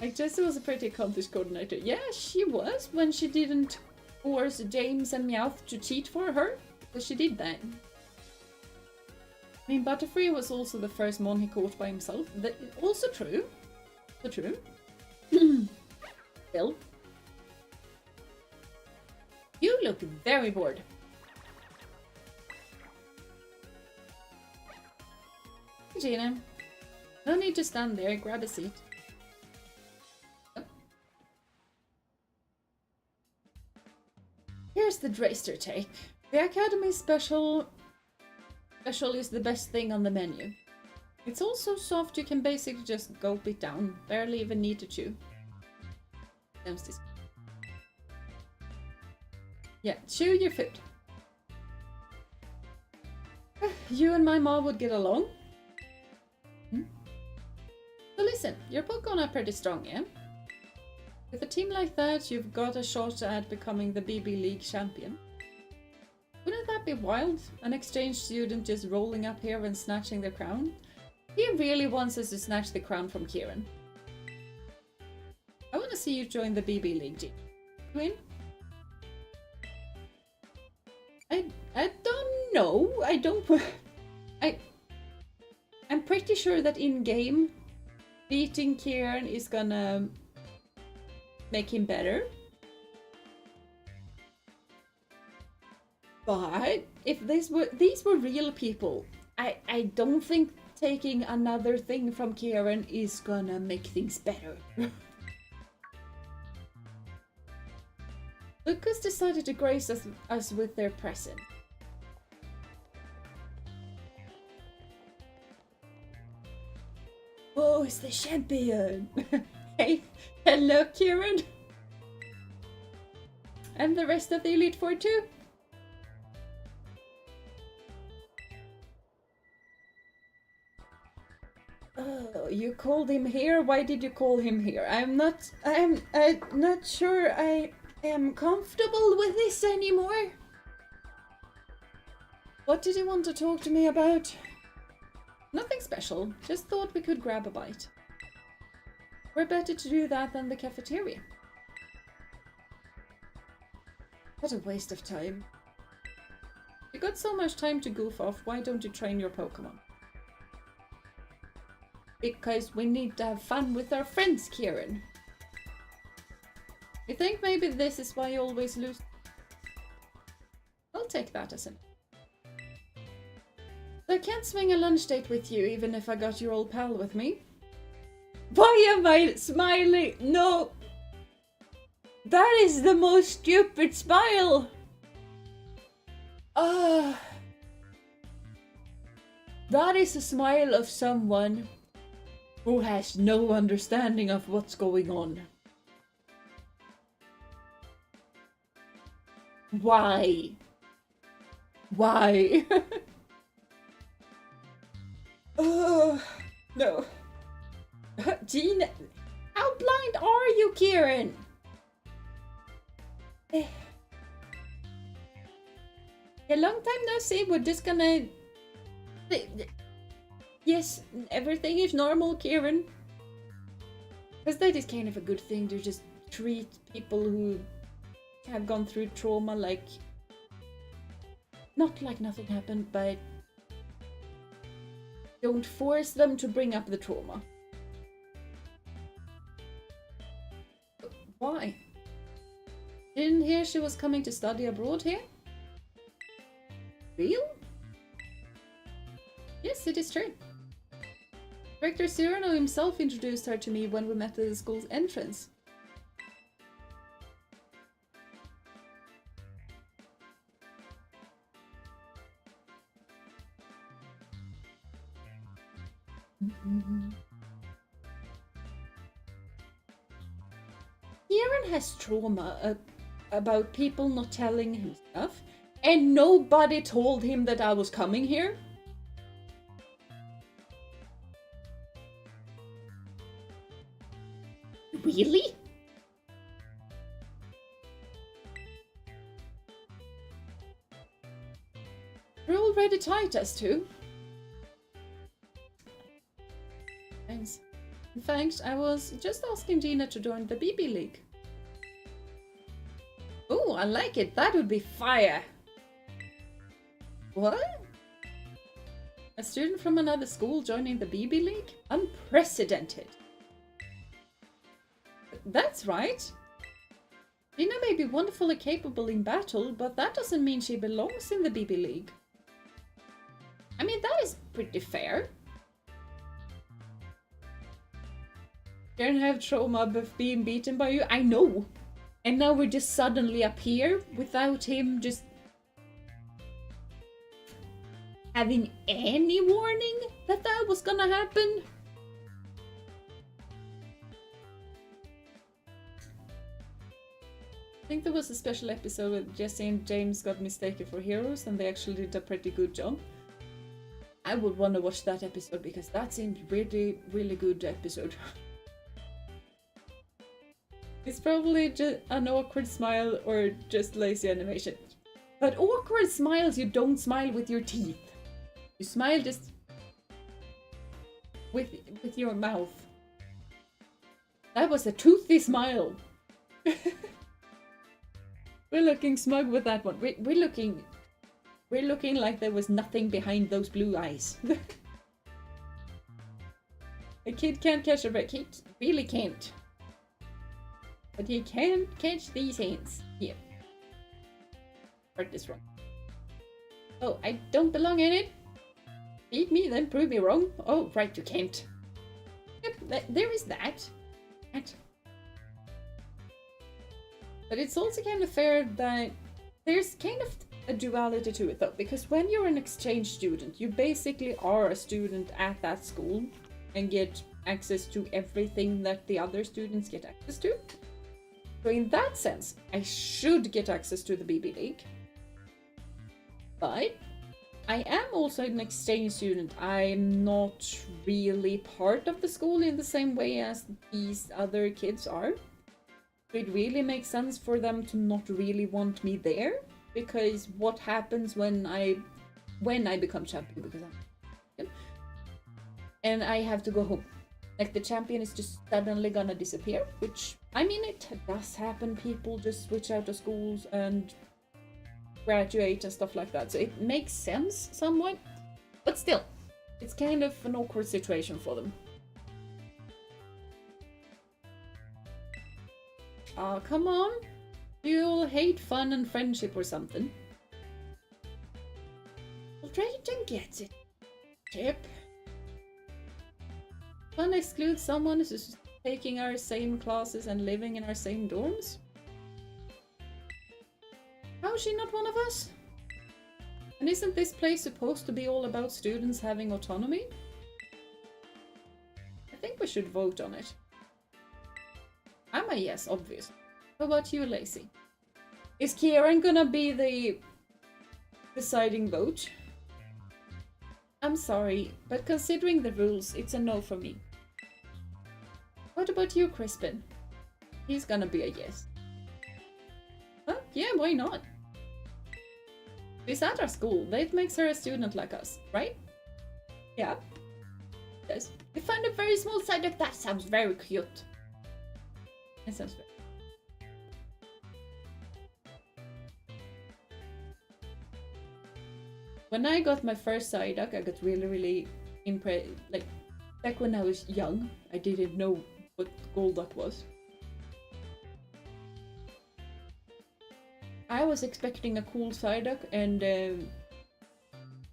Like, Jessie was a pretty accomplished coordinator. Yeah, she was, when she didn't force James and Meowth to cheat for her, because she did that. I mean, Butterfree was also the first mon he caught by himself. Also true. So true. Still. You look very bored. Jeena, no need to stand there. Grab a seat. Here's the Drayster take. The Academy special is the best thing on the menu. It's all so soft you can basically just gulp it down. Barely even need to chew. Yeah, chew your food. You and my mom would get along? So listen, your Pokemon are pretty strong, yeah? With a team like that, you've got a shot at becoming the BB League champion. Wouldn't that be wild? An exchange student just rolling up here and snatching the crown? He really wants us to snatch the crown from Kieran. I want to see you join the BB League, Jeena. You in? I don't know. I don't... I'm pretty sure that in-game, beating Kieran is gonna make him better. But if these were real people, I don't think taking another thing from Kieran is gonna make things better. Lucas decided to grace us with their presence. Oh, it's the champion! Hey, hello Kieran! And the rest of the Elite Four too? Oh, you called him here? Why did you call him here? I'm not sure I am comfortable with this anymore. What did you want to talk to me about? Nothing special, just thought we could grab a bite. We're better to do that than the cafeteria. What a waste of time. You got so much time to goof off, why don't you train your Pokemon? Because we need to have fun with our friends, Kieran. You think maybe this is why you always lose? I'll take that as an... I can't swing a lunch date with you, even if I got your old pal with me. Why am I smiling? No! That is the most stupid smile! That is a smile of someone who has no understanding of what's going on. Why? Why? No. Jeena, how blind are you, Kieran? A long time no see, we're just gonna... Yes, everything is normal, Kieran. Because that is kind of a good thing to just treat people who have gone through trauma like... Not like nothing happened, but... Don't force them to bring up the trauma. Why? Didn't hear she was coming to study abroad here? Real? Yes, it is true. Director Cyrano himself introduced her to me when we met at the school's entrance. Kieran has trauma about people not telling him stuff, and nobody told him that I was coming here. Really? We're already tight as two. Thanks. In fact, I was just asking Jeena to join the BB League. Oh, I like it. That would be fire. What? A student from another school joining the BB League? Unprecedented. That's right. Jeena may be wonderfully capable in battle, but that doesn't mean she belongs in the BB League. I mean, that is pretty fair. Kieran have trauma of being beaten by you? I know. And now we just suddenly appear without him just having any warning that that was gonna happen. I think there was a special episode where Jesse and James got mistaken for heroes and they actually did a pretty good job. I would want to watch that episode because that seemed really, really good episode. It's probably just an awkward smile or just lazy animation. But awkward smiles, you don't smile with your teeth. You smile just with your mouth. That was a toothy smile. We're looking smug with that one. We're looking like there was nothing behind those blue eyes. A kid can't catch a break. He really can't. But he can catch these hands. Here. Heard this wrong. Oh, I don't belong in it. Beat me, then prove me wrong. Oh, right, you can't. Yep, there is that. But it's also kind of fair that there's kind of a duality to it though, because when you're an exchange student, you basically are a student at that school and get access to everything that the other students get access to. So in that sense, I should get access to the BB League. But I am also an exchange student. I'm not really part of the school in the same way as these other kids are. It really makes sense for them to not really want me there, because what happens when I become champion, because I'm champion, and I have to go home. Like the champion is just suddenly gonna disappear, which, I mean, it does happen. People just switch out of schools and graduate and stuff like that. So it makes sense somewhat, but still, it's kind of an awkward situation for them. Oh, come on. You all hate fun and friendship or something. Well, Drayton gets it. Chip. Fun excludes someone who's taking our same classes and living in our same dorms? How is she not one of us? And isn't this place supposed to be all about students having autonomy? I think we should vote on it. I'm a yes, obviously. How about you, Lacey? Is Kieran gonna be the deciding vote? I'm sorry, but considering the rules, it's a no for me. What about you, Crispin? He's gonna be a yes. Huh? Yeah, why not? She's at our school. That makes her a student like us, right? Yeah. Yes. We found a very small side of that. Sounds very cute. It sounds very... When I got my first Psyduck, I got really impressed. Like, back when I was young, I didn't know what Golduck was. I was expecting a cool Psyduck, and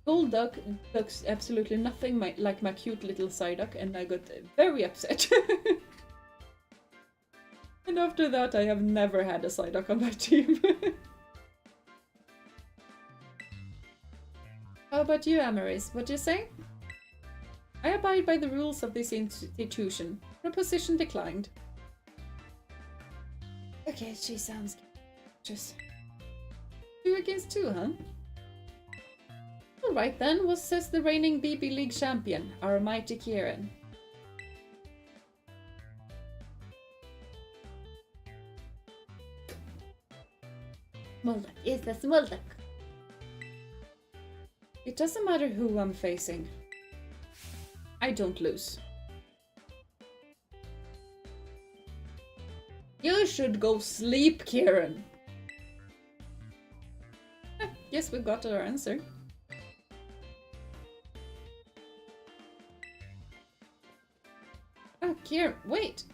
Golduck looks absolutely nothing like my cute little Psyduck, and I got very upset. And after that, I have never had a Psyduck on my team. How about you, Amaris? What do you say? I abide by the rules of this institution. Proposition declined. Okay, she sounds just 2 against 2, huh? Alright then, what says the reigning BB League champion, our mighty Kieran? Smolduck is the Smolduck. It doesn't matter who I'm facing. I don't lose. You should go sleep, Kieran. Yes, we got our answer. Oh, Kieran, wait!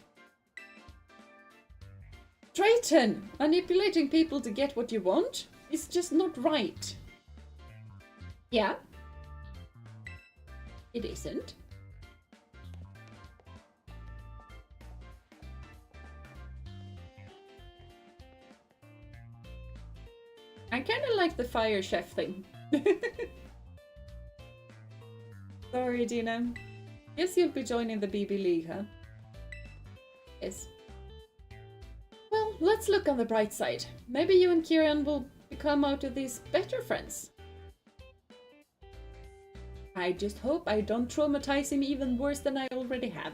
Drayton! Manipulating people to get what you want is just not right. Yeah? It isn't. I kinda like the fire chef thing. Sorry, Jeena. Guess you'll be joining the BB League, huh? Yes. Well, let's look on the bright side. Maybe you and Kieran will become out of these better friends. I just hope I don't traumatize him even worse than I already have.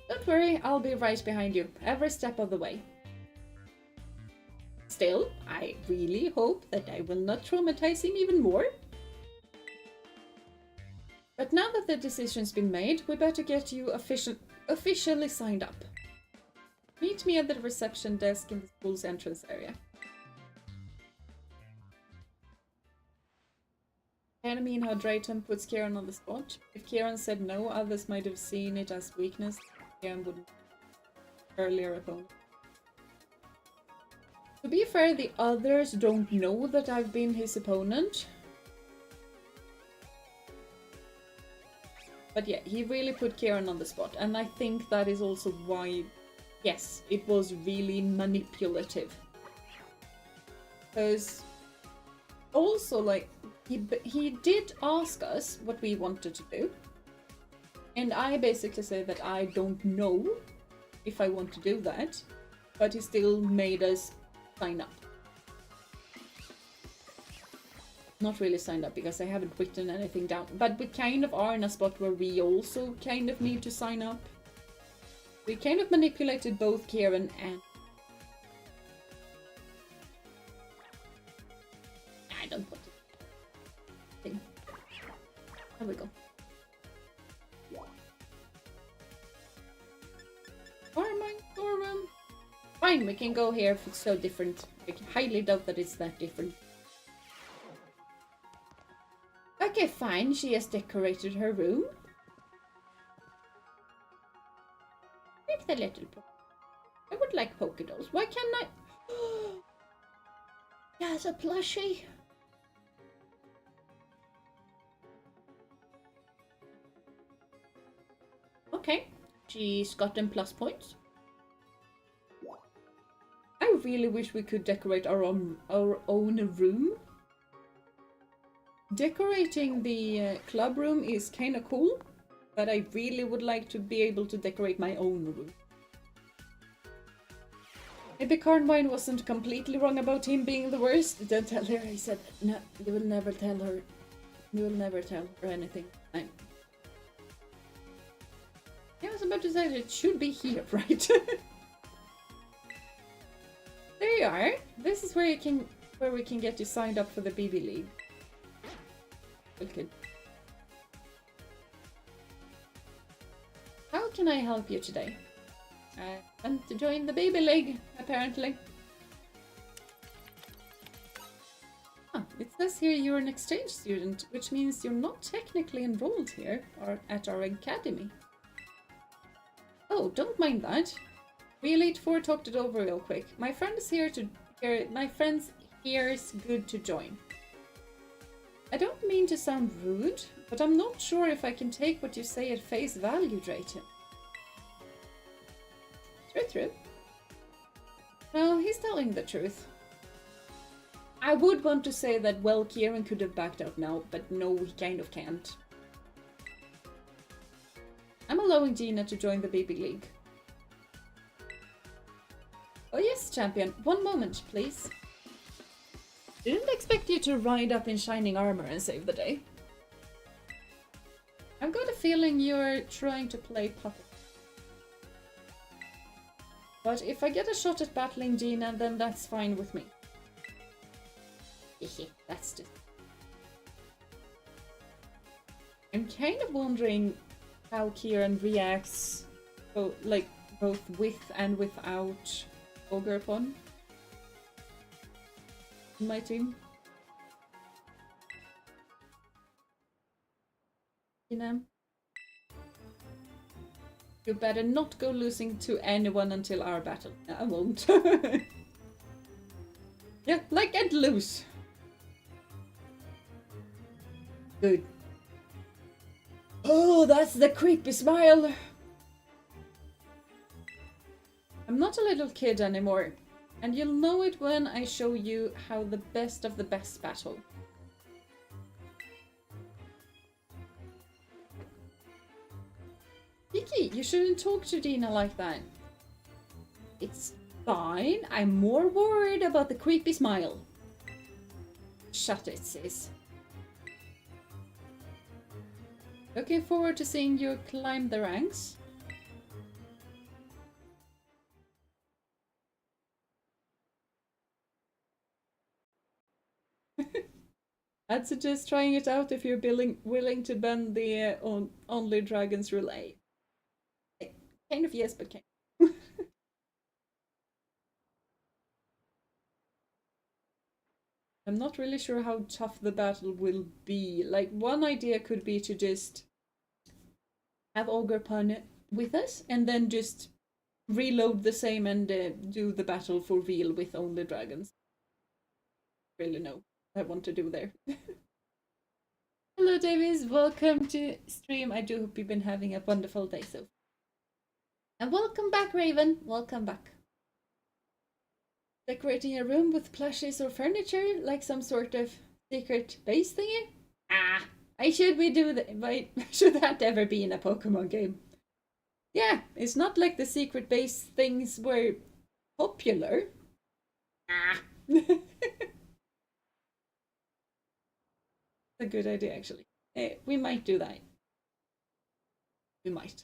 Don't worry, I'll be right behind you, every step of the way. Still, I really hope that I will not traumatize him even more. But now that the decision's been made, we better get you officially signed up. Meet me at the reception desk in the school's entrance area. I mean how Drayton puts Kieran on the spot. If Kieran said no, others might have seen it as weakness. Kieran wouldn't earlier opponent. To be fair, the others don't know that I've been his opponent. But yeah, he really put Kieran on the spot, and I think that is also why, yes, it was really manipulative. Because also, like, he did ask us what we wanted to do, and I basically said that I don't know if I want to do that, but he still made us sign up. Not really signed up because I haven't written anything down, but we kind of are in a spot where we also kind of need to sign up. We kind of manipulated both Kieran and... I don't want to... There we go. Storm. Fine, we can go here if it's so different. I highly doubt that it's that different. Okay, fine, she has decorated her room. Take the little I would like polka dolls. Why can't I? Yes, a plushie. Okay, she's gotten plus points. I really wish we could decorate our own room. Decorating the club room is kind of cool, but I really would like to be able to decorate my own room. Maybe Carnwine wasn't completely wrong about him being the worst. Don't tell her. I said, no, you will never tell her. You will never tell her anything. I was about to say that it should be here, right? There you are. This is where we can get you signed up for the BB League. Okay. How can I help you today? I want to join the BB League, apparently. Ah, it says here you're an exchange student, which means you're not technically enrolled here or at our academy. Oh, don't mind that. We Elite Four talked it over real quick. My friend's here is good to join. I don't mean to sound rude, but I'm not sure if I can take what you say at face value, Drayton. True. No, he's telling the truth. I would want to say that, well, Kieran could have backed out now, but no, he kind of can't. I'm allowing Jeena to join the BB League. Oh yes, champion. One moment, please. Didn't expect you to ride up in shining armor and save the day. I've got a feeling you're trying to play puppet. But if I get a shot at battling Jeena, then that's fine with me. Hehe, that's just... I'm kind of wondering how Kieran reacts, both with and without Ogre upon. in my team. You know? You better not go losing to anyone until our battle. No, I won't. Yeah, like get loose. Good. Oh, that's the creepy smile. I'm not a little kid anymore, and you'll know it when I show you how the best of the best battle. Kiki, you shouldn't talk to Jeena like that. It's fine. I'm more worried about the creepy smile. Shut it, sis. Looking forward to seeing you climb the ranks. I'd suggest trying it out if you're willing to bend the Only Dragons relay. Kind of yes, but kind of. I'm not really sure how tough the battle will be. Like, one idea could be to just have Ogre Pun with us and then just reload the same and do the battle for real with Only Dragons. Really know what I want to do there. Hello, Davies. Welcome to stream. I do hope you've been having a wonderful day so far. And welcome back, Raven. Welcome back. Decorating a room with plushes or furniture, like some sort of secret base thingy? Ah, should that ever be in a Pokemon game? Yeah, it's not like the secret base things were popular. Ah. A good idea, actually. We might do that. We might.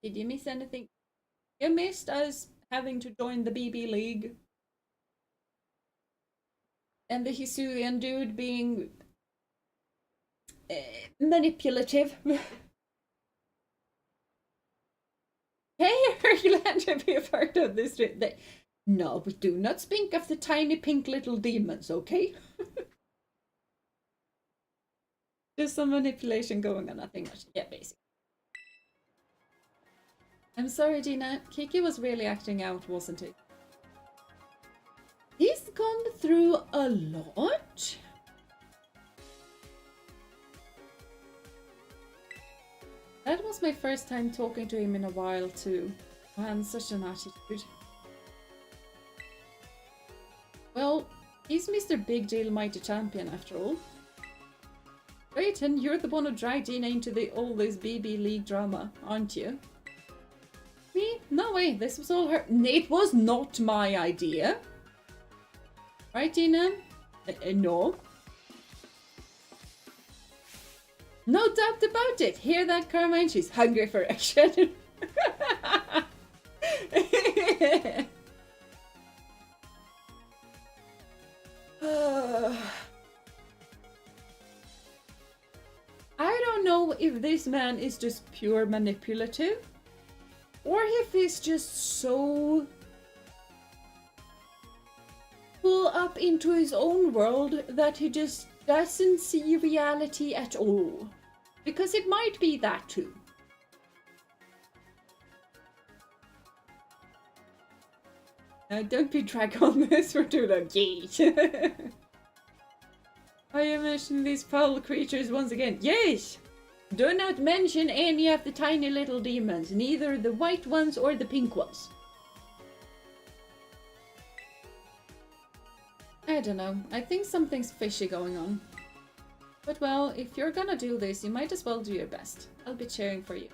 Did you miss anything? You missed us having to join the BB League. And the Hisuian dude being manipulative. Hey, are you glad to be a part of this? No, we do not speak of the tiny pink little demons, okay? There's some manipulation going on, nothing much. Yeah, basically. I'm sorry, Jeena. Kiki was really acting out, wasn't he? He's gone through a lot. That was my first time talking to him in a while, too. Man, such an attitude. Well, he's Mr. Big Deal Mighty Champion, after all. Drayton, you're the one who dragged Jeena into all this BB League drama, aren't you? Me? No way, this was all her. It was not my idea. Right, Jeena? No. No doubt about it. Hear that, Carmine? She's hungry for action. I don't know if this man is just pure manipulative or if he's just so full up into his own world that he just doesn't see reality at all. Because it might be that too. Don't be drag on this, we're too lucky. Are you mentioning these foul creatures once again? Yes! Do not mention any of the tiny little demons, neither the white ones or the pink ones. I don't know, I think something's fishy going on. But well, if you're gonna do this, you might as well do your best. I'll be cheering for you.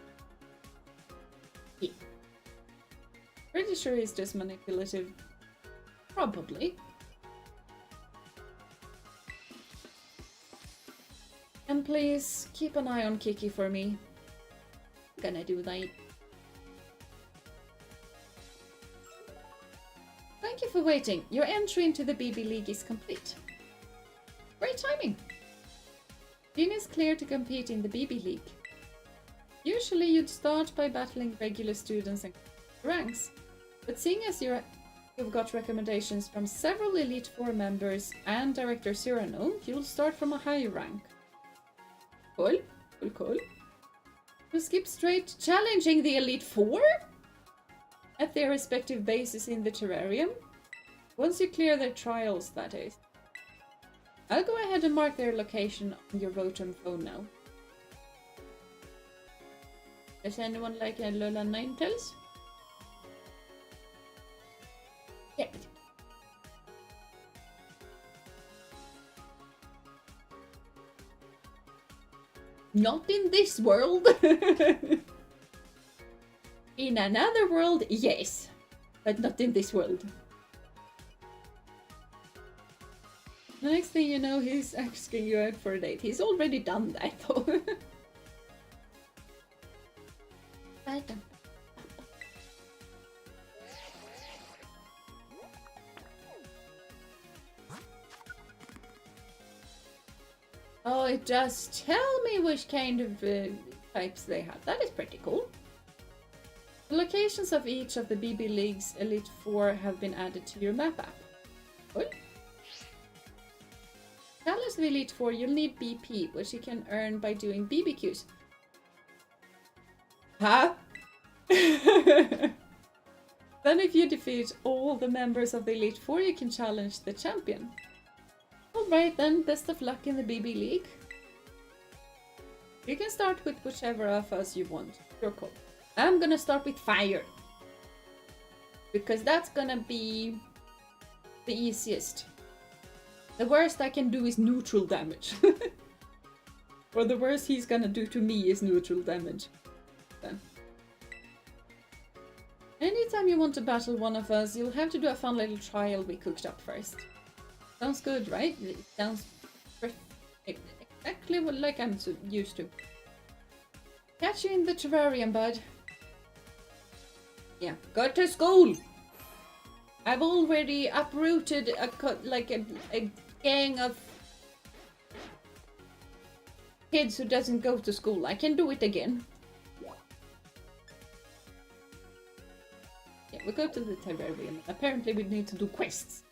Yeah. Pretty sure he's just manipulative. Probably. And please, keep an eye on Kiki for me. I'm gonna do that. Thank you for waiting. Your entry into the BB League is complete. Great timing. Jeena is clear to compete in the BB League. Usually you'd start by battling regular students and ranks, But seeing as you've got recommendations from several Elite Four members and Director Cyrano, you'll start from a high rank. Cool, cool, cool. We'll skip straight to challenging the Elite Four at their respective bases in the terrarium. Once you clear their trials, that is. I'll go ahead and mark their location on your Rotom phone now. Does anyone like a Lola Ninetales? Yeah. Not in this world. In another world, yes. But not in this world. The next thing you know, he's asking you out for a date. He's already done that, though. Oh, it does tell me which kind of types they have. That is pretty cool. The locations of each of the BB League's Elite Four have been added to your map app. Cool. Challenge the Elite Four, you'll need BP, which you can earn by doing BBQs. Huh? Then if you defeat all the members of the Elite Four, you can challenge the champion. Alright then, best of luck in the BB League. You can start with whichever of us you want. Your call. I'm gonna start with fire. Because that's gonna be the easiest. The worst I can do is neutral damage. Or the worst he's gonna do to me is neutral damage. Then. Anytime you want to battle one of us, you'll have to do a fun little trial we cooked up first. Sounds good, right? It sounds exactly like I'm so used to. Catch you in the terrarium, bud. Yeah, go to school! I've already uprooted a gang of kids who doesn't go to school. I can do it again. Yeah, we go to the terrarium. Apparently we need to do quests.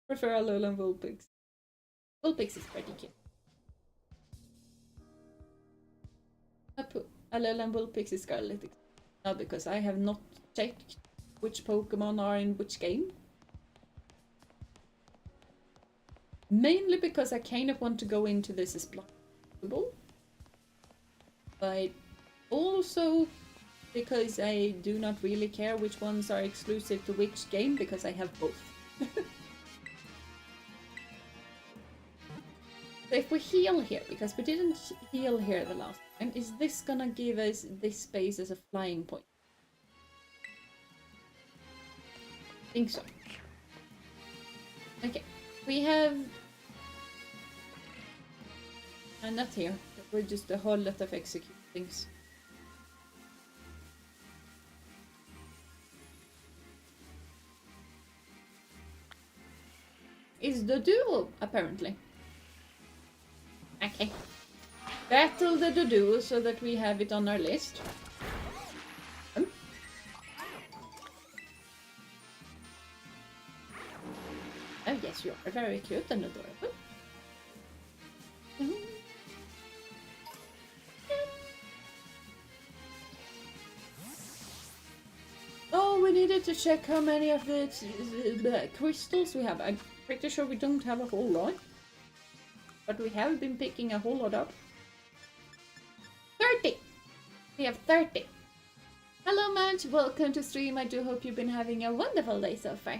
Prefer Alolan Vulpix. Vulpix is pretty cute. Alolan Vulpix is Scarlet. Now because I have not checked which Pokemon are in which game. Mainly because I kind of want to go into this as possible. But also because I do not really care which ones are exclusive to which game because I have both. So if we heal here, because we didn't heal here the last time, is this gonna give us this space as a flying point? I think so. Okay, we have... And not here, we're just a whole lot of execute things. Is the duo, apparently. Okay. Battle the Dodo so that we have it on our list. Oh yes, you are very cute and adorable. Oh, we needed to check how many of the crystals we have. I'm pretty sure we don't have a whole lot. But we have been picking a whole lot up. 30! We have 30. Hello, Madge. Welcome to stream. I do hope you've been having a wonderful day so far.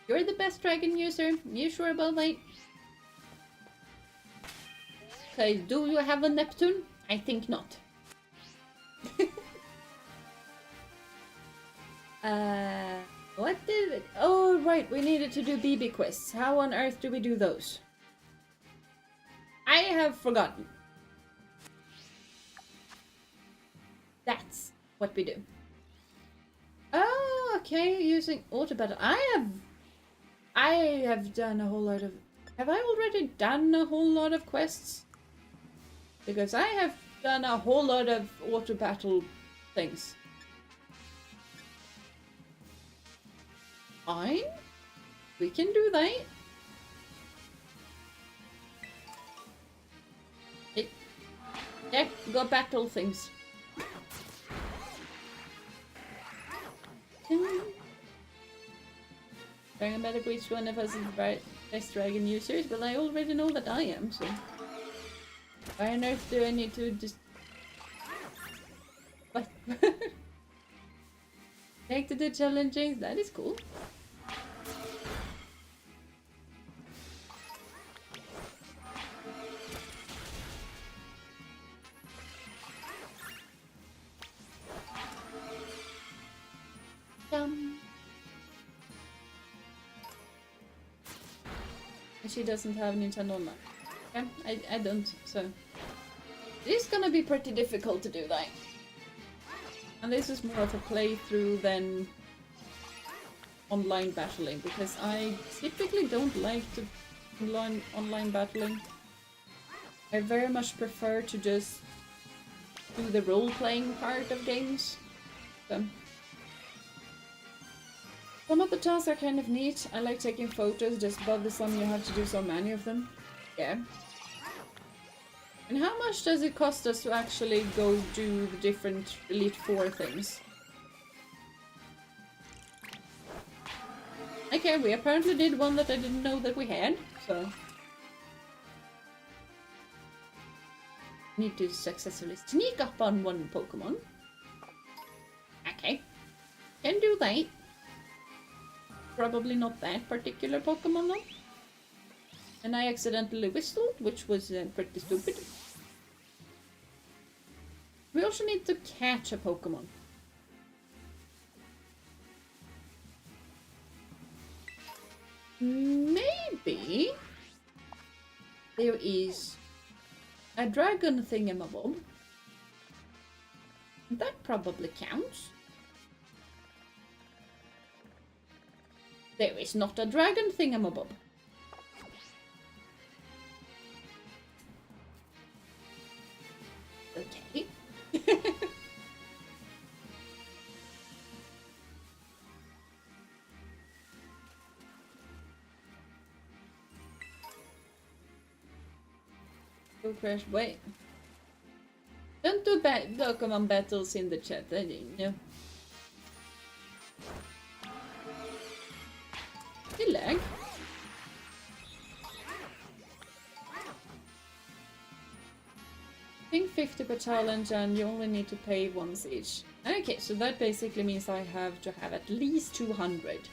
You're the best dragon user. You sure about that? Okay, do you have a Neptune? I think not. What did it? Oh, right, we needed to do BB quests. How on earth do we do those? I have forgotten. That's what we do. Oh, okay, using auto battle. I have done a whole lot of... Have I already done a whole lot of quests? Because I have done a whole lot of auto battle things. Fine. We can do that. Yeah, go battle things. Dragon better which one of us is the best dragon users? Well, I already know that I am, so... Why on earth do I need to just... What? Like to do challenging? That is cool. She doesn't have Nintendo Online. Yeah, I don't, so... It's gonna be pretty difficult to do that. And this is more of a playthrough than online battling, because I typically don't like to online battling. I very much prefer to just do the role-playing part of games. So. Some of the tasks are kind of neat. I like taking photos, just above the sun you have to do so many of them. Yeah. And how much does it cost us to actually go do the different Elite Four things? Okay, we apparently did one that I didn't know that we had, so... Need to successfully sneak up on one Pokemon. Okay. Can do that. Probably not that particular Pokemon though. And I accidentally whistled, which was pretty stupid. We also need to catch a Pokemon. Maybe there is a dragon thingamabob. That probably counts. There is not a dragon thingamabob. Okay. Go crash. Wait. Don't do Pokemon battles in the chat. I didn't know. You lag. I think 50 per challenge and you only need to pay once each. Okay, so that basically means I have to have at least 200.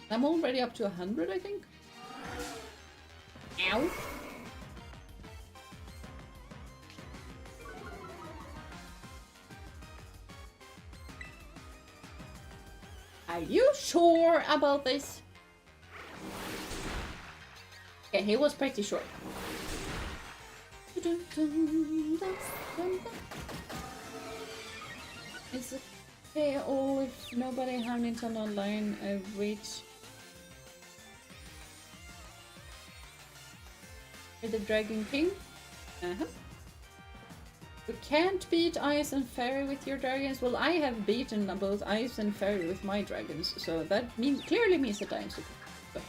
I'm already up to 100, I think. Ow. Are you sure about this? Okay, he was pretty sure. It's okay, oh, if nobody have Nintendo Online, I've reached the Dragon King. You can't beat Ice and Fairy with your dragons. Well, I have beaten both Ice and Fairy with my dragons, so that clearly means that I am super. So.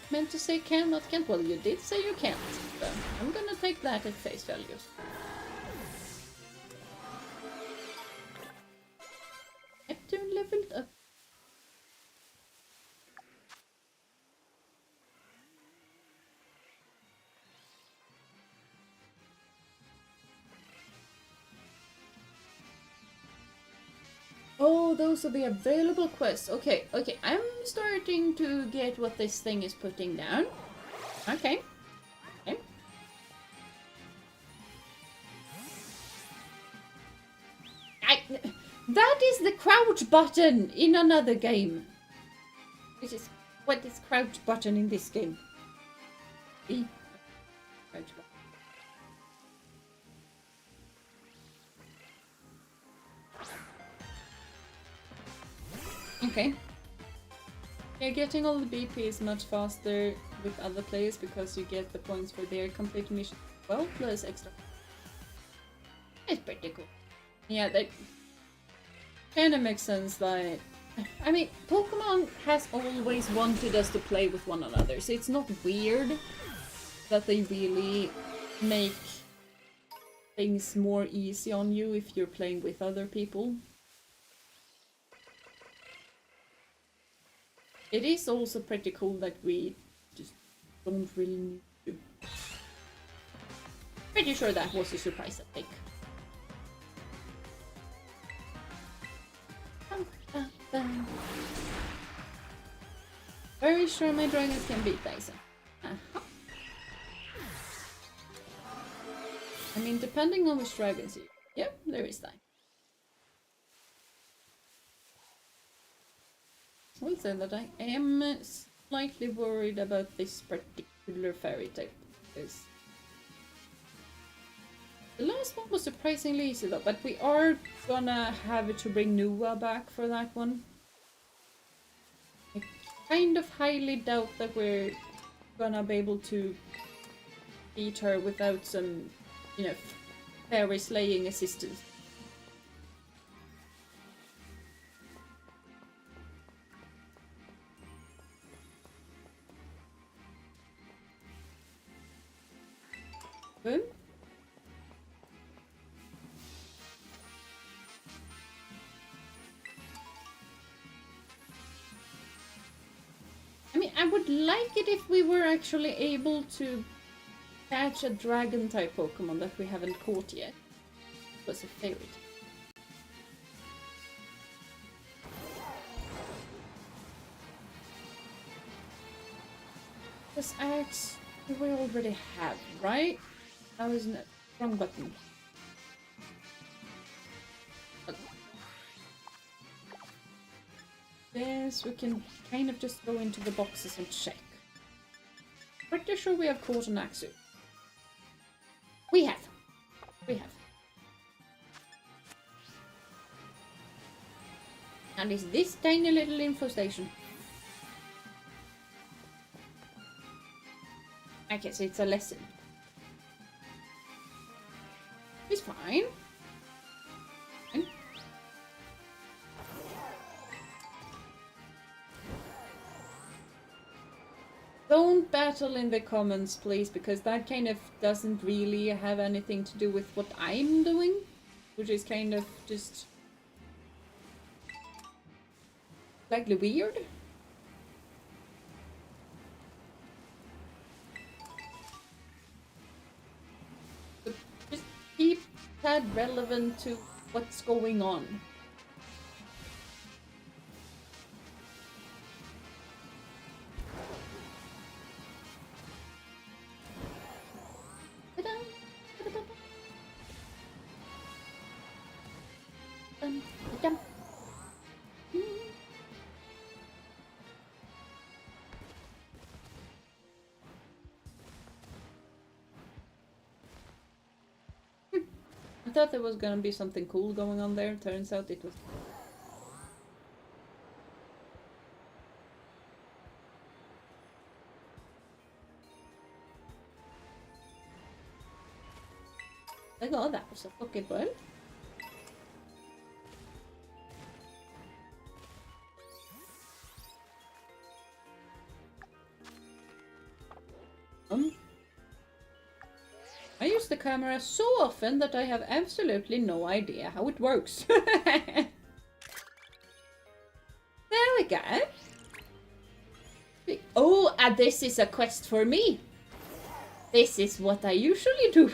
Meant to say can, not can't. Well, you did say you can't, so I'm gonna take that at face value. Neptune leveled up. Oh, those are the available quests. Okay, okay, I'm starting to get what this thing is putting down. Okay. Okay. crouch button in another game. What is crouch button in this game? E. Crouch button. Okay. Yeah, getting all the BP is much faster with other players because you get the points for their complete mission. Well, plus extra. It's pretty cool. Yeah, that kind of makes sense. Like, I mean, Pokemon has always wanted us to play with one another, so it's not weird that they really make things more easy on you if you're playing with other people. It is also pretty cool that we just don't really need to. Pretty sure that was a surprise attack. Very sure my dragons can beat Dyson. I mean, depending on which dragons you... Yep, there is that. I will say that I am slightly worried about this particular fairy type. Because the last one was surprisingly easy though, but we are gonna have to bring Nua back for that one. I kind of highly doubt that we're gonna be able to beat her without some, you know, fairy slaying assistance. Boom. I mean, I would like it if we were actually able to catch a dragon type Pokemon that we haven't caught yet. It was a favorite. This axe we already have, right? I was in the wrong button. Yes, we can kind of just go into the boxes and check. Pretty sure we have caught an Axu. We have. We have. And it's this tiny little info station. I guess it's a lesson. It's fine. Fine. Don't battle in the comments, please, because that kind of doesn't really have anything to do with what I'm doing, which is kind of just slightly weird. But just keep that relevant to what's going on. I thought there was gonna be something cool going on there. Turns out it was. I got that was a Pokeball. I use the camera so often that I have absolutely no idea how it works. There we go. Oh, and this is a quest for me. This is what I usually do.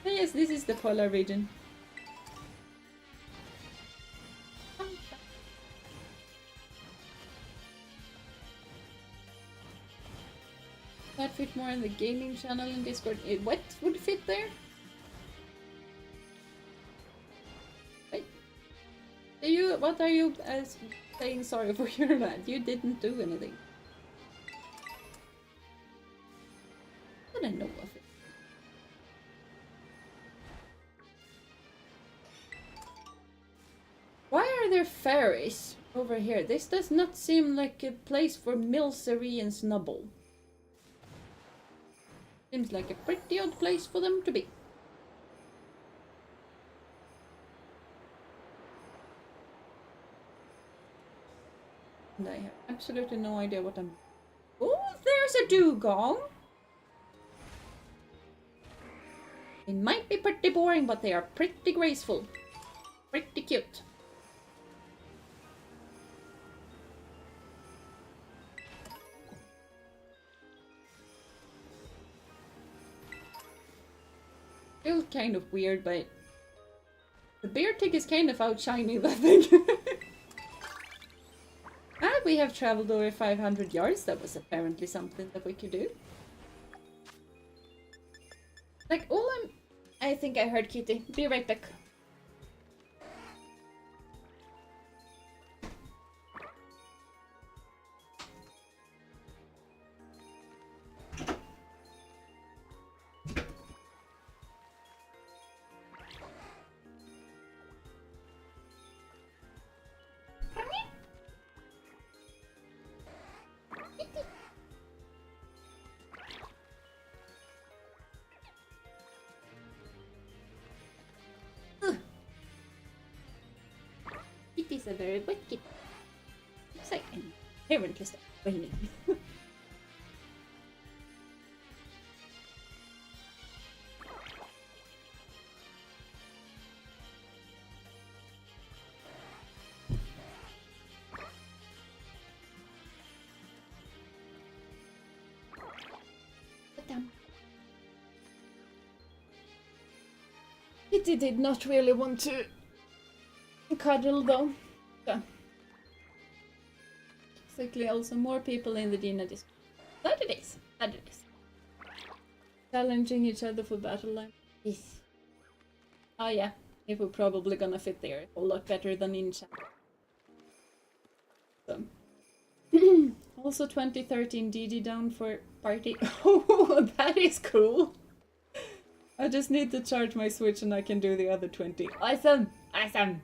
Yes, this is the polar region. That fit more in the gaming channel in Discord. What would fit there? Wait, What are you saying sorry for your lad? You didn't do anything. I don't know of it. Why are there fairies over here? This does not seem like a place for Milsery and Snubble. Seems like a pretty odd place for them to be. And I have absolutely no idea what I'm... Oh, there's a dugong! They might be pretty boring, but they are pretty graceful. Pretty cute. Still kind of weird, but... The bear tick is kind of outshining that thing. Ah, we have traveled over 500 yards. That was apparently something that we could do. Like, I think I heard Kitty. Be right back. Kitty's a very wicked. Looks like an apparently stop raining. Kitty did not really want to cuddle though. So. Basically also more people in the Jeena Discord. That it is. That it is. Challenging each other for battle line. Yes. Oh yeah. It we're probably gonna fit there a whole lot better than in chat. So. Also 2013 DD down for party. Oh, that is cool. I just need to charge my Switch and I can do the other 20. Awesome! Awesome!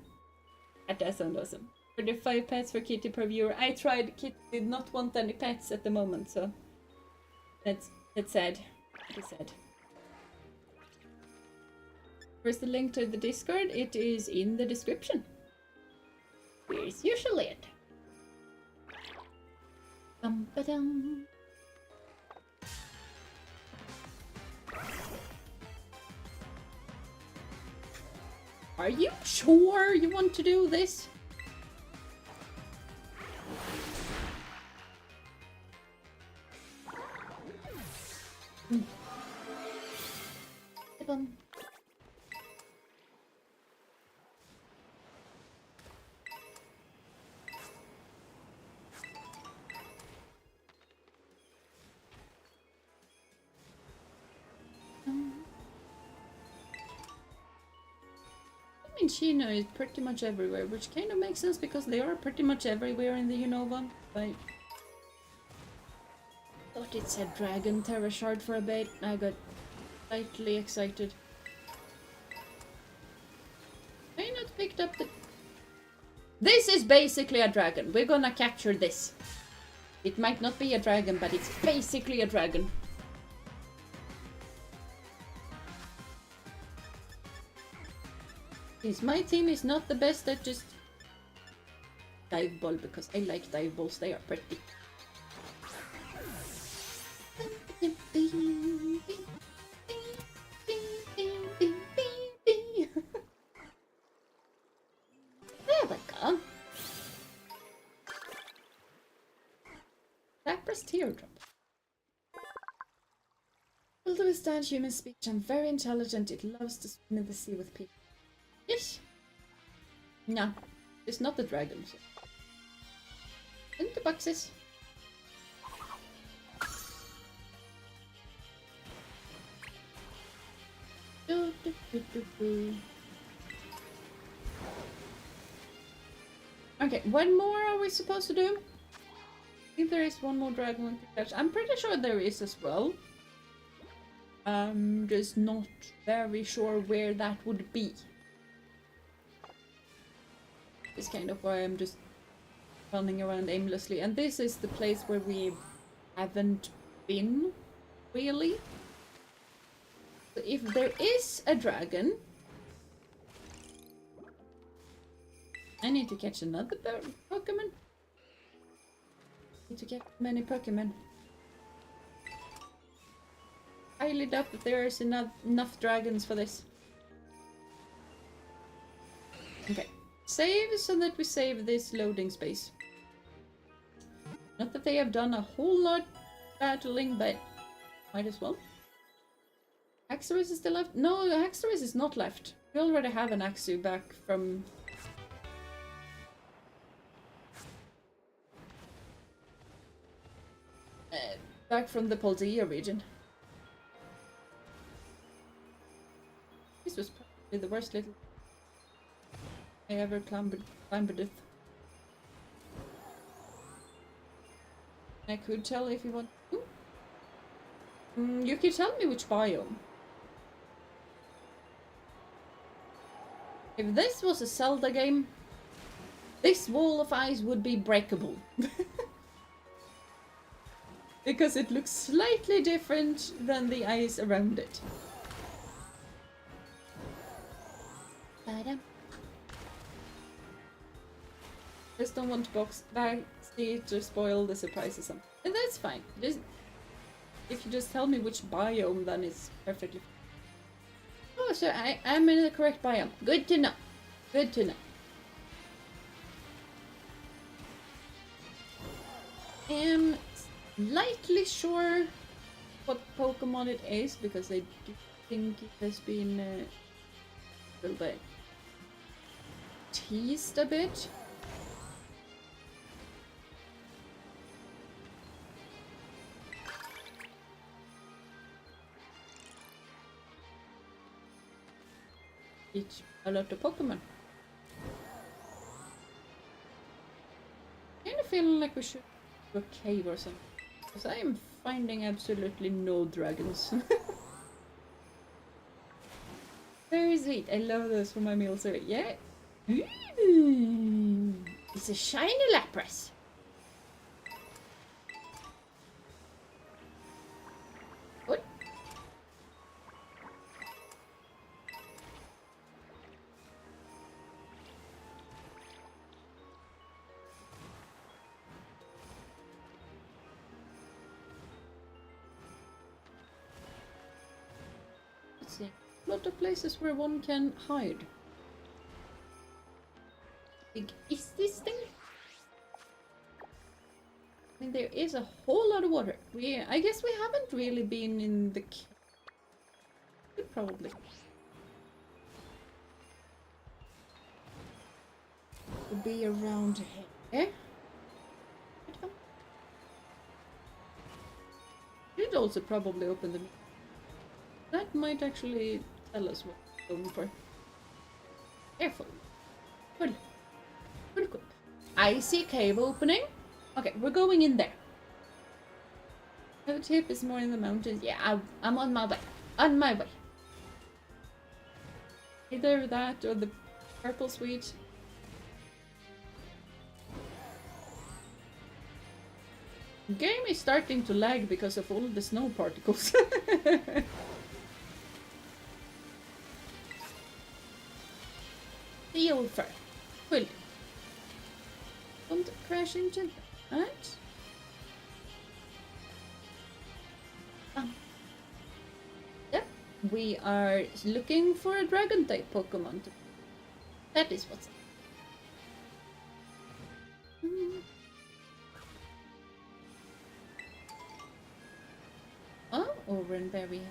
That does sound awesome. For the 5 pets for Kitty per viewer. I tried. Kitty did not want any pets at the moment, so that's sad. It is sad. Where's the link to the Discord? It is in the description. Where's usually it? Dum-ba-dum. Are you sure you want to do this? Jeena is pretty much everywhere, which kind of makes sense because they are pretty much everywhere in the Unova. I thought it said dragon tera shard for a bit. I got slightly excited. I not picked up the... This is basically a dragon. We're gonna capture this. It might not be a dragon, but it's basically a dragon. Since my team is not the best at just dive ball, because I like dive balls, they are pretty. There we go. Lapras teardrop. Able to withstand human speech and very intelligent. It loves to swim in the sea with people. Yes. No, it's not the dragon. So. In the boxes. Okay, what more are we supposed to do? I think there is one more dragon we can catch. I'm pretty sure there is as well. I'm just not very sure where that would be. It's kind of why I'm just running around aimlessly. And this is the place where we haven't been, really. So if there is a dragon, I need to catch another Pokemon. Need to get many Pokemon. Highly doubt that there is enough dragons for this. Okay. Save so that we save this loading space. Not that they have done a whole lot battling, but might as well. Axorus is still left? No, Axorus is not left. We already have an Axu back from... back from the Paldea region. This was probably the worst little I ever climbed it. I could tell if you want to. You could tell me which biome. If this was a Zelda game, this wall of ice would be breakable. Because it looks slightly different than the ice around it. Just don't want to box back to spoil the surprise or something. And that's fine. Just if you just tell me which biome, then it's perfectly fine. Oh, so I'm in the correct biome. Good to know. Good to know. I'm slightly sure what Pokemon it is, because I do think it has been a little bit teased a bit. Teach a lot of Pokemon. Kind of feeling like we should go a cave or something, because I am finding absolutely no dragons. Very sweet. I love those for my meals. Yeah. It's a shiny Lapras. What? Let's see. A lot of places where one can hide. Big is this thing? I mean, there is a whole lot of water. I guess we haven't really been in the cave. Probably. Could be around here. Should also probably open the. That might actually tell us what we're going for. Careful. Good. Good, good. I see cave opening. Okay, we're going in there. No tip is more in the mountains. Yeah, I'm on my way. On my way. Either that or the purple sweet. The game is starting to lag because of all the snow particles. The old fur. Fully. Don't crash into that. Yep. We are looking for a dragon type Pokemon. That is what's. Oh, over in there we have.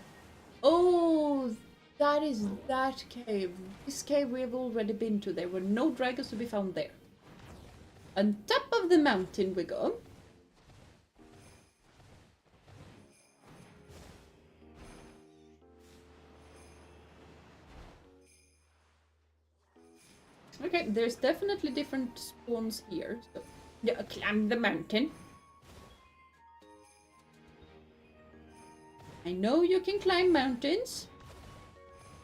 Oh, that is that cave. This cave we have already been to. There were no dragons to be found there. On top of the mountain we go. Okay, there's definitely different spawns here. So yeah, climb the mountain. I know you can climb mountains.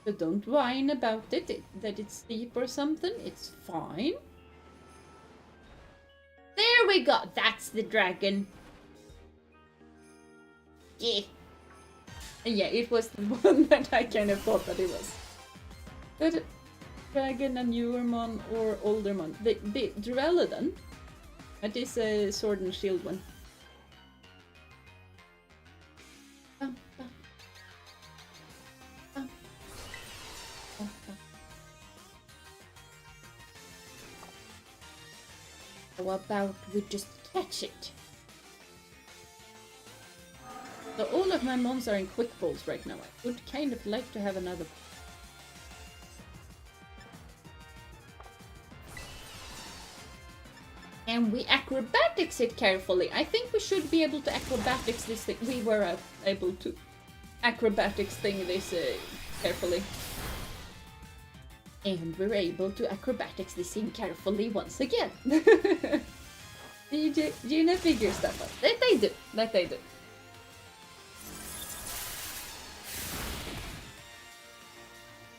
So don't whine about that it's steep or something. It's fine. There we go. That's the dragon. Yeah. Yeah, it was the one that I kind of thought that it was. But dragon, a newer mon or older mon. The Duraludon. That is a sword and shield one. How about we just catch it? So all of my mons are in quick balls right now. I would kind of like to have another. And we acrobatics it carefully. I think we should be able to acrobatics this thing. We were able to acrobatics thing this carefully. And we're able to acrobatics this thing carefully once again. Jeena figure stuff out. That they do. That they do.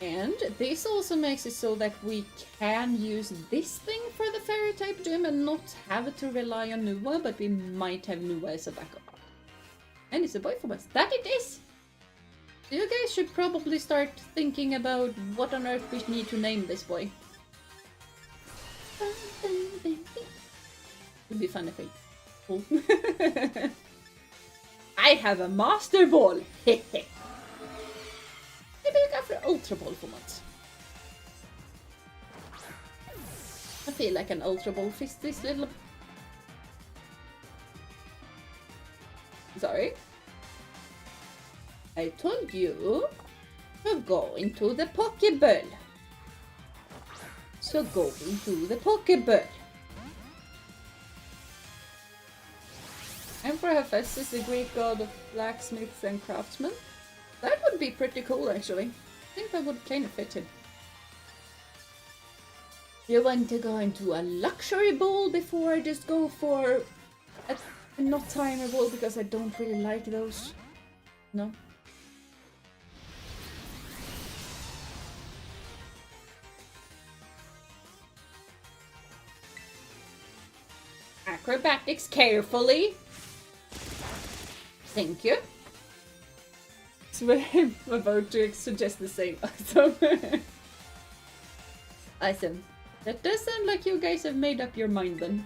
And this also makes it so that we can use this thing for the fairy type gym and not have to rely on Nuwa, but we might have Nuwa as a backup. And it's a boy for us. That it is! You guys should probably start thinking about what on earth we need to name this boy. Would be fun if I... Cool. I have a master ball! Maybe I go for ultra ball for once. I feel like an ultra ball fist this little... Sorry? I told you to go into the Pokeball. So go into the Pokeball. Emperor Hephaestus, the Greek god of blacksmiths and craftsmen. That would be pretty cool, actually. I think that would kind of fit him. You want to go into a luxury ball before I just go for a not timer ball because I don't really like those. No. Acrobatics carefully. Thank you. So I'm about to suggest the same. Awesome. That does sound like you guys have made up your mind then.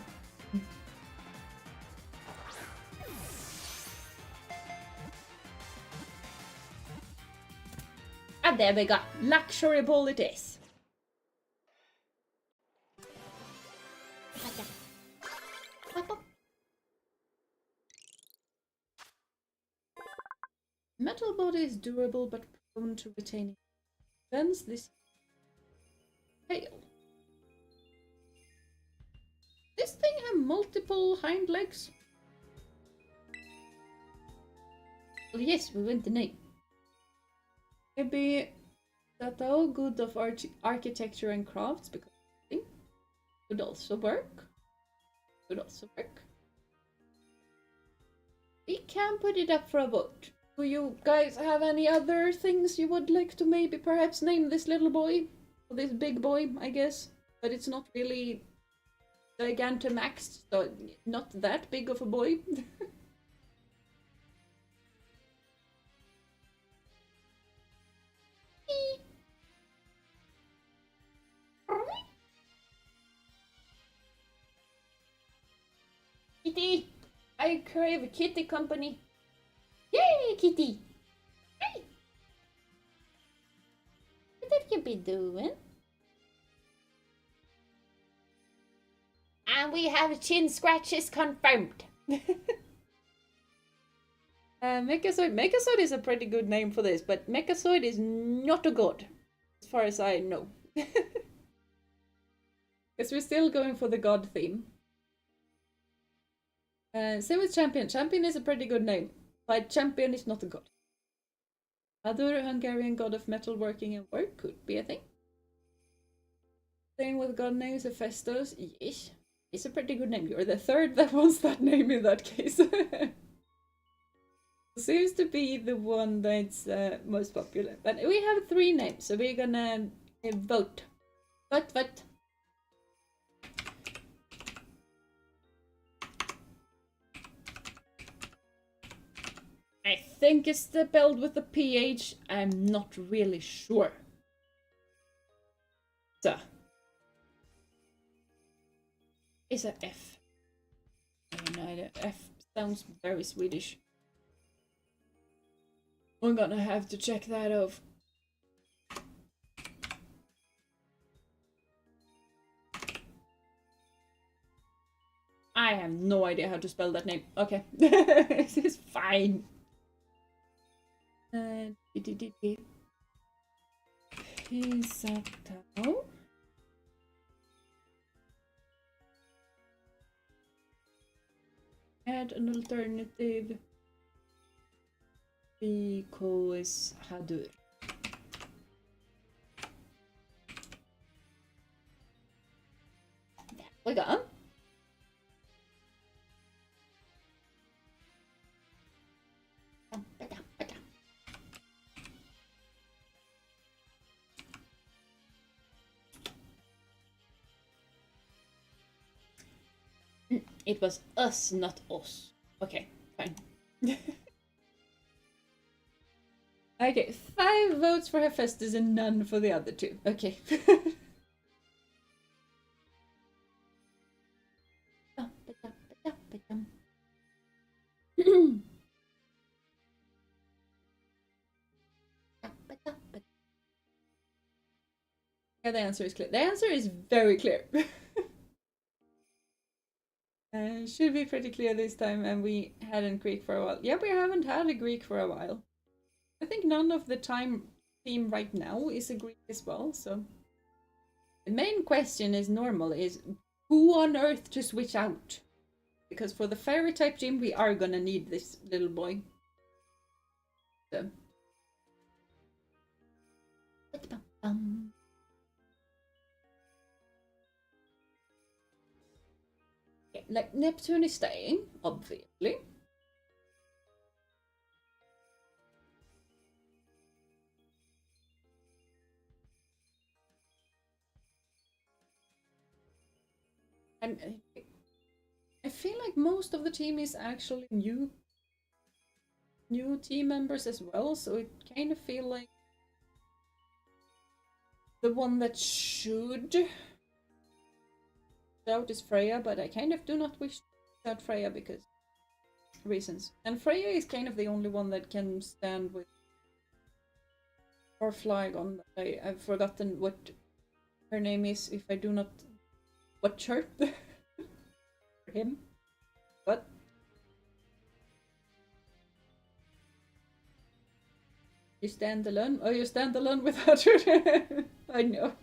And there we go. Luxury ball it is. Metal body is durable but prone to retaining defense. This fail. This thing have multiple hind legs. Well, yes, we went the name. Maybe that all good of architecture and crafts because would also work. Would also work. We can put it up for a vote. Do you guys have any other things you would like to maybe perhaps name this little boy? Or this big boy, I guess. But it's not really Gigantamax, so not that big of a boy. Kitty! I crave a kitty company. Yay, kitty! Hey! What have you been doing? And we have chin scratches confirmed. Mechazoid. Mechazoid is a pretty good name for this, but Mechazoid is not a god, as far as I know. Because we're still going for the god theme. Same with Champion. Champion is a pretty good name, but Champion is not a god. Other Hungarian god of metalworking and work could be a thing. Same with god names, Hephaestus. Yes. It's a pretty good name. You're the third that wants that name in that case. Seems to be the one that's most popular. But we have 3 names, so we're gonna vote. Vote. I think it's spelled with a PH. I'm not really sure. So. It's a F. I don't know, F sounds very Swedish. We're gonna have to check that off. I have no idea how to spell that name. Okay. This is fine. Pisatao. Add an alternative because Hadur. There we go. It was us, not us. Okay, fine. Okay, 5 votes for Hephaestus and none for the other 2. Okay. Yeah, the answer is clear. The answer is very clear. Should be pretty clear this time, and we hadn't Greek for a while. Yeah, we haven't had a Greek for a while. I think none of the team right now is a Greek as well, so... The main question is who on earth to switch out? Because for the fairy type gym, we are gonna need this little boy. So... Like, Neptune is staying, obviously. And I feel like most of the team is actually new team members as well, so it kind of feel like the one that should out is Freya, but I kind of do not wish to shout Freya because reasons. And Freya is kind of the only one that can stand with our flag on. I've forgotten what her name is if I do not watch her. For him. What? You stand alone? Oh, you stand alone without her? I know.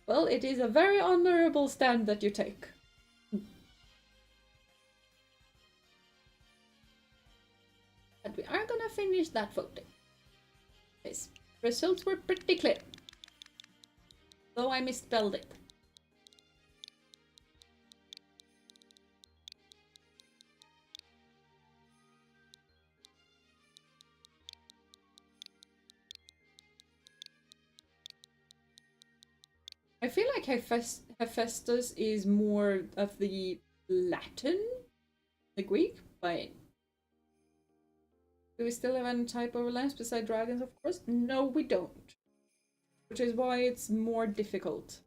Well, it is a very honorable stand that you take. But we are gonna finish that voting. Yes, results were pretty clear. Though I misspelled it. I feel like Hephaestus is more of the Latin, the Greek, but do we still have any type overlaps beside dragons, of course? No, we don't. Which is why it's more difficult.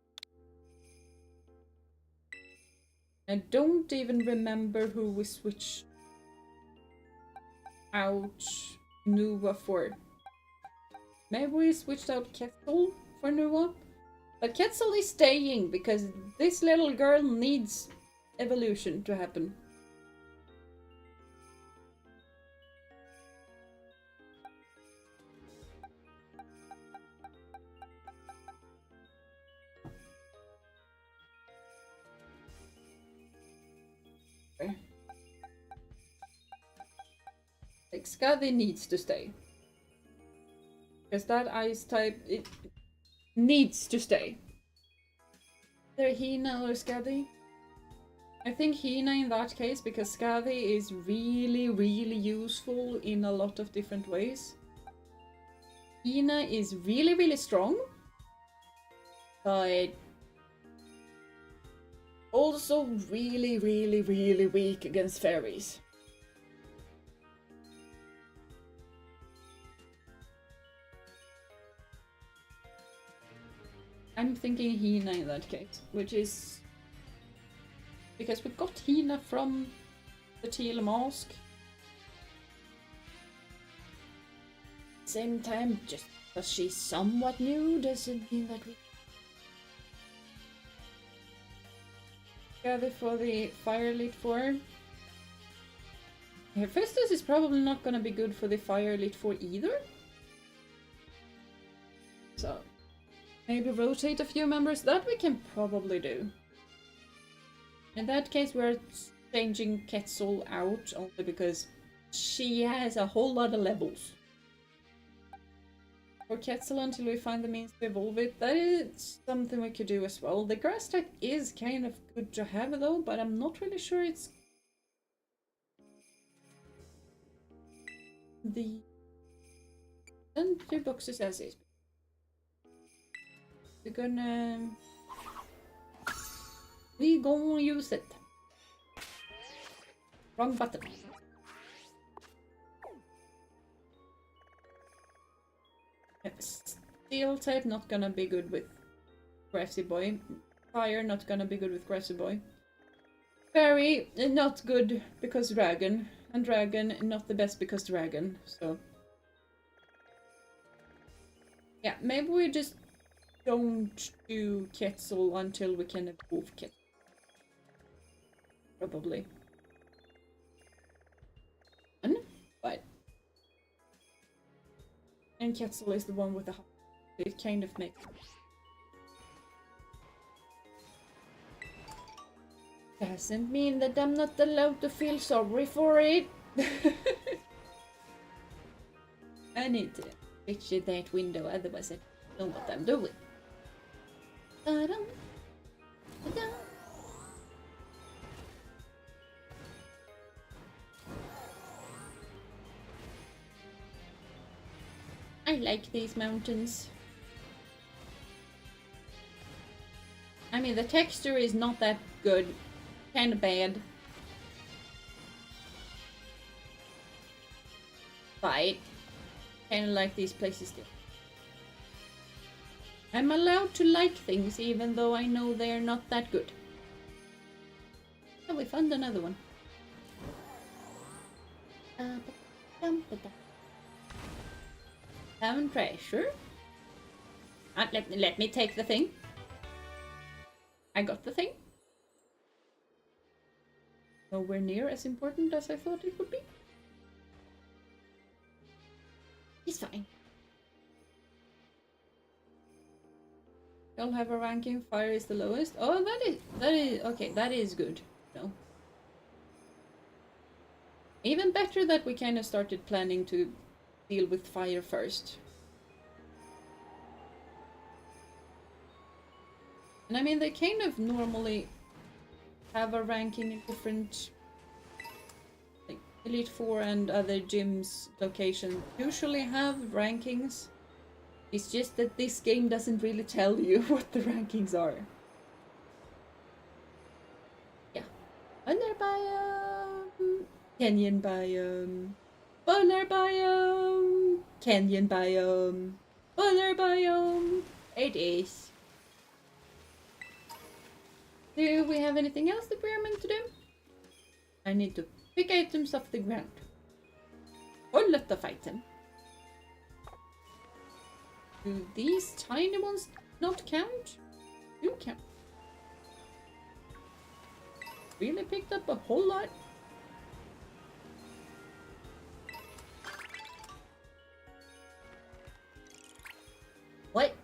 I don't even remember who we switched out Nuva for. Maybe we switched out Kettle for Nuva? But Ketzel is staying because this little girl needs evolution to happen. Like, Skadi needs to stay. Because that ice type, it needs to stay. Either Jeena or Scathy. I think Jeena in that case, because Scathy is really, really useful in a lot of different ways. Jeena is really, really strong, but also really, really, really weak against fairies. I'm thinking Jeena in that case, which is because we got Jeena from the Teal Mask. Same time, just because she's somewhat new doesn't mean that we gather for the Fire Elite 4. Hephaestus is probably not gonna be good for the Fire Elite 4 either. So maybe rotate a few members. That we can probably do. In that case, we're changing Quetzal out only because she has a whole lot of levels. For Quetzal until we find the means to evolve it, that is something we could do as well. The grass type is kind of good to have though, but I'm not really sure it's the... And 2 boxes as is. We're gonna use it. Wrong button. Steel type not gonna be good with Grassy Boy. Fire not gonna be good with Grassy Boy. Fairy not good because dragon. And dragon not the best because dragon. So yeah, maybe we just don't do Quetzal until we can evolve Quetzal. Probably. But and Quetzal is the one with the heart. It kind of makes doesn't mean that I'm not allowed to feel sorry for it. I need to picture that window, otherwise I don't know what I'm doing. I like these mountains. I mean, the texture is not that good. Kinda bad. But kinda like these places too. I'm allowed to like things even though I know they're not that good. Oh, we found another one. Found treasure. Let me take the thing. I got the thing. Nowhere near as important as I thought it would be. He's fine. Y'all have a ranking. Fire is the lowest. Oh, that is okay. That is good. No. Even better that we kind of started planning to deal with fire first. And I mean, they kind of normally have a ranking in different, like Elite 4 and other gyms locations usually have rankings. It's just that this game doesn't really tell you what the rankings are. Yeah. Under biome, Canyon biome, polar biome, canyon biome, polar biome. It is. Do we have anything else that we are meant to do? I need to pick items off the ground. Or lot of items. Do these tiny ones not count? Do count. Really picked up a whole lot. What?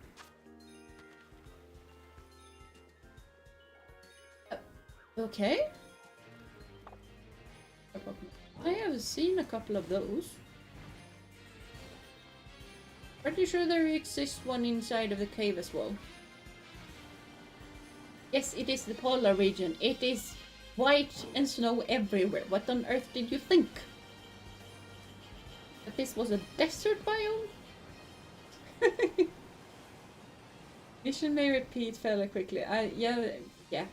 Okay. I have seen a couple of those. Pretty sure there exists one inside of the cave as well. Yes, it is the polar region. It is white and snow everywhere. What on earth did you think? That this was a desert biome? Mission may repeat fairly quickly. Yeah.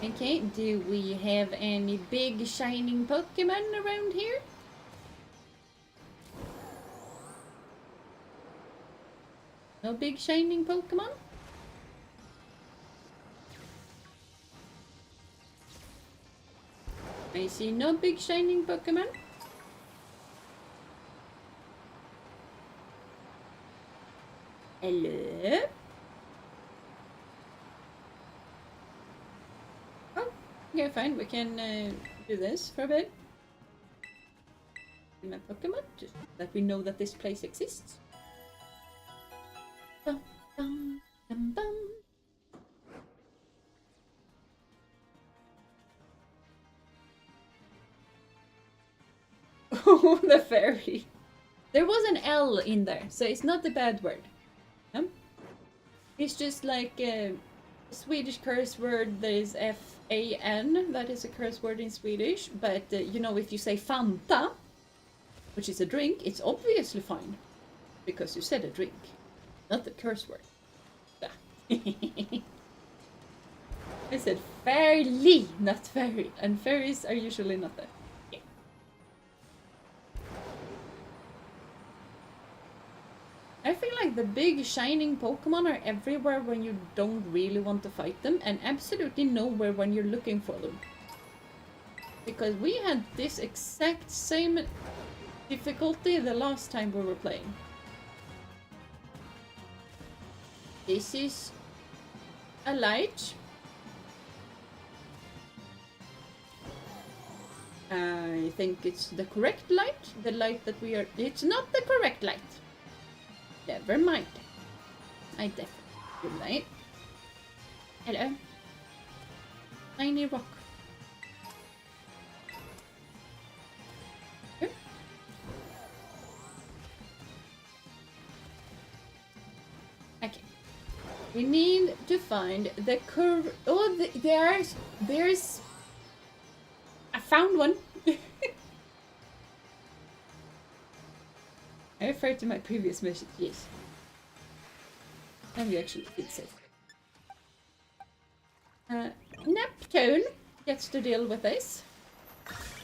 Okay, do we have any big shining Pokemon around here? No big shining Pokemon? I see no big shining Pokemon. Hello? Oh, okay, fine. We can do this for a bit. My Pokemon, just that we know that this place exists. Bum, bum, bum, bum. Oh, the fairy. There was an L in there, so it's not a bad word. It's just like a Swedish curse word. There is F-A-N. That is a curse word in Swedish. But, you know, if you say Fanta, which is a drink, it's obviously fine. Because you said a drink, not the curse word. I said fairly, not fairy. And fairies are usually not that. I feel like the big shining Pokemon are everywhere when you don't really want to fight them, and absolutely nowhere when you're looking for them. Because we had this exact same difficulty the last time we were playing. This is a light. I think it's the correct light. The light that we are... It's not the correct light. Never mind. I definitely do light. Hello. Tiny rock. Here. Okay. We need to find the there's... I found one. I referred to my previous mission, yes. And we actually did save. Neptune gets to deal with this.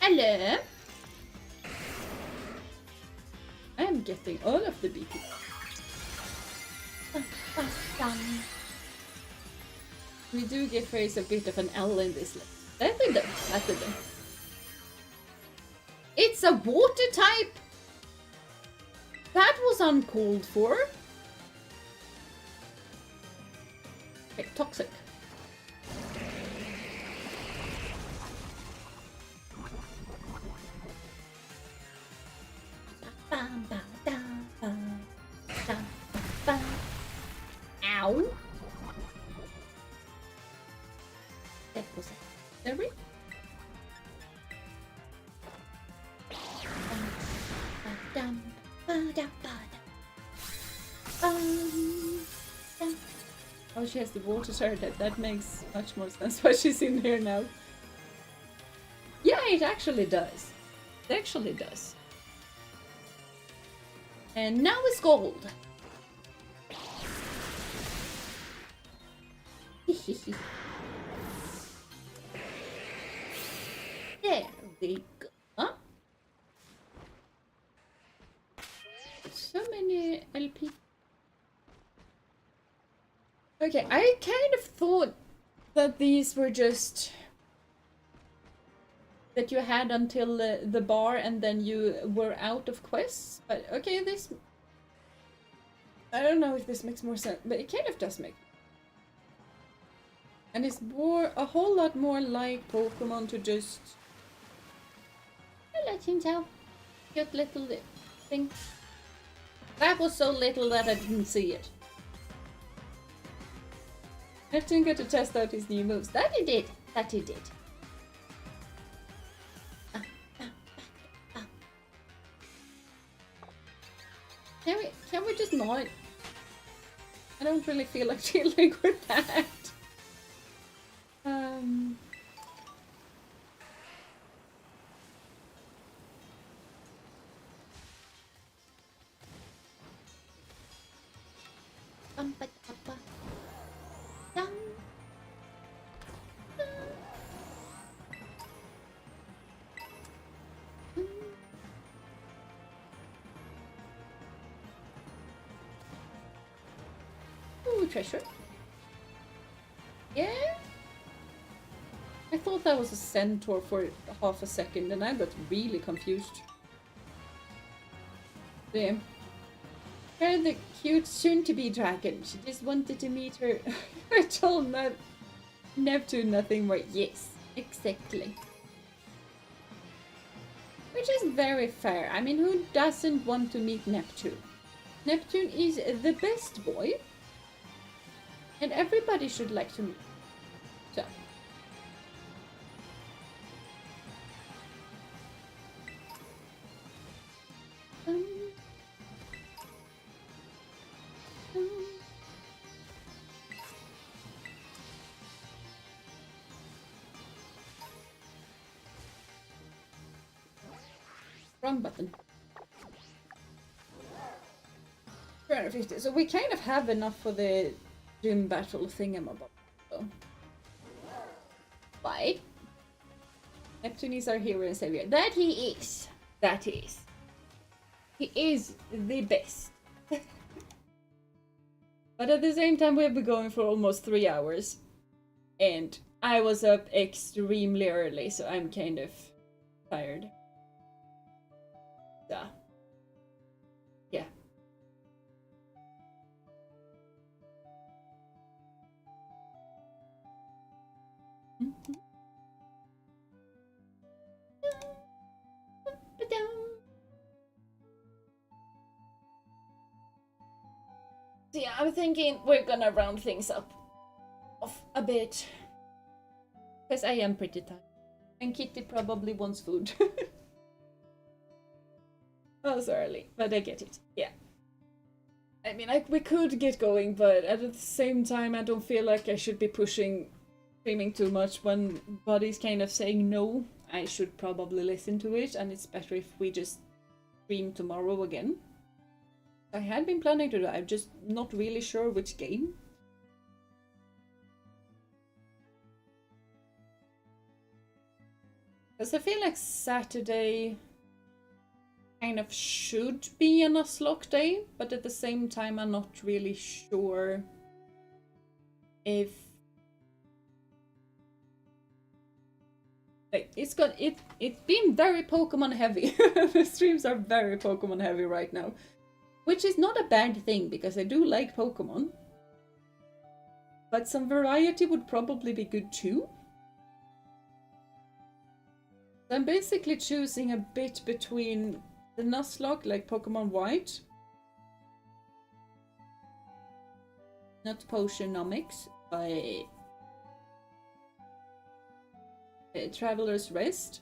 Hello! I'm getting all of the BP. We do give Fairies a bit of an L in this list. That we do. That we do. It's a water type! That was uncalled for. Okay, toxic. Ow. That was it. Sorry. Oh, she has the water turret. That makes much more sense why she's in here now. Yeah, it actually does. It actually does. And now it's gold. There we go. So many LP. Okay, I kind of thought that these were just that you had until the bar and then you were out of quests. But okay, this... I don't know if this makes more sense, but it kind of does make. And it's more, a whole lot more like Pokemon to just... I let him tell. Cute little thing. That was so little that I didn't see it. Neptune got to test out his new moves. That he did. That he did. Can we just not I don't really feel like dealing with that. Ooh, treasure. Yeah. I thought that was a centaur for half a second and I got really confused. Damn. Her the cute soon-to-be dragon. She just wanted to meet her. I told Neptune nothing more. Yes, exactly. Which is very fair. I mean, who doesn't want to meet Neptune? Neptune is the best boy. And everybody should like to meet. So. Wrong button. 350. So we kind of have enough for the gym battle thingamabob. So. Why? Neptune is our hero and savior. That he is. That he is. He is the best. But at the same time, we've been going for almost 3 hours. And I was up extremely early, so I'm kind of tired. Yeah. Mm-hmm. So yeah, I'm thinking we're gonna round things up off a bit. Because I am pretty tired. And Kitty probably wants food. Oh, so early, but I get it. Yeah. I mean, we could get going, but at the same time, I don't feel like I should be screaming too much when body's kind of saying no. I should probably listen to it, and it's better if we just stream tomorrow again. I had been planning to do it, I'm just not really sure which game. Because I feel like Saturday kind of should be a Nuzlocke day, but at the same time I'm not really sure if it's been very Pokemon heavy. The streams are very Pokemon heavy right now, which is not a bad thing because I do like Pokemon, but some variety would probably be good too. So I'm basically choosing a bit between the Nuzlocke, like Pokemon White, not Potionomics, by Traveler's Rest.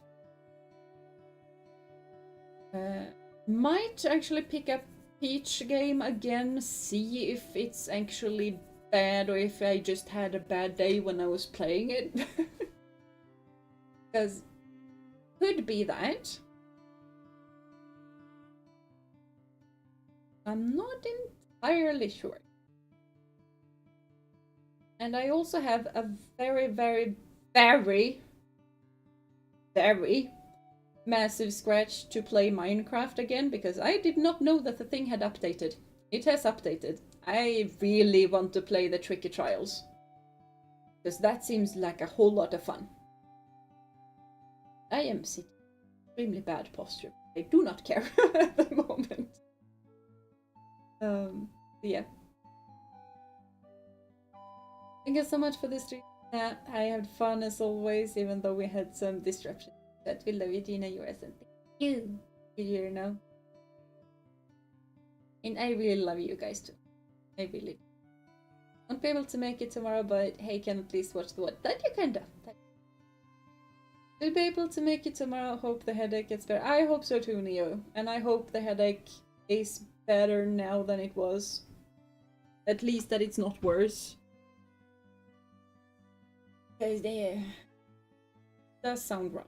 Might actually pick up Peach game again, see if it's actually bad or if I just had a bad day when I was playing it. Because could be that. I'm not entirely sure. And I also have a very, very, very, very massive scratch to play Minecraft again because I did not know that the thing had updated. It has updated. I really want to play the Tricky Trials because that seems like a whole lot of fun. I am sitting in extremely bad posture. I do not care at the moment. Yeah. Thank you so much for this stream. Yeah, I had fun as always, even though we had some disruptions. But we love you, Jeena. You are something. You here now. And I really love you guys too. I really do. Won't be able to make it tomorrow, but hey, can at least watch the what? That you can do. We'll be able to make it tomorrow. Hope the headache gets better. I hope so too, Neo. And I hope the headache is better now than it was at least that it's not worse. Because there does sound rough.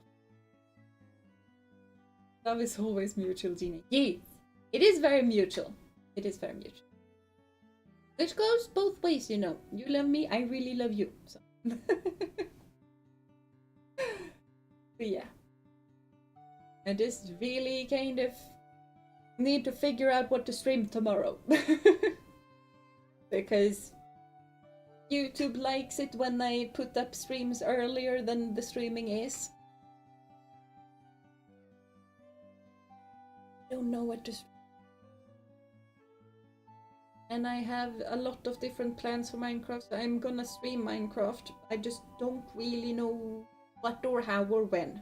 Love is always mutual, Jeena. Yes, it is very mutual. It is very mutual. Which goes both ways, you know. You love me, I really love you. So. But yeah. I just really kind of need to figure out what to stream tomorrow. Because YouTube likes it when I put up streams earlier than the streaming is. Don't know what to stream. And I have a lot of different plans for Minecraft, so I'm gonna stream Minecraft. I just don't really know what or how or when.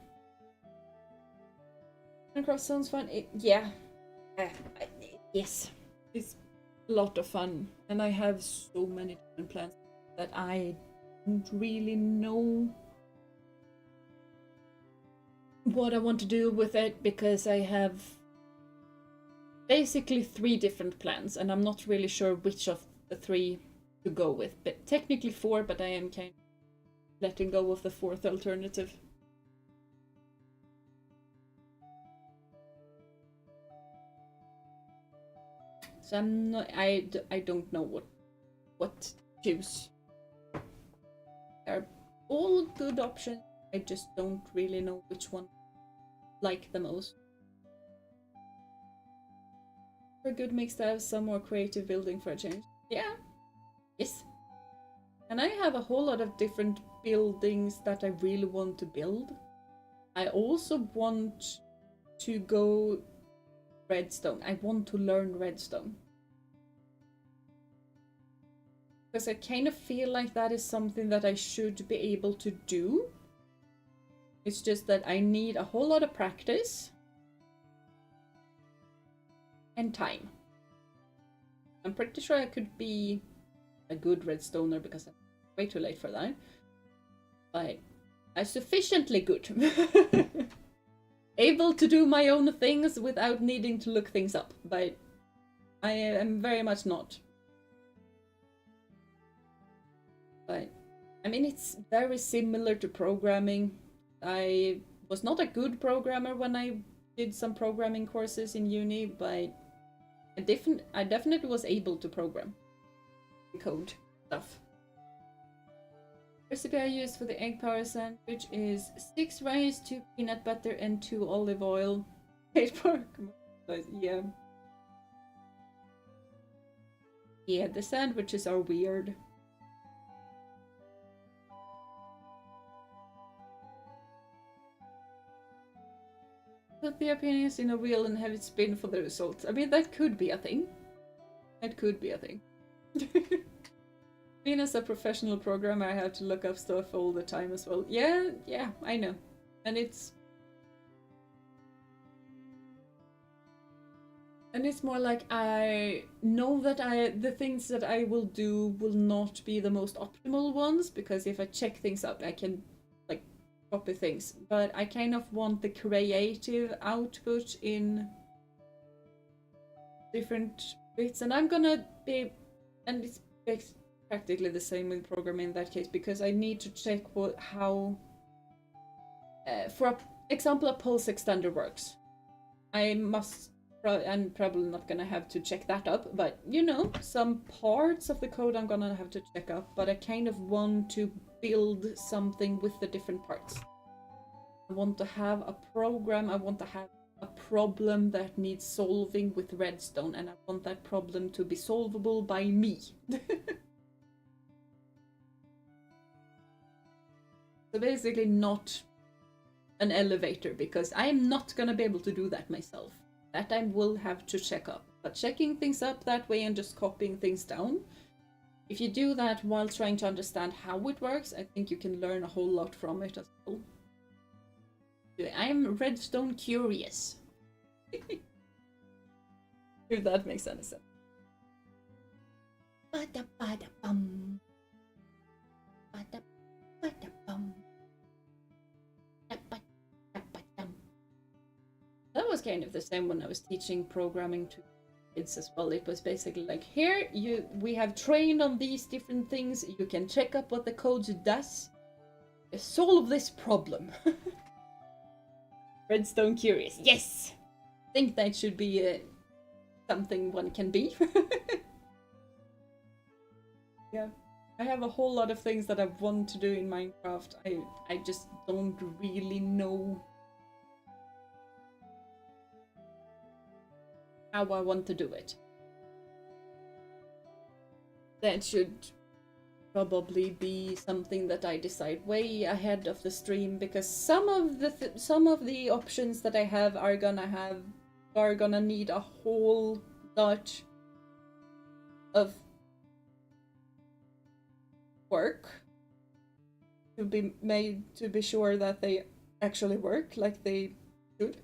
Minecraft sounds fun. Yeah. Yes. It's a lot of fun. And I have so many different plans that I don't really know what I want to do with it, because I have basically 3 different plans, and I'm not really sure which of the 3 to go with. But technically 4, but I am kind of letting go of the 4th alternative. So I'm not. I don't know what to choose. They're all good options. I just don't really know which one I like the most. For a good mix to have some more creative building for a change. Yeah. Yes. And I have a whole lot of different buildings that I really want to build. I also want to go redstone. I want to learn redstone. Because I kind of feel like that is something that I should be able to do. It's just that I need a whole lot of practice and time. I'm pretty sure I could be a good redstoner because I'm way too late for that. But I'm sufficiently good. Able to do my own things without needing to look things up. But I am very much not. But I mean, it's very similar to programming. I was not a good programmer when I did some programming courses in uni, but I definitely was able to program code stuff. Recipe I used for the egg power sandwich is 6 rice, 2 peanut butter, and 2 olive oil. 8 pork. Yeah. Yeah, the sandwiches are weird. Put the opinions in a wheel and have it spin for the results. I mean, that could be a thing. That could be a thing. Being as a professional programmer, I have to look up stuff all the time as well. Yeah, I know. And it's more like I know that the things that I will do will not be the most optimal ones, because if I check things up, I can like copy things. But I kind of want the creative output in different bits, and I'm gonna be, and it's practically the same with programming in that case, because I need to check how for example a pulse extender works. I'm probably not gonna have to check that up, but you know, some parts of the code I'm gonna have to check up. But I kind of want to build something with the different parts. I want to have a program, I want to have a problem that needs solving with redstone, and I want that problem to be solvable by me. So basically not an elevator, because I'm not gonna be able to do that myself. That I will have to check up. But checking things up that way and just copying things down, if you do that while trying to understand how it works, I think you can learn a whole lot from it as well. I'm redstone curious. If that makes any sense. Ba-da-ba-da-bum. Ba-da-ba-da-bum. That was kind of the same when I was teaching programming to kids as well. It was basically like, here, we have trained on these different things, you can check up what the code does. Solve this problem. Redstone curious. Yes! I think that should be something one can be. Yeah. I have a whole lot of things that I want to do in Minecraft. I just don't really know how I want to do it. That should probably be something that I decide way ahead of the stream, because some of the options that I have are gonna need a whole lot of work to be made to be sure that they actually work like they should.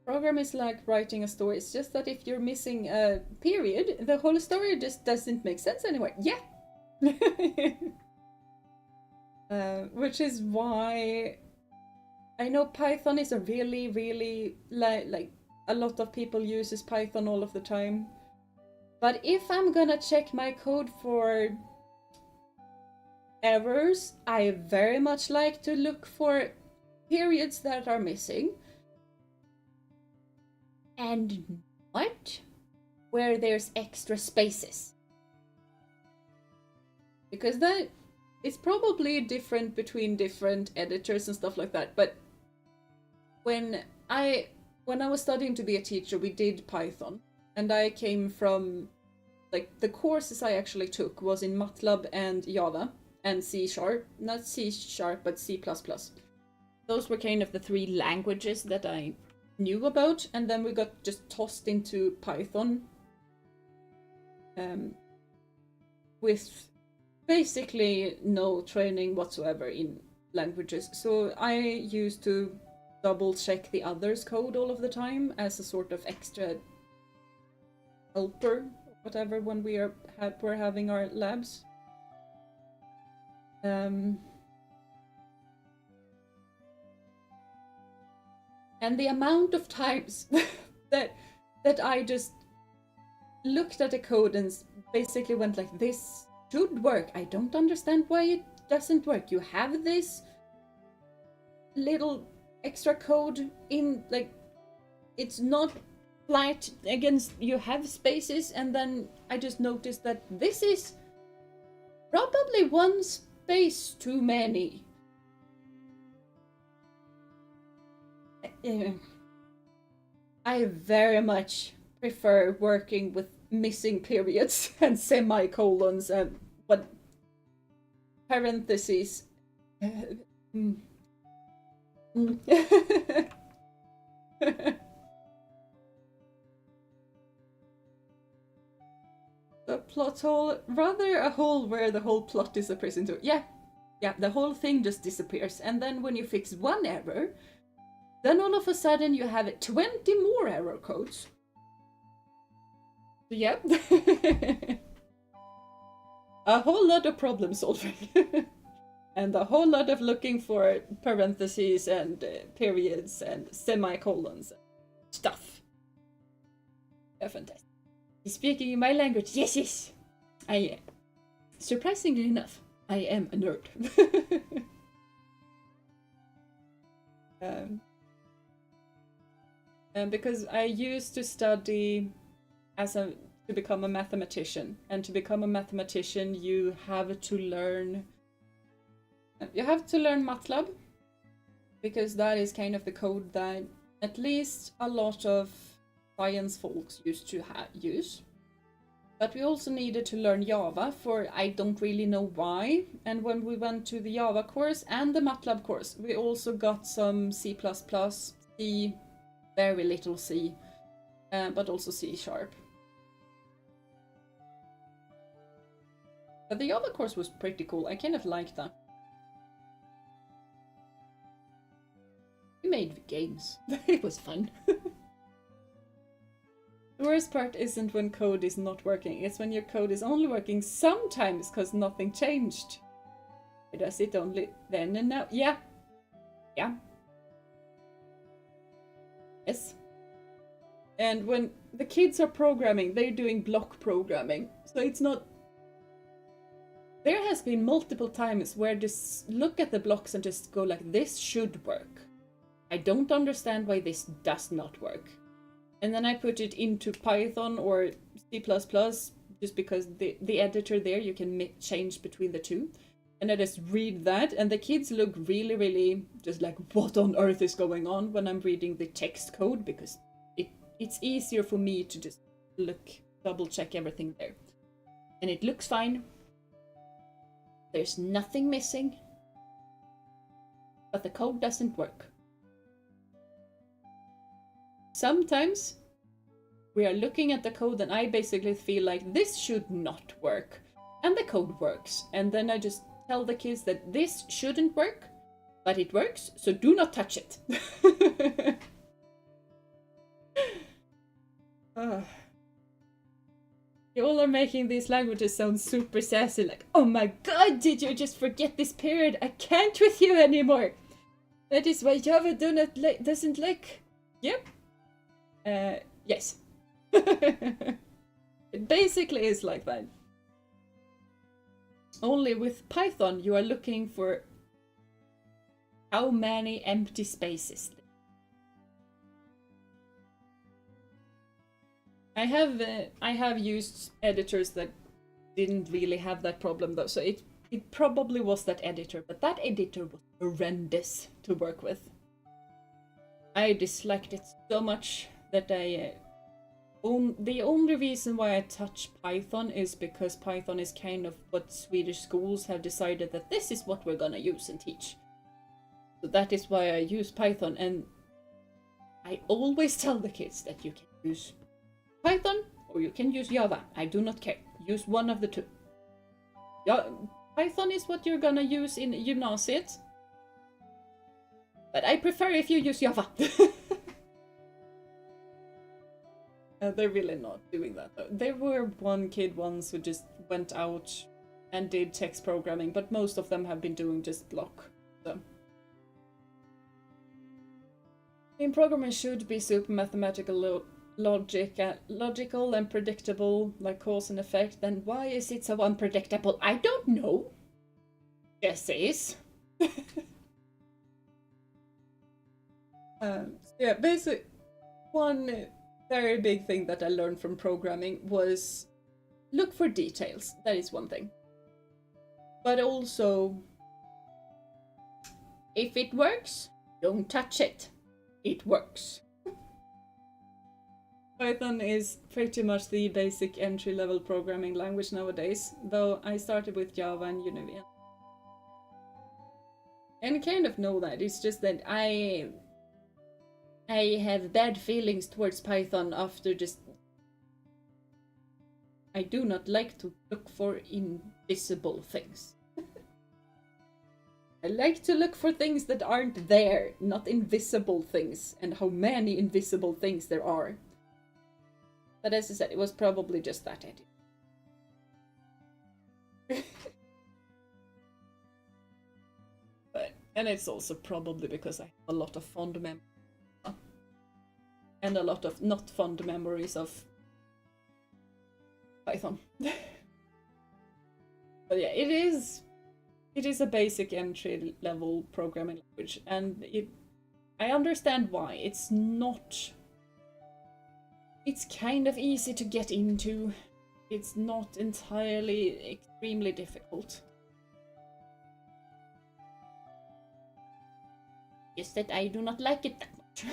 Program is like writing a story. It's just that if you're missing a period, the whole story just doesn't make sense anyway. Yeah. Which is why I know Python is a really like a lot of people uses Python all of the time. But if I'm gonna check my code for errors, I very much like to look for periods that are missing. And not where there's extra spaces. Because that is probably different between different editors and stuff like that. But when I was studying to be a teacher, we did Python. And I came from, like, the courses I actually took was in MATLAB and Java and C#. Not C#, but C++. Those were kind of the three languages that I knew about, and then we got just tossed into Python with basically no training whatsoever in languages. So I used to double check the others' code all of the time as a sort of extra helper, whatever, when we're having our labs. And the amount of times that I just looked at the code and basically went like, this should work. I don't understand why it doesn't work. You have this little extra code in, like, it's not flat against, you have spaces, and then I just noticed that this is probably one space too many. I very much prefer working with missing periods and semicolons and what parentheses. The plot hole, rather a hole where the whole plot disappears into. Yeah, the whole thing just disappears, and then when you fix one error, then all of a sudden you have 20 more error codes. Yeah. A whole lot of problem solving. And a whole lot of looking for parentheses and periods and semicolons and stuff. Yeah, fantastic. He's speaking in my language. Yes. I am. Surprisingly enough, I am a nerd. Because I used to study to become a mathematician, and to become a mathematician you have to learn MATLAB, because that is kind of the code that at least a lot of science folks used to use. But we also needed to learn Java, for I don't really know why. And when we went to the Java course and the MATLAB course, we also got some C++, C, very little C, but also C#. But the Java course was pretty cool. I kind of liked that. We made games. It was fun. The worst part isn't when code is not working. It's when your code is only working sometimes because nothing changed. Does it only then and now? Yeah. Yeah. Yes. And when the kids are programming, they're doing block programming. So it's not... There has been multiple times where just look at the blocks and just go like, this should work. I don't understand why this does not work. And then I put it into Python or C++, just because the editor there, you can change between the two. And I just read that, and the kids look really, really just like, what on earth is going on when I'm reading the text code, because it's easier for me to just double check everything there. And it looks fine. There's nothing missing. But the code doesn't work. Sometimes we are looking at the code and I basically feel like this should not work. And the code works. And then I just tell the kids that this shouldn't work, but it works, so do not touch it. You all are making these languages sound super sassy, like, oh my god, did you just forget this period? I can't with you anymore. That is why Java doesn't like. Yep. Yes. It basically is like that. Only with Python, you are looking for how many empty spaces. I have used editors that didn't really have that problem though, so it probably was that editor, but that editor was horrendous to work with. I disliked it so much that the only reason why I touch Python is because Python is kind of what Swedish schools have decided that this is what we're gonna use and teach. So that is why I use Python, and I always tell the kids that you can use Python or you can use Java. I do not care. Use one of the two. Python is what you're gonna use in gymnasiet. But I prefer if you use Java. They're really not doing that though. There were one kid once who just went out and did text programming, but most of them have been doing just block. So. In programming should be super mathematical, logical and predictable, like cause and effect. Then why is it so unpredictable? I don't know. Just is. Yeah, basically, one very big thing that I learned from programming was look for details. That is one thing. But also, if it works, don't touch it. It works. Python is pretty much the basic entry-level programming language nowadays, though I started with Java and Univia. And kind of know that. It's just that I have bad feelings towards Python after just... I do not like to look for invisible things. I like to look for things that aren't there, not invisible things, and how many invisible things there are. But as I said, it was probably just that edit. And it's also probably because I have a lot of fond memories. And a lot of not fond memories of Python. But yeah, it is a basic entry level programming language, and I understand why. It's kind of easy to get into. It's not entirely extremely difficult. Just that I do not like it that much.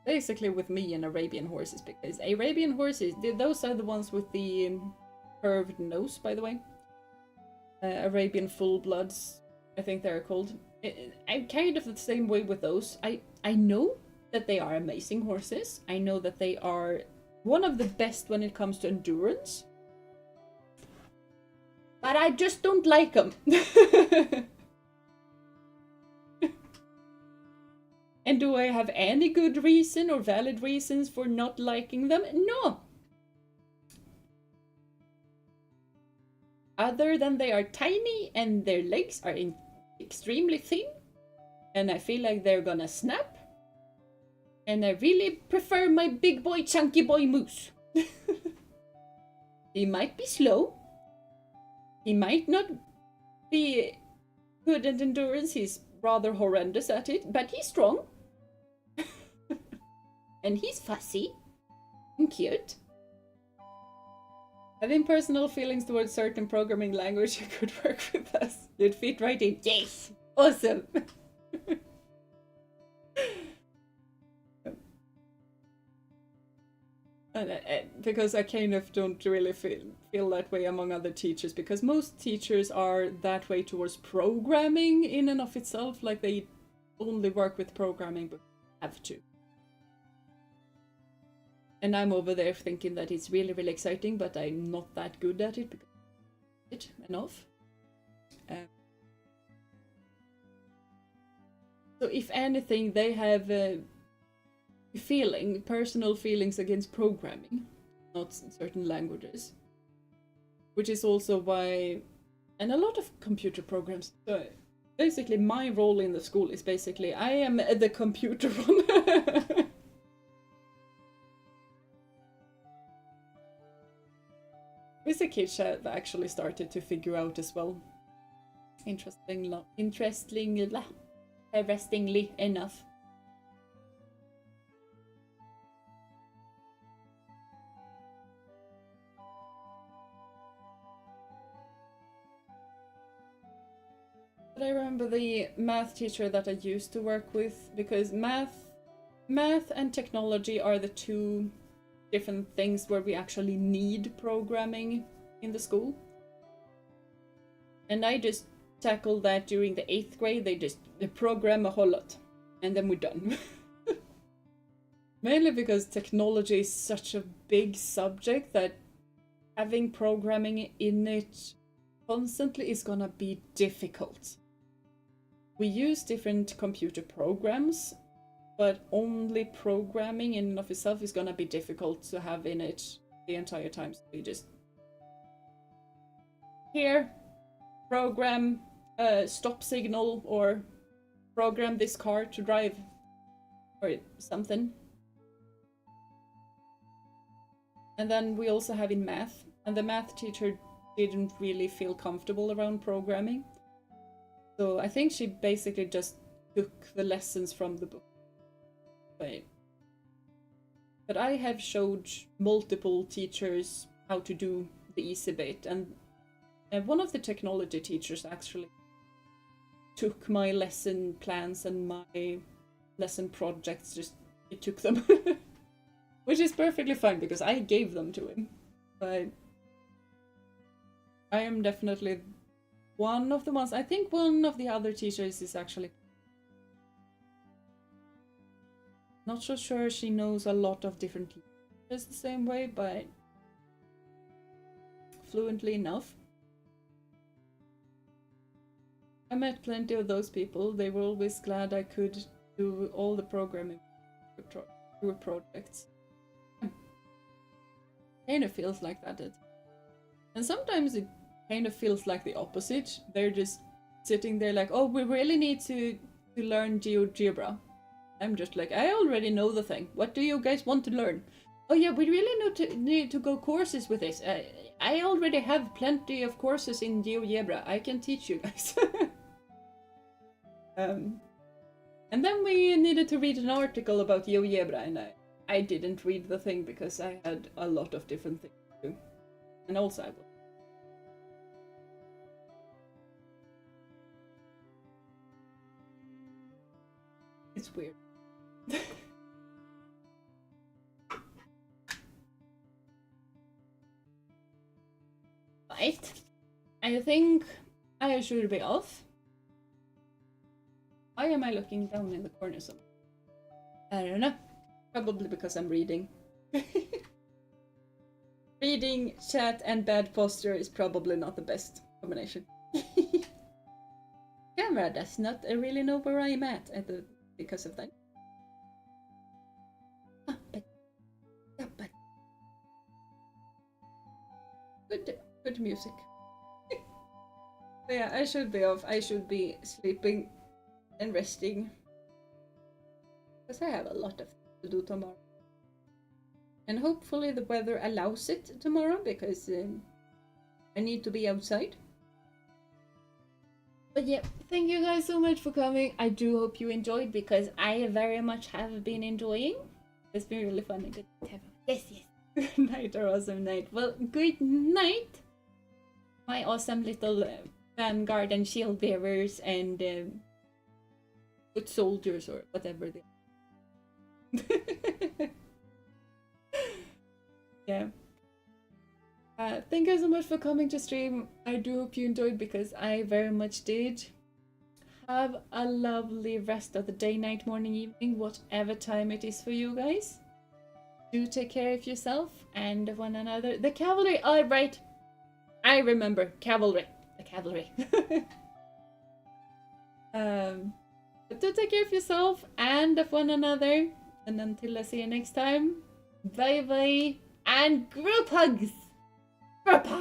Basically with me and Arabian horses, because Arabian horses, those are the ones with the curved nose, by the way. Arabian full-bloods, I think they're called. I'm kind of the same way with those. I know that they are amazing horses. I know that they are one of the best when it comes to endurance. But I just don't like them. And do I have any good reason or valid reasons for not liking them? No. other than they are tiny and their legs are extremely thin, and I feel like they're gonna snap. And I really prefer my big boy, chunky boy Moose. He might be slow. He might not be good at endurance. He's rather horrendous at it, but he's strong. And he's fussy and cute. Having personal feelings towards certain programming language you could work with us. You'd fit right in. Yes! Awesome! Because I kind of don't really feel that way among other teachers, because most teachers are that way towards programming in and of itself, like they only work with programming but have to. And I'm over there thinking that it's really, really exciting, but I'm not that good at it because it's enough. So if anything, they have personal feelings against programming, not certain languages. Which is also why, and a lot of computer programs, so basically my role in the school is basically, I am the computer one. Which the kids have actually started to figure out as well. Interestingly enough. But I remember the math teacher that I used to work with, because math and technology are the two different things where we actually need programming in the school. And I just tackled that during the 8th grade. They program a whole lot, and then we're done. Mainly because technology is such a big subject that having programming in it constantly is gonna be difficult. We use different computer programs, but only programming in and of itself is gonna be difficult to have in it the entire time. So we just here program a stop signal, or program this car to drive, or something. And then we also have in math, and the math teacher didn't really feel comfortable around programming. So I think she basically just took the lessons from the book. But I have showed multiple teachers how to do the easy bit, and one of the technology teachers actually took my lesson plans and my lesson projects, he took them. Which is perfectly fine, because I gave them to him. But I am definitely one of the ones. I think one of the other teachers is actually not so sure she knows a lot of different languages the same way, but fluently enough. I met plenty of those people. They were always glad I could do all the programming through projects. Kind of feels like that. And sometimes it kind of feels like the opposite. They're just sitting there like, oh, we really need to learn GeoGebra. I'm just like, I already know the thing. What do you guys want to learn? Oh yeah, we really need to go courses with this. I already have plenty of courses in GeoGebra. I can teach you guys. And then we needed to read an article about GeoGebra, and I didn't read the thing because I had a lot of different things to do. And also I was. It's weird. Right. I think I should be off. Why am I looking down in the corner somewhere? I don't know. Probably because I'm reading. Reading, chat, and bad posture is probably not the best combination. Camera does not really know where I'm at because of that. Good music. But yeah, I should be off. I should be sleeping and resting. Because I have a lot of things to do tomorrow. And hopefully the weather allows it tomorrow, because I need to be outside. But yeah, thank you guys so much for coming. I do hope you enjoyed, because I very much have been enjoying. It's been really fun and good to have. Yes, yes. Good night or awesome night. Well, good night, my awesome little vanguard and shield bearers and foot soldiers or whatever they are. Yeah. Thank you so much for coming to stream. I do hope you enjoyed, because I very much did. Have a lovely rest of the day, night, morning, evening, whatever time it is for you guys. Do take care of yourself and one another. The cavalry, oh right. I remember, cavalry. The cavalry. But do take care of yourself and of one another. And until I see you next time, bye bye and group hugs! Group hugs!